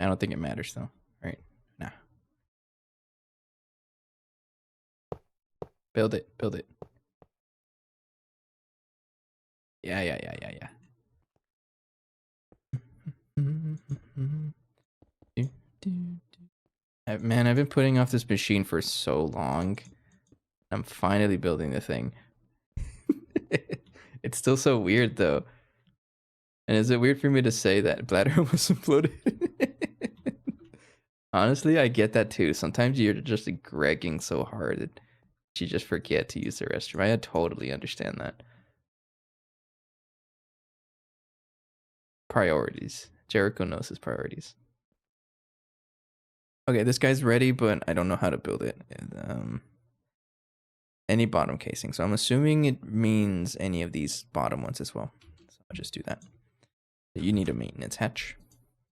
I don't think it matters though, right? Nah. Build it, build it. Yeah. Man, I've been putting off this machine for so long. I'm finally building the thing. It's still so weird though. And is it weird for me to say that bladder was imploded? Honestly, I get that too. Sometimes you're just gregging so hard that you just forget to use the restroom. I totally understand that. Priorities. Jericho knows his priorities. Okay, this guy's ready, but I don't know how to build it. Any bottom casing. So I'm assuming it means any of these bottom ones as well. So I'll just do that. You need a maintenance hatch.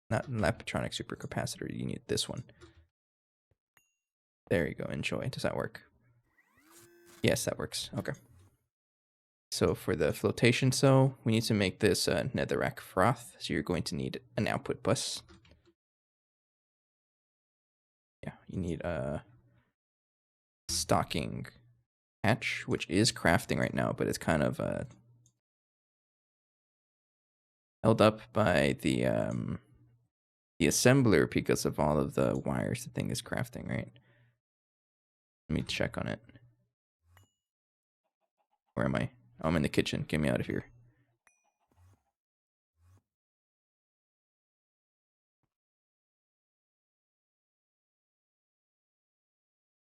Not Lapatronic supercapacitor. You need this one. There you go. Enjoy. Does that work? Yes, that works. Okay. So for the flotation cell, we need to make this netherrack froth. So you're going to need an output bus. Yeah, you need a stocking hatch, which is crafting right now, but it's kind of held up by the assembler because of all of the wires the thing is crafting, right? Let me check on it. Where am I? Oh, I'm in the kitchen. Get me out of here.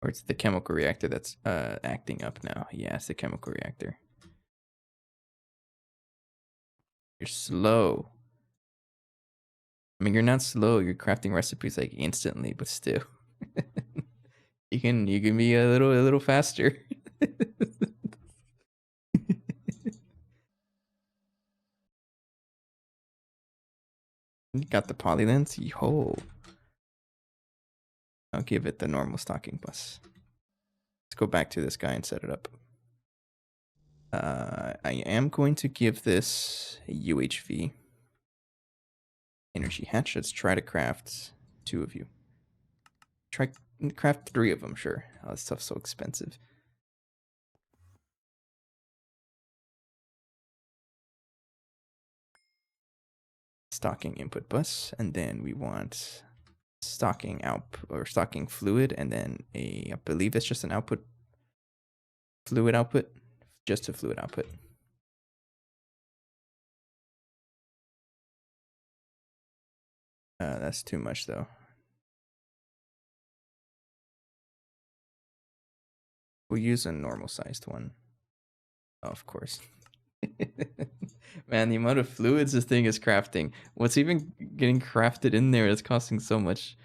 Or it's the chemical reactor that's acting up now. Yeah, it's the chemical reactor. You're slow. I mean, you're not slow. You're crafting recipes like instantly, but still, you can be a little faster. You got the polylens. Yo, I'll give it the normal stocking bus. Let's go back to this guy and set it up. I am going to give this a UHV energy hatch. Let's try to craft 2 of you. Try craft 3 of them, sure. Oh, this stuff's so expensive. stocking input bus, and then we want stocking out or stocking fluid, and then I believe it's just an output fluid output, just a fluid output. That's too much though. We'll use a normal sized one. Oh, of course. Man, the amount of fluids this thing is crafting. What's even getting crafted in there is causing so much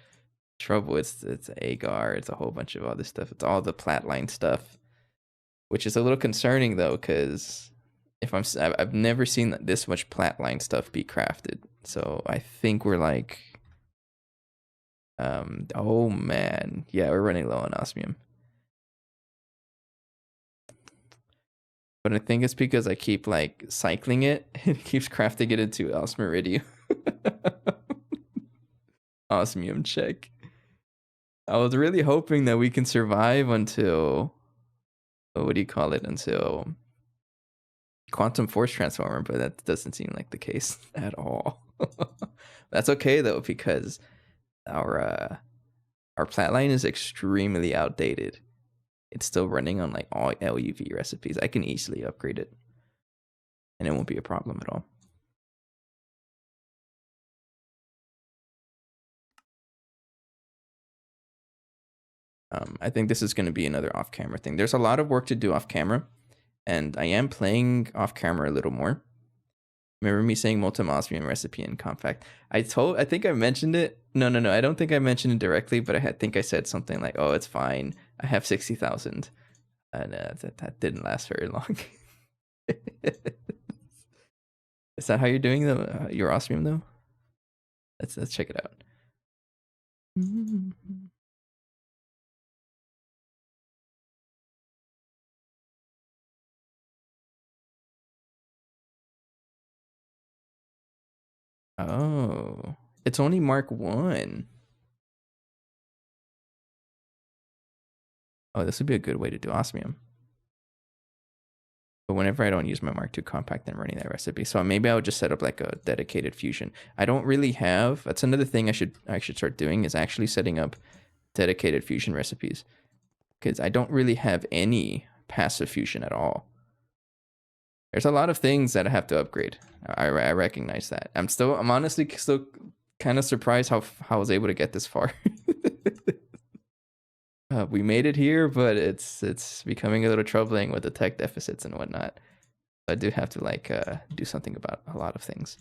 trouble. It's agar, it's a whole bunch of other stuff. It's all the platline stuff, which is a little concerning though, because I've never seen this much platline stuff be crafted. So I think we're like, oh man, yeah, we're running low on osmium. But I think it's because I keep like cycling it. It keeps crafting it into osmiridium. Osmium check. I was really hoping that we can survive until, what do you call it? Until quantum force transformer, but that doesn't seem like the case at all. That's okay though, because our flatline is extremely outdated. It's still running on like all LUV recipes. I can easily upgrade it, and it won't be a problem at all. I think this is going to be another off-camera thing. There's a lot of work to do off-camera, and I am playing off-camera a little more. Remember me saying molten osmium recipe in compact? I think I mentioned it. No, I don't think I mentioned it directly, but I think I said something like, "Oh, it's fine. I have 60,000," and that didn't last very long. Is that how you're doing your osmium though? Let's check it out. Oh, it's only Mark 1. Oh, this would be a good way to do osmium. But whenever I don't use my Mark II compact, I'm running that recipe. So maybe I would just set up like a dedicated fusion. I don't really have. That's another thing I should start doing, is actually setting up dedicated fusion recipes, because I don't really have any passive fusion at all. There's a lot of things that I have to upgrade. I recognize that. I'm honestly still kind of surprised how I was able to get this far. We made it here, but it's becoming a little troubling with the tech deficits and whatnot. I do have to do something about a lot of things.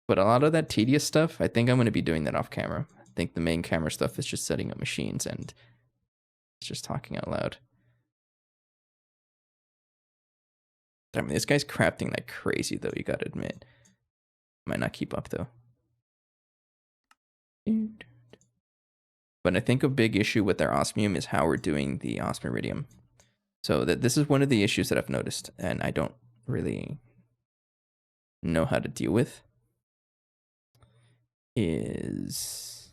But a lot of that tedious stuff, I think I'm going to be doing that off camera. I think the main camera stuff is just setting up machines and it's just talking out loud. I mean, this guy's crafting like crazy though, you gotta admit. Might not keep up though. But I think a big issue with our osmium is how we're doing the osmiridium. So this is one of the issues that I've noticed, and I don't really know how to deal with. Is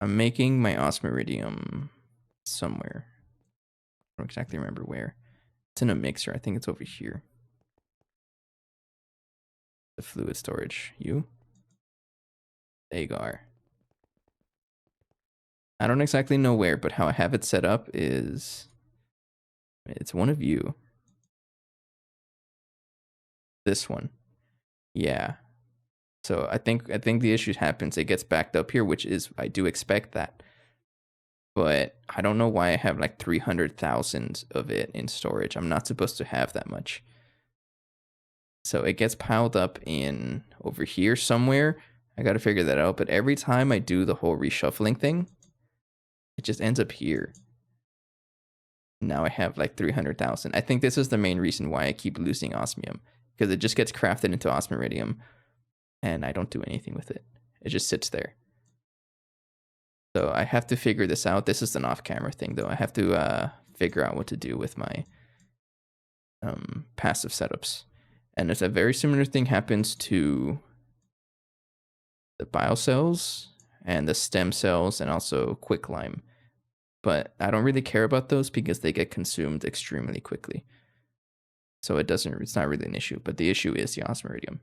I'm making my osmiridium somewhere. I don't exactly remember where. It's in a mixer. I think it's over here. The fluid storage. Agar. I don't exactly know where, but how I have it set up is it's one of you. This one. Yeah. So I think the issue happens. It gets backed up here, which is, I do expect that. But I don't know why I have like 300,000 of it in storage. I'm not supposed to have that much. So it gets piled up in over here somewhere. I got to figure that out. But every time I do the whole reshuffling thing, it just ends up here. Now I have like 300,000. I think this is the main reason why I keep losing osmium, because it just gets crafted into osmiridium and I don't do anything with it. It just sits there. So I have to figure this out. This is an off-camera thing though. I have to figure out what to do with my passive setups. And it's a very similar thing happens to the biocells and the stem cells and also quicklime. But I don't really care about those because they get consumed extremely quickly. So it's not really an issue, but the issue is the osmiridium.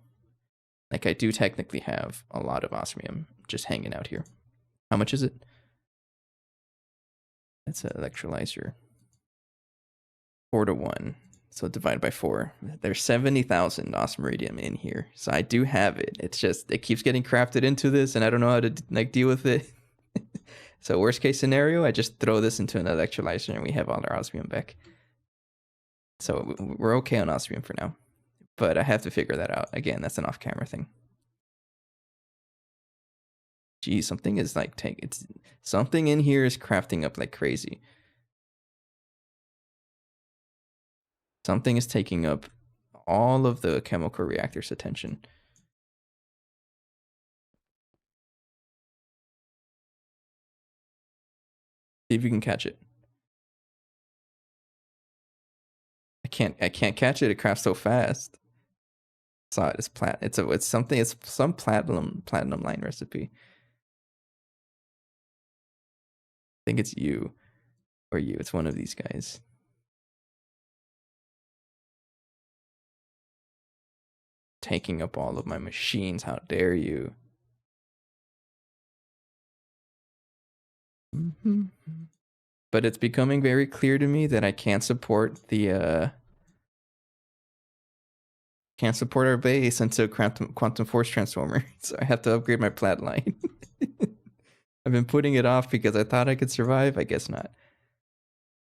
Like, I do technically have a lot of osmium just hanging out here. How much is it? It's an electrolyzer. 4 to 1. So divide by 4. There's 70,000 osmiridium in here. So I do have it. It's just, it keeps getting crafted into this, and I don't know how to like deal with it. So worst case scenario, I just throw this into an electrolyzer and we have all our osmium back. So we're okay on osmium for now. But I have to figure that out. Again, that's an off-camera thing. Geez, something is like something in here is crafting up like crazy. Something is taking up all of the chemical reactor's attention. See if you can catch it. I can't catch it. It crafts so fast. Saw it. It's something. It's some platinum line recipe. I think it's you, or you. It's one of these guys. Taking up all of my machines. How dare you? But it's becoming very clear to me that I can't support the can't support our base until quantum force transformer. So I have to upgrade my plat line. I've been putting it off because I thought I could survive. I guess not.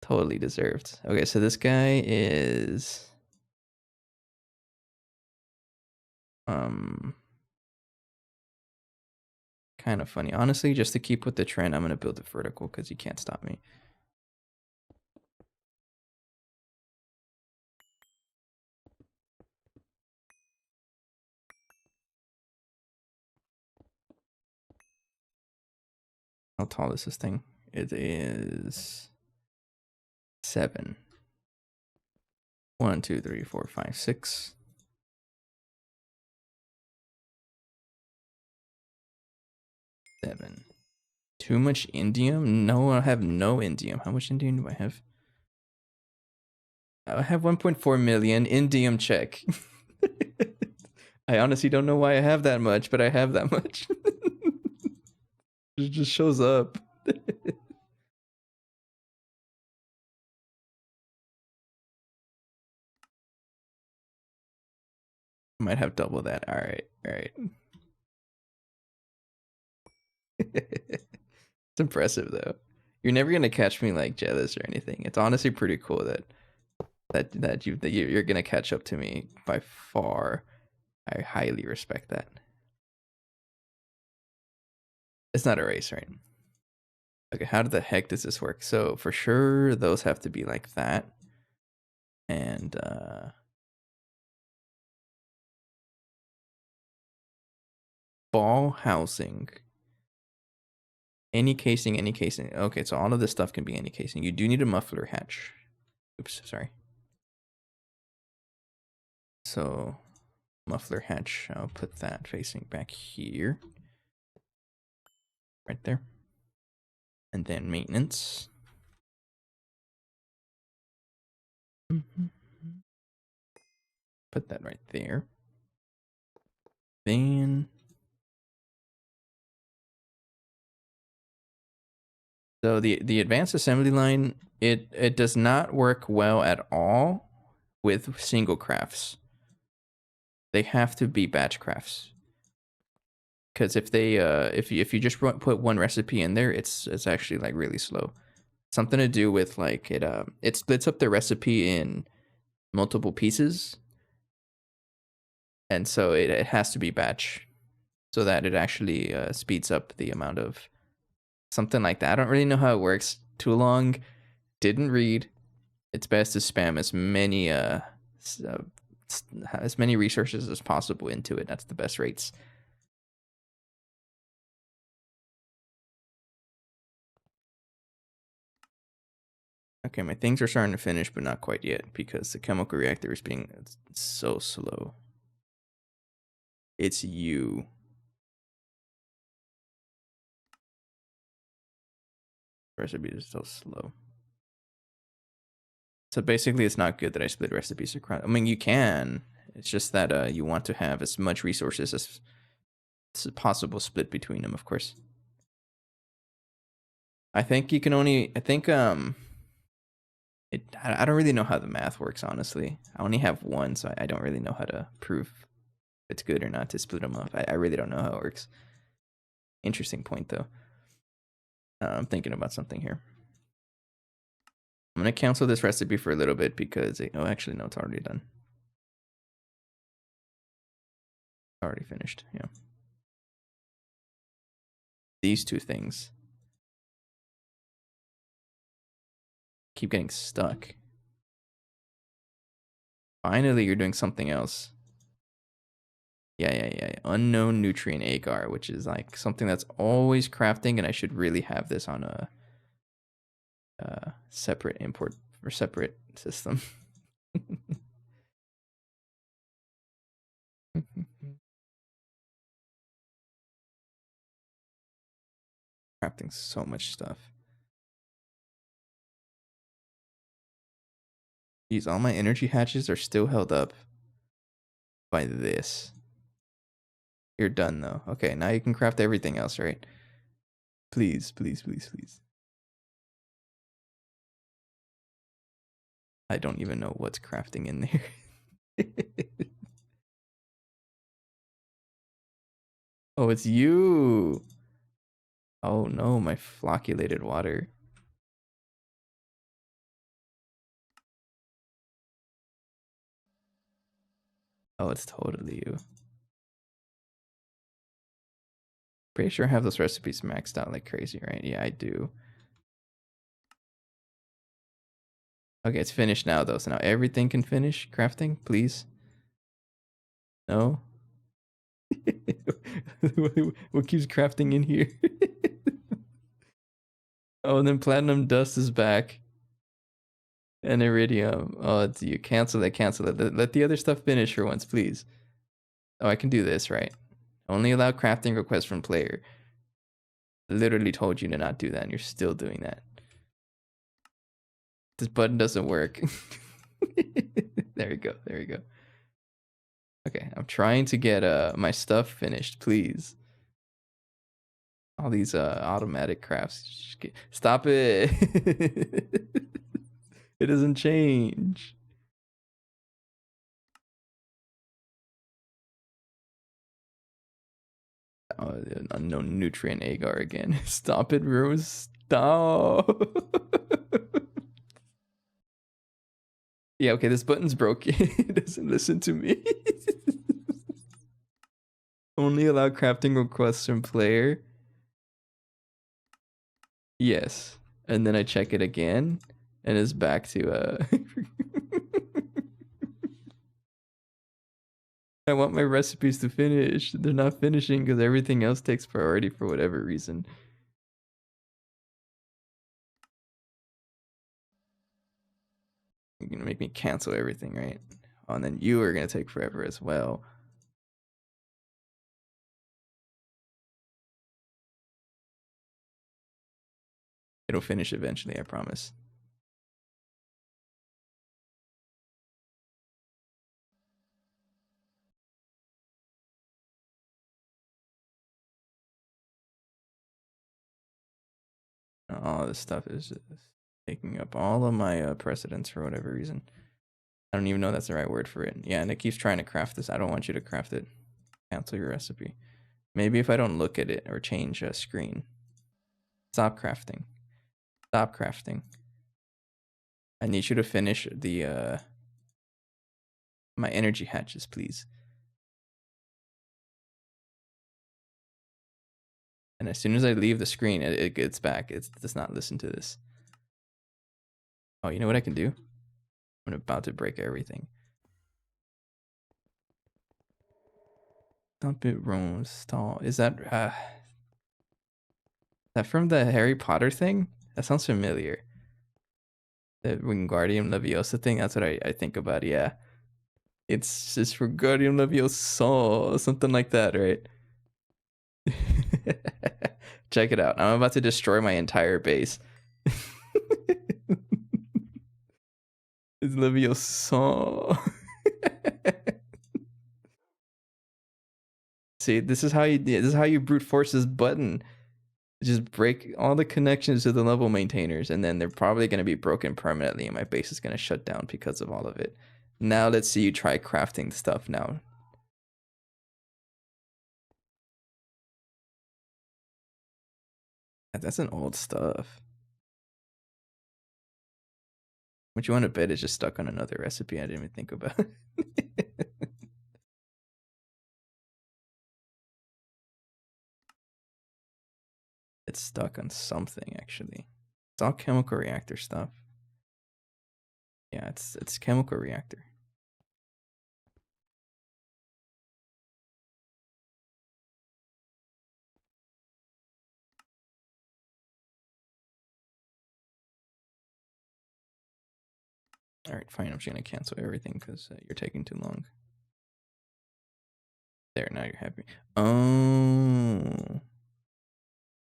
Totally deserved. Okay, so this guy is kind of funny. Honestly, just to keep with the trend, I'm gonna build it vertical because you can't stop me. How tall is this thing? It is 7. 1, 2, 3, 4, 5, 6. 7. Too much indium? No, I have no indium. How much indium do I have? I have 1.4 million. Indium check. I honestly don't know why I have that much, but I have that much. It just shows up. Might have double that. All right. It's impressive though. You're never gonna catch me like jealous or anything. It's honestly pretty cool that you're gonna catch up to me by far. I highly respect that. It's not a race, right? Okay, how the heck does this work? So for sure, those have to be like that. And ball housing. Any casing. Okay, so all of this stuff can be any casing. You do need a muffler hatch. Oops, sorry. So muffler hatch, I'll put that facing back here. Right there. And then maintenance. Put that right there. Then so the advanced assembly line, it does not work well at all with single crafts. They have to be batch crafts. Because if they if you just put one recipe in there, it's actually like really slow. Something to do with like it splits up the recipe in multiple pieces, and so it has to be batch, so that it actually speeds up the amount of something like that. I don't really know how it works. Too long, didn't read. It's best to spam as many resources as possible into it. That's the best rates. Okay, my things are starting to finish, but not quite yet because the chemical reactor is being so slow. It's you. Recipe is so slow. So basically, it's not good that I split recipes across. I mean, you can. It's just that you want to have as much resources as possible split between them, of course. I think you can only, I don't really know how the math works, honestly. I only have one, so I don't really know how to prove if it's good or not to split them up. I really don't know how it works. Interesting point, though. I'm thinking about something here. I'm going to cancel this recipe for a little bit because, oh, actually, no, it's already done. Already finished, yeah. These two things keep getting stuck. Finally, you're doing something else. Yeah. Unknown nutrient agar, which is like something that's always crafting, and I should really have this on a separate import or separate system. Crafting so much stuff. Geez, all my energy hatches are still held up by this. You're done though. Okay, now you can craft everything else, right? Please. I don't even know what's crafting in there. Oh, it's you. Oh no, my flocculated water. Oh, it's totally you. Pretty sure I have those recipes maxed out like crazy, right? Yeah, I do. Okay, it's finished now though, so now everything can finish crafting, please. No? What keeps crafting in here? Oh, and then platinum dust is back. And iridium. Oh, it's you. Cancel it. Let the other stuff finish for once, please. Oh, I can do this, right? Only allow crafting requests from player. Literally told you to not do that, and you're still doing that. This button doesn't work. There we go. Okay, I'm trying to get my stuff finished, please. All these automatic crafts. Stop it. It doesn't change. Oh, an unknown nutrient agar again. Stop it, Rose. Stop. Yeah, okay, this button's broken. It doesn't listen to me. Only allow crafting requests from player. Yes. And then I check it again, and it's back to I want my recipes to finish. They're not finishing because everything else takes priority for whatever reason. You're gonna make me cancel everything, right? Oh, and then you are gonna take forever as well. It'll finish eventually, I promise. All this stuff is just taking up all of my precedence for whatever reason. I don't even know that's the right word for it. Yeah, and it keeps trying to craft this. I don't want you to craft it. Cancel your recipe. Maybe if I don't look at it or change a screen. Stop crafting. Stop crafting. I need you to finish the my energy hatches, please. And as soon as I leave the screen, it gets back. It does not listen to this. Oh, you know what I can do? I'm about to break everything. Dump it, Rose. Stall. Is that from the Harry Potter thing? That sounds familiar. The Wingardium Leviosa thing. That's what I think about. Yeah, it's just for Wingardium Leviosa, something like that, right? Check it out. I'm about to destroy my entire base. It's Leviosa. See, this is how you brute force this button. Just break all the connections to the level maintainers, and then they're probably going to be broken permanently, and my base is going to shut down because of all of it. Now let's see you try crafting stuff now. That's an old stuff. What you want to bet is just stuck on another recipe I didn't even think about. It's stuck on something, actually. It's all chemical reactor stuff. Yeah, it's chemical reactor. All right, fine. I'm just gonna cancel everything because you're taking too long. There, now you're happy. Oh.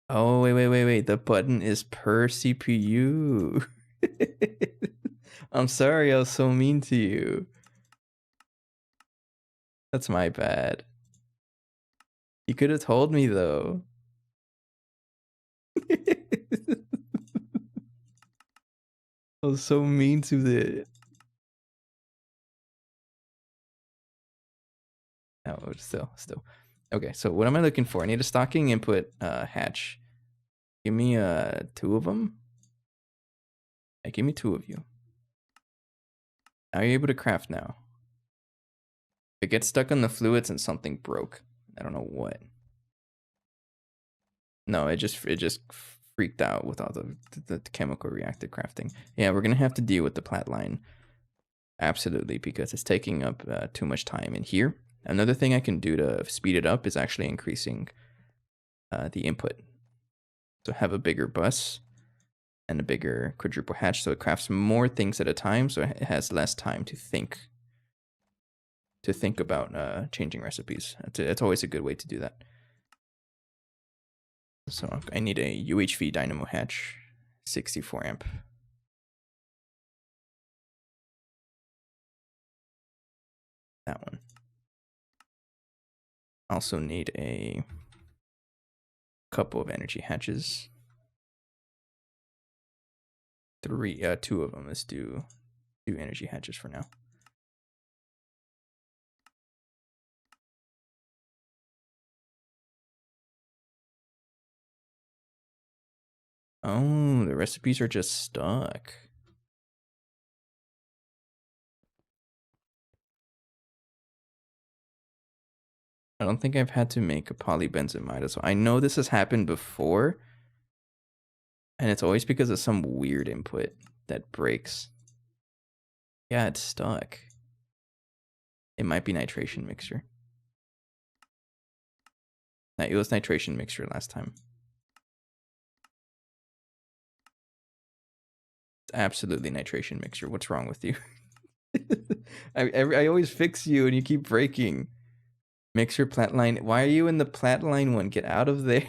Oh, wait. The button is per CPU. I'm sorry I was so mean to you. That's my bad. You could have told me, though. I was so mean to the... Oh, still. Okay, so what am I looking for? I need a stocking input hatch. Give me 2 of them. Yeah, give me 2 of you. Now you're able to craft now. It gets stuck on the fluids and something broke. I don't know what. No, it just freaked out with all the chemical reactor crafting. Yeah, we're gonna have to deal with the plat line. Absolutely, because it's taking up too much time in here. Another thing I can do to speed it up is actually increasing the input. So have a bigger bus and a bigger quadruple hatch, so it crafts more things at a time, so it has less time to think about changing recipes. It's always a good way to do that. So I need a UHV dynamo hatch, 64 amp. That one. Also need a couple of energy hatches. 2 of them. Let's do 2 energy hatches for now. Oh, the recipes are just stuck. I don't think I've had to make a polybenzamide, so I know this has happened before, and it's always because of some weird input that breaks. Yeah, it's stuck. It might be nitration mixture. No, it was nitration mixture last time. It's absolutely nitration mixture. What's wrong with you? I always fix you and you keep breaking. Mixer plat line. Why are you in the plat line one? Get out of there.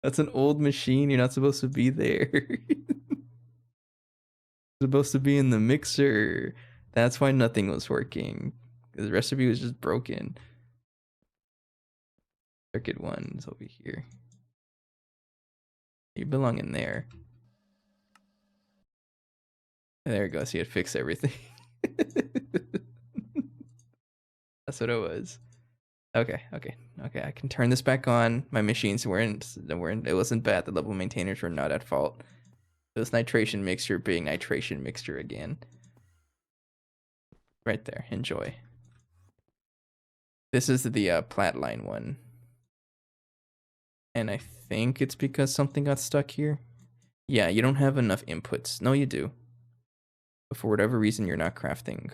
That's an old machine. You're not supposed to be there. You're supposed to be in the mixer. That's why nothing was working. The recipe was just broken. Circuit 1 is over here. You belong in there. There we go. See, it fixed everything. That's what it was. Okay. I can turn this back on. My machines weren't. It wasn't bad. The level maintainers were not at fault. It was nitration mixture being nitration mixture again. Right there. Enjoy. This is the plat line one. And I think it's because something got stuck here. Yeah, you don't have enough inputs. No, you do. But for whatever reason, you're not crafting.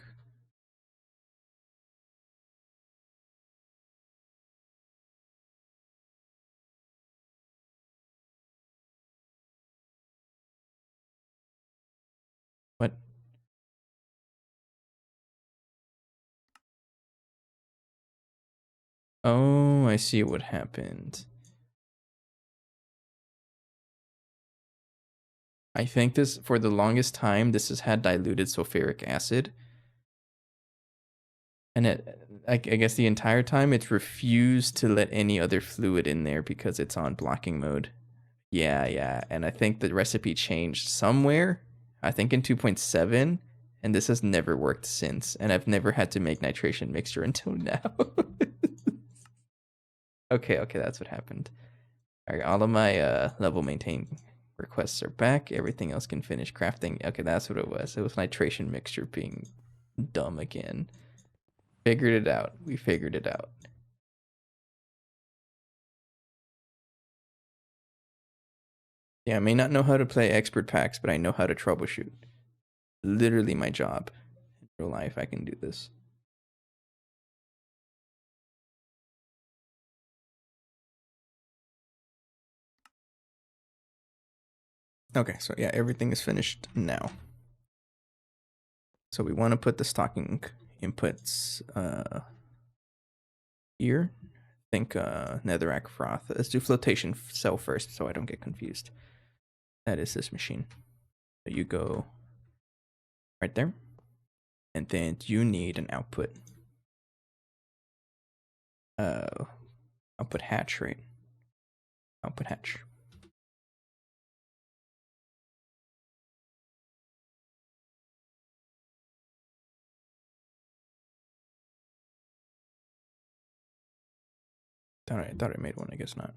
What? Oh, I see what happened. I think this, for the longest time, this has had diluted sulfuric acid. And I guess the entire time it's refused to let any other fluid in there because it's on blocking mode. Yeah. And I think the recipe changed somewhere. I think in 2.7, and this has never worked since. And I've never had to make nitration mixture until now. Okay, that's what happened. All right, all of my level maintain requests are back. Everything else can finish crafting. Okay, that's what it was. It was nitration mixture being dumb again. Figured it out. We figured it out. Yeah, I may not know how to play expert packs, but I know how to troubleshoot. Literally my job. In real life, I can do this. Okay, so yeah, everything is finished now. So we want to put the stocking inputs here. I think netherrack froth. Let's do flotation cell first so I don't get confused. That is this machine. So you go right there. And then you need an output. Output hatch, right? Output hatch. I thought I made one, I guess not.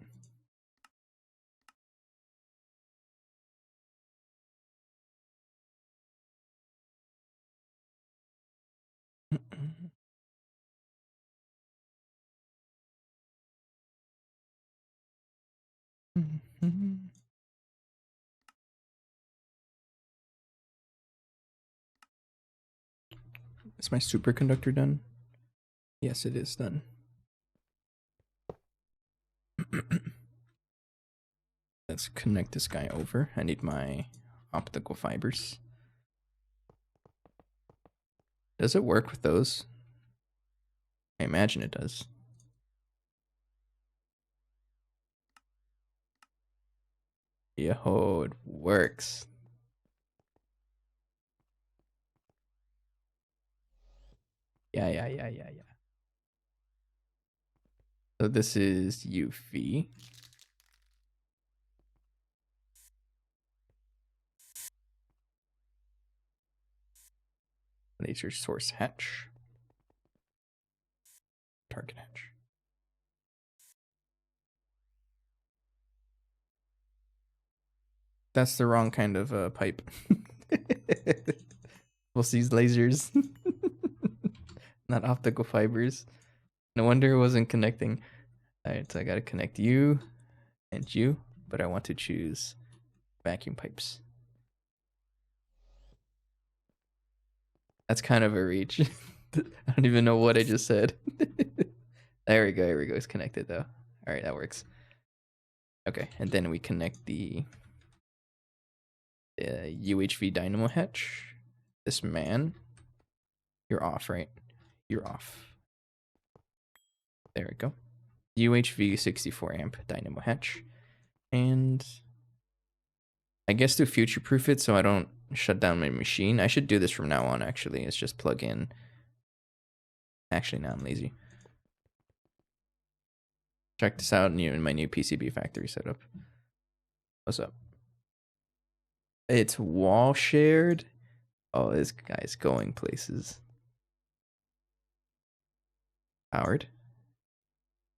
Is my superconductor done? Yes, it is done. Let's connect this guy over. I need my optical fibers. Does it work with those? I imagine it does. Yo, it works. Yeah. So this is UV. Laser source hatch. Target hatch. That's the wrong kind of pipe. We'll see lasers. Not optical fibers. No wonder it wasn't connecting. Alright, so I gotta connect you and you, but I want to choose vacuum pipes. That's kind of a reach. I don't even know what I just said. There we go. It's connected though. Alright, that works. Okay, and then we connect the UHV dynamo hatch. This man. You're off, right? You're off. There we go. UHV 64 amp dynamo hatch. And I guess to future proof it so I don't shut down my machine. I should do this from now on actually. It's just plug in. Actually, now I'm lazy. Check this out in my new PCB factory setup. What's up? It's wall shared. Oh, this guy's going places. Powered.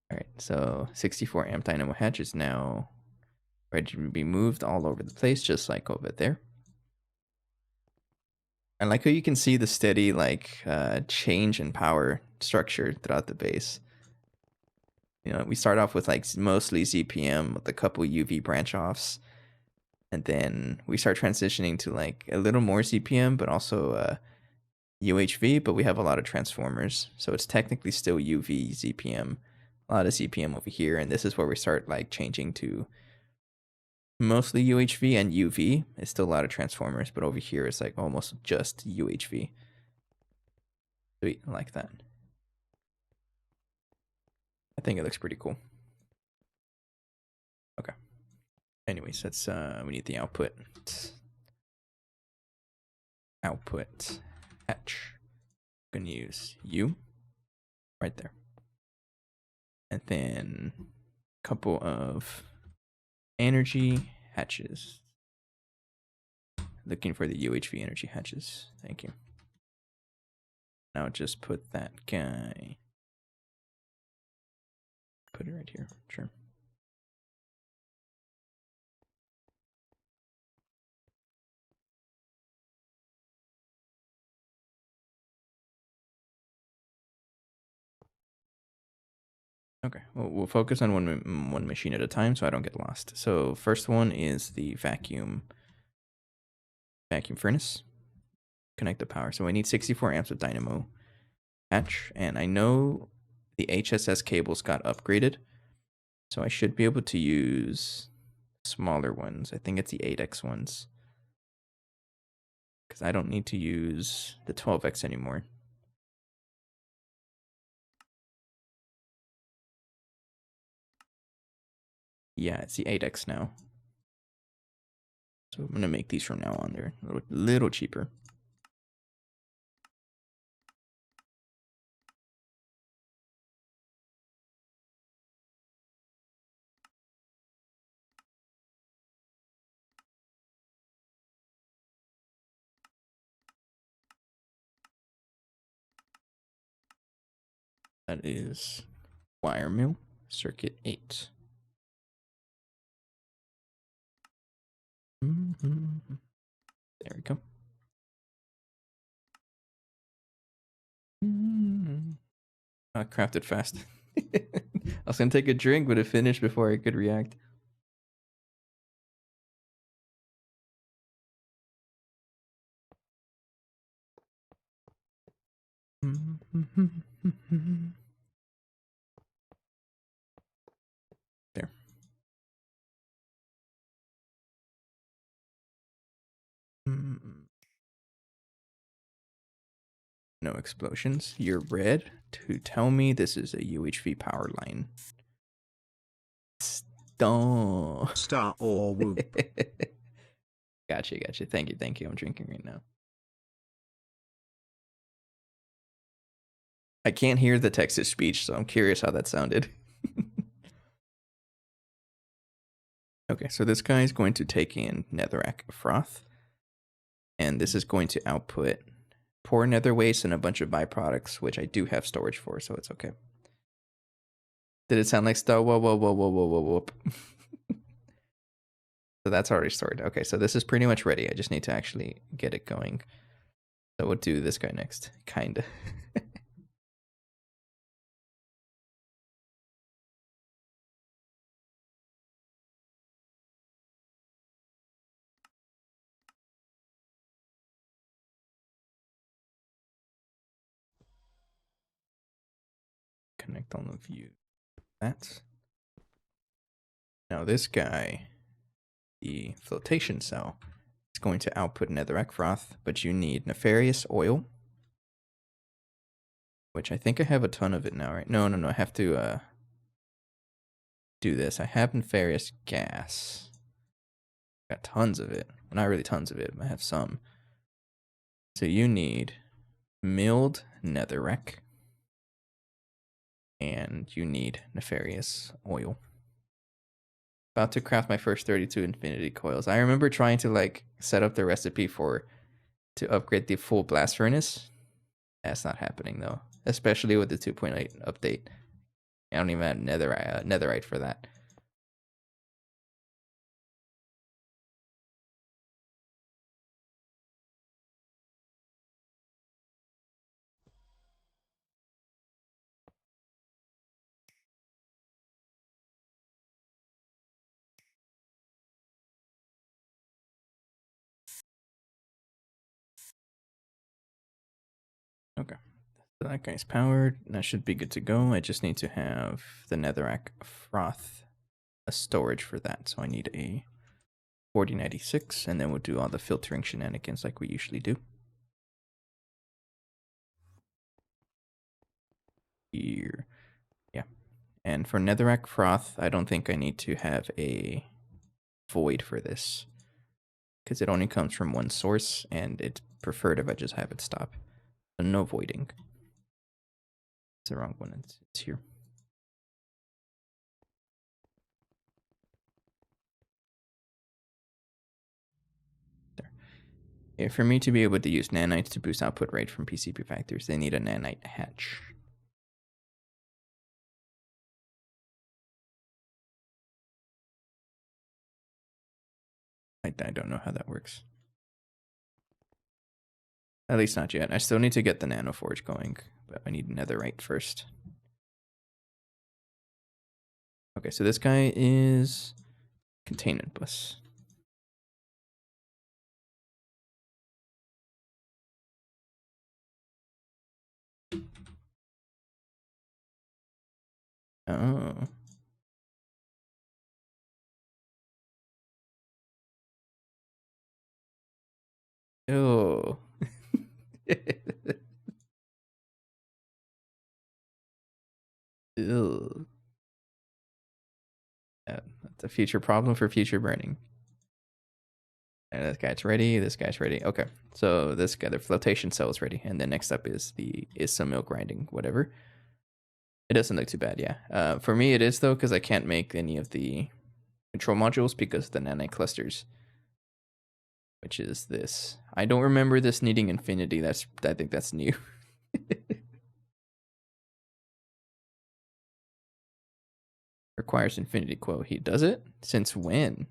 Alright, so 64 amp dynamo hatch is now ready to be moved all over the place, just like over there. I like how you can see the steady change in power structure throughout the base. You know, we start off with mostly ZPM with a couple UV branch offs, and then we start transitioning to a little more ZPM, but also UHV. But we have a lot of transformers, so it's technically still UV ZPM. A lot of ZPM over here, and this is where we start changing to mostly UHV and UV. It's still a lot of transformers, but over here it's almost just UHV. Sweet, I like that. I think it looks pretty cool. Okay. Anyways, that's we need the output. Output hatch. I'm gonna use U. right there. And then a couple of energy hatches. Looking for the UHV energy hatches. Thank you. Now just put that guy. Put it right here. Sure. Okay, well, we'll focus on one machine at a time so I don't get lost. So first one is the vacuum furnace. Connect the power. So I need 64 amps of dynamo hatch, and I know the HSS cables got upgraded, so I should be able to use smaller ones. I think it's the 8x ones, because I don't need to use the 12x anymore. Yeah, it's the 8x now. So I'm gonna make these from now on. They're a little cheaper. That is wire mill, circuit 8. There we go. I crafted fast. I was gonna take a drink, but it finished before I could react. There. No explosions. You're red to tell me this is a UHV power line. Stone. Star or whoop. Gotcha. Thank you. I'm drinking right now. I can't hear the Texas speech, so I'm curious how that sounded. Okay, so this guy is going to take in netherrack froth, and this is going to output poor nether waste and a bunch of byproducts, which I do have storage for, so it's okay. Did it sound like Star? Whoa. So that's already stored. Okay, so this is pretty much ready. I just need to actually get it going. So we'll do this guy next, kinda. Connect on the view. That. Now this guy, the flotation cell, is going to output netherrack froth, but you need nefarious oil, which I think I have a ton of it now, right? No, I have to do this. I have nefarious gas. Got tons of it. Well, not really tons of it, but I have some. So you need milled netherrack, and you need nefarious oil. About to craft my first 32 infinity coils. I remember trying to like set up the recipe to upgrade the full blast furnace. That's not happening though, especially with the 2.8 update. I don't even have netherite for that. Okay, so that guy's powered. That should be good to go. I just need to have the netherrack froth, a storage for that. So I need a 4096, and then we'll do all the filtering shenanigans like we usually do. Here, yeah. And for netherrack froth, I don't think I need to have a void for this, because it only comes from one source, and it's preferred if I just have it stop. So no voiding. It's the wrong one. It's here. There. Okay, for me to be able to use nanites to boost output rate from PCB factors, they need a nanite hatch. I don't know how that works. At least not yet. I still need to get the nanoforge going, but I need netherite first. Okay, so this guy is containment bus. Oh. Oh. Ew. Yeah, that's a future problem for future burning. And this guy's ready. This guy's ready. Okay, so this guy, the flotation cell is ready, and then next up is some milk grinding, whatever. It doesn't look too bad, yeah. For me, it is though, because I can't make any of the control modules because of the nanite clusters, which is this. I don't remember this needing infinity. I think that's new. Requires infinity quo heat. Does it? Since when?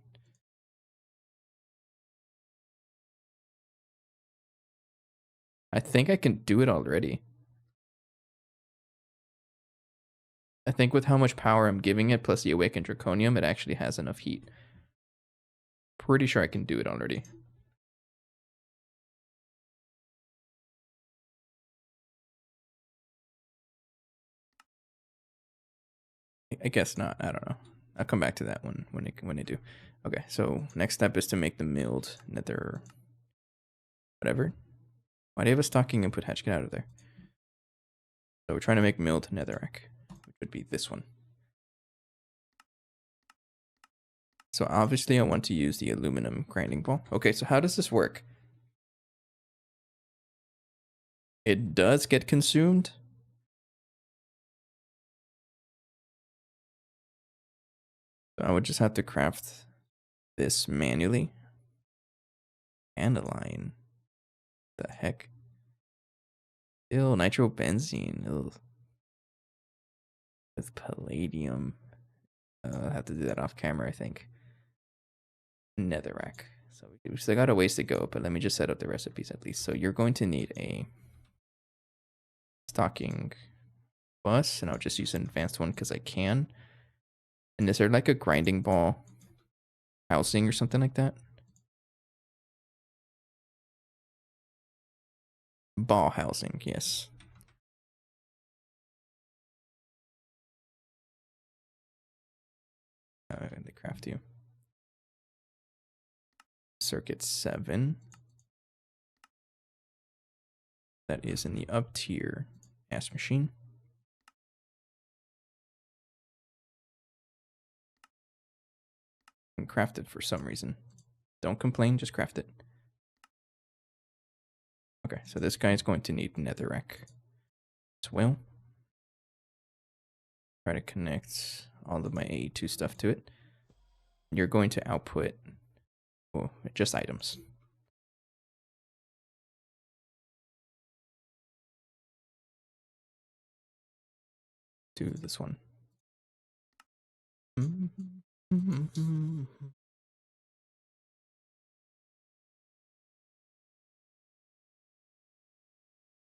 I think I can do it already. I think with how much power I'm giving it, plus the awakened draconium, it actually has enough heat. Pretty sure I can do it already. I guess not. I don't know. I'll come back to that one when I do. Okay, so next step is to make the milled nether whatever. Why do you have a stocking input hatch? Get out of there. So we're trying to make milled netherrack, which would be this one. So obviously I want to use the aluminum grinding ball. Okay, so how does this work? It does get consumed. So I would just have to craft this manually. And a line. The heck? Ew, nitrobenzene. Ugh. With palladium. I'll have to do that off camera, I think. Netherrack. So we still got a ways to go, but let me just set up the recipes at least. So you're going to need a stocking bus, and I'll just use an advanced one because I can. And is there like a grinding ball housing or something like that? Ball housing, yes. They craft you. Circuit 7. That is in the up tier ass machine. And craft it for some reason. Don't complain, just craft it. Okay, so this guy is going to need netherrack as well. Try to connect all of my AE2 stuff to it. You're going to output just items. Do this one.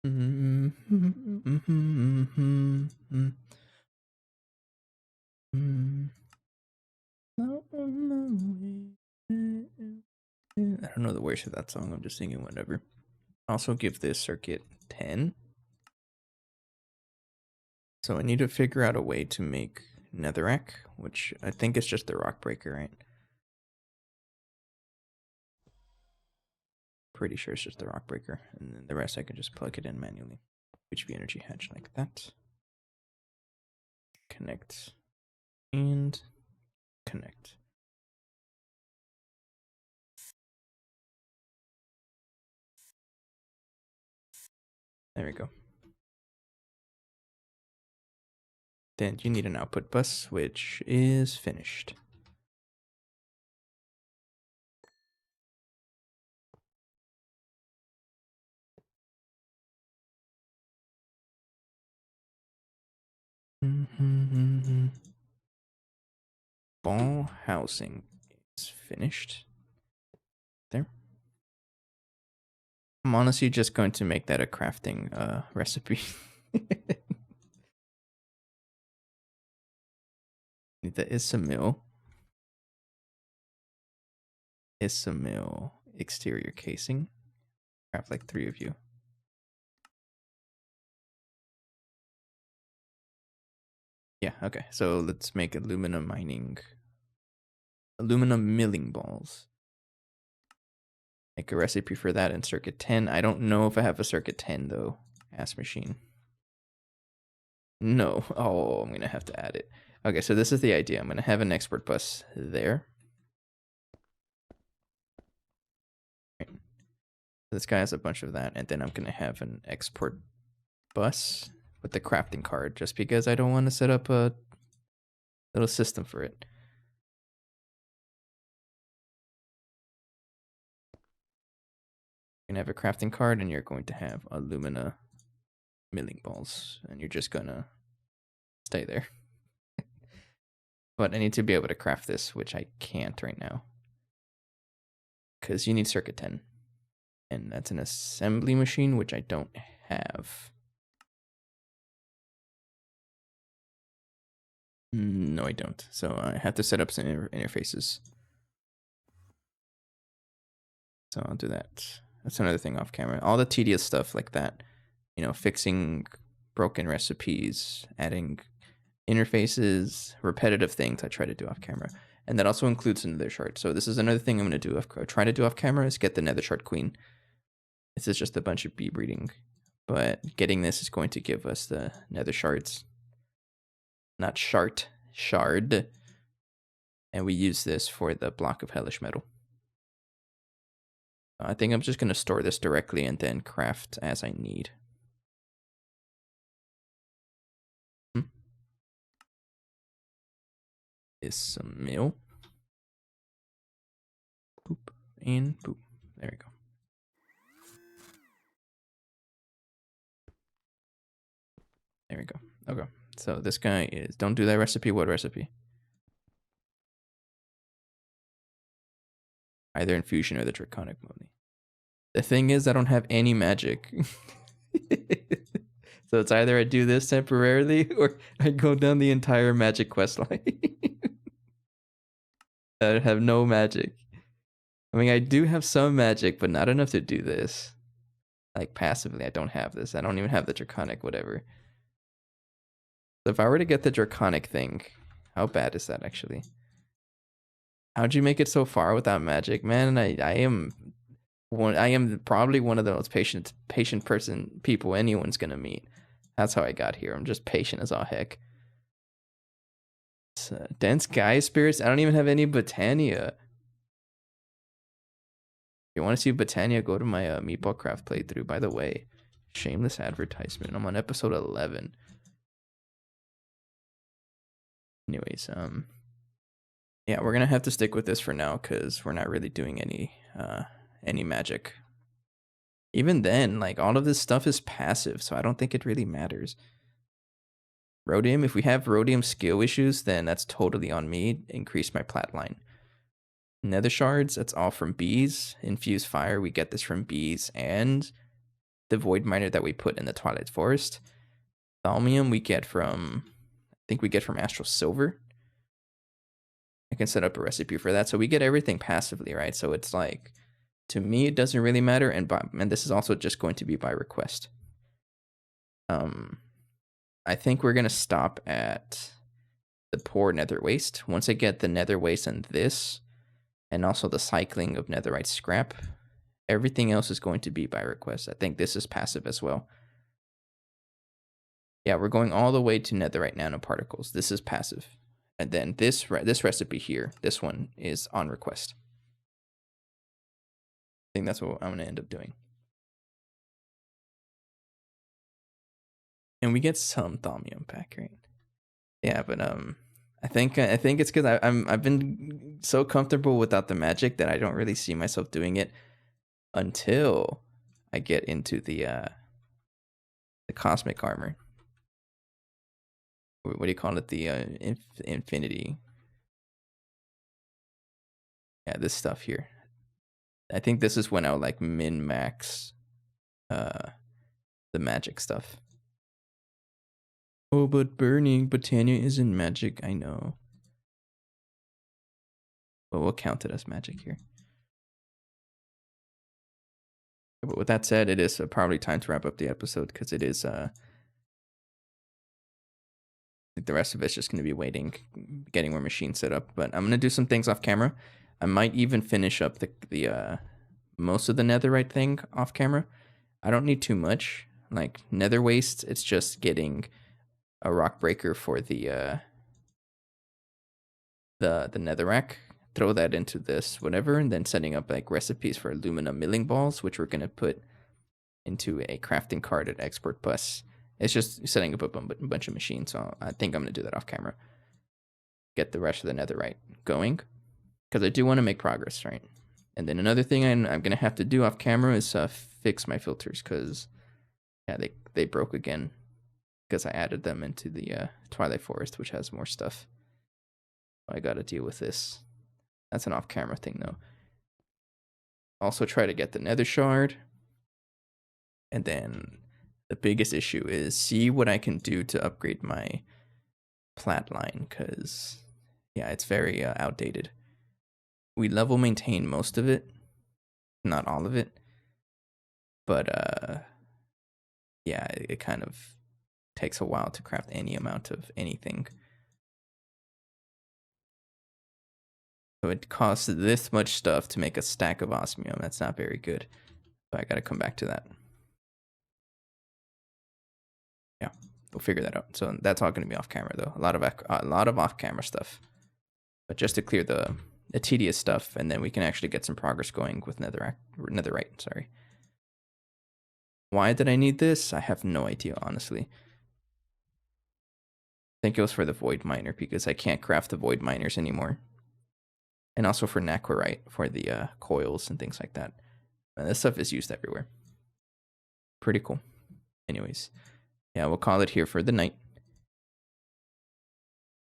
I don't know the words of that song. I'm just singing whatever. Also give this circuit 10. So I need to figure out a way to make netherrack, which I think is just the rock breaker, right? Pretty sure it's just the rock breaker, and then the rest I can just plug it in manually. HB energy hatch like that. Connect and connect. There we go. then you need an output bus, which is finished. Ball housing is finished. There. I'm honestly just going to make that a crafting recipe. Need the Issamil. Issamil exterior casing. Craft like 3 of you. Yeah, okay. So let's make aluminum milling balls. Make a recipe for that in circuit 10. I don't know if I have a circuit 10 though. Ass machine. No. Oh, I'm gonna have to add it. Okay, so this is the idea. I'm gonna have an export bus there. Right. This guy has a bunch of that, and then I'm gonna have an export bus with the crafting card, just because I don't want to set up a little system for it. You're gonna have a crafting card, and you're going to have alumina milling balls, and you're just gonna stay there. But I need to be able to craft this, which I can't right now, because you need circuit 10, and that's an assembly machine, which I don't have. No, I don't. So I have to set up some interfaces. So I'll do that. That's another thing off camera. All the tedious stuff like that, you know, fixing broken recipes, adding interfaces, repetitive things I try to do off camera. And that also includes another shard. So this is another thing I'm going to do. Try to do off camera is get the nether shard queen. This is just a bunch of bee breeding. But getting this is going to give us the nether shards. Not shard. And we use this for the block of hellish metal. I think I'm just going to store this directly and then craft as I need. Is some meal. Boop and boop. There we go. There we go. Okay. So this guy is, don't do that recipe. What recipe? Either infusion or the draconic mummy. The thing is, I don't have any magic. So it's either I do this temporarily or I go down the entire magic quest line. I have no magic. I mean, I do have some magic, but not enough to do this. Like passively, I don't have this. I don't even have the draconic whatever. So if I were to get the draconic thing, how bad is that actually? How'd you make it so far without magic, man? I am probably one of the most patient people anyone's gonna meet. That's how I got here. I'm just patient as all heck. Dense Gaia spirits. I don't even have any Botania. If you want to see Botania, go to my Meatball Craft playthrough. By the way, shameless advertisement. I'm on episode 11. Anyways, yeah, we're gonna have to stick with this for now because we're not really doing any magic. Even then, like all of this stuff is passive, so I don't think it really matters. Rhodium, if we have rhodium skill issues, then that's totally on me. Increase my plat line. Nether shards, that's all from bees. Infuse fire, we get this from bees and the void miner that we put in the Twilight Forest. Thaumium we get from, I think we get from Astral Silver. I can set up a recipe for that. So we get everything passively, right? So it's like, to me, it doesn't really matter. And this is also just going to be by request. I think we're going to stop at the poor nether waste. Once I get the nether waste and this, and also the cycling of netherite scrap, everything else is going to be by request. I think this is passive as well. Yeah, we're going all the way to netherite nanoparticles. This is passive. And then this recipe here, this one is on request. I think that's what I'm going to end up doing. And we get some thaumium back, right? Yeah, but I think it's because I've been so comfortable without the magic that I don't really see myself doing it until I get into the cosmic armor. What do you call it? The infinity. Yeah, this stuff here. I think this is when I'll like min max the magic stuff. Oh, but burning Botania isn't magic, I know. But we'll count it as magic here. But with that said, it is probably time to wrap up the episode because it is the rest of it's just going to be waiting, getting more machines set up. But I'm going to do some things off camera. I might even finish up the most of the netherite thing off camera. I don't need too much. Like nether waste, it's just getting a rock breaker for the netherrack. Throw that into this whatever, and then setting up like recipes for aluminum milling balls, which we're gonna put into a crafting card at export bus. It's just setting up a bunch of machines, so I think I'm gonna do that off camera. Get the rest of the netherite going, because I do want to make progress, right? And then another thing I'm gonna have to do off camera is fix my filters, because yeah, they broke again, because I added them into the Twilight Forest, which has more stuff. I gotta deal with this. That's an off-camera thing, though. Also try to get the nether shard. And then the biggest issue is see what I can do to upgrade my plat line, because, yeah, it's very outdated. We level maintain most of it, not all of it. But, yeah, it kind of takes a while to craft any amount of anything. So it costs this much stuff to make a stack of osmium. That's not very good. But I gotta come back to that. Yeah, we'll figure that out. So that's all gonna be off camera though. A lot of off camera stuff. But just to clear the tedious stuff, and then we can actually get some progress going with netherite. Sorry. Why did I need this? I have no idea, honestly. I think it was for the void miner because I can't craft the void miners anymore. And also for Naquarite, for the coils and things like that. And this stuff is used everywhere. Pretty cool. Anyways, yeah, we'll call it here for the night.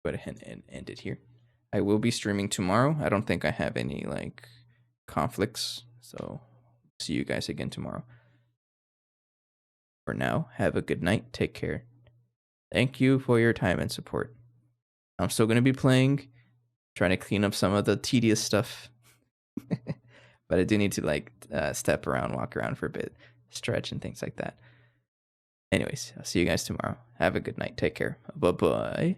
Go ahead and end it here. I will be streaming tomorrow. I don't think I have any like conflicts. So see you guys again tomorrow. For now, have a good night. Take care. Thank you for your time and support. I'm still going to be playing. Trying to clean up some of the tedious stuff. But I do need to like step around, walk around for a bit, stretch and things like that. Anyways, I'll see you guys tomorrow. Have a good night. Take care. Bye-bye.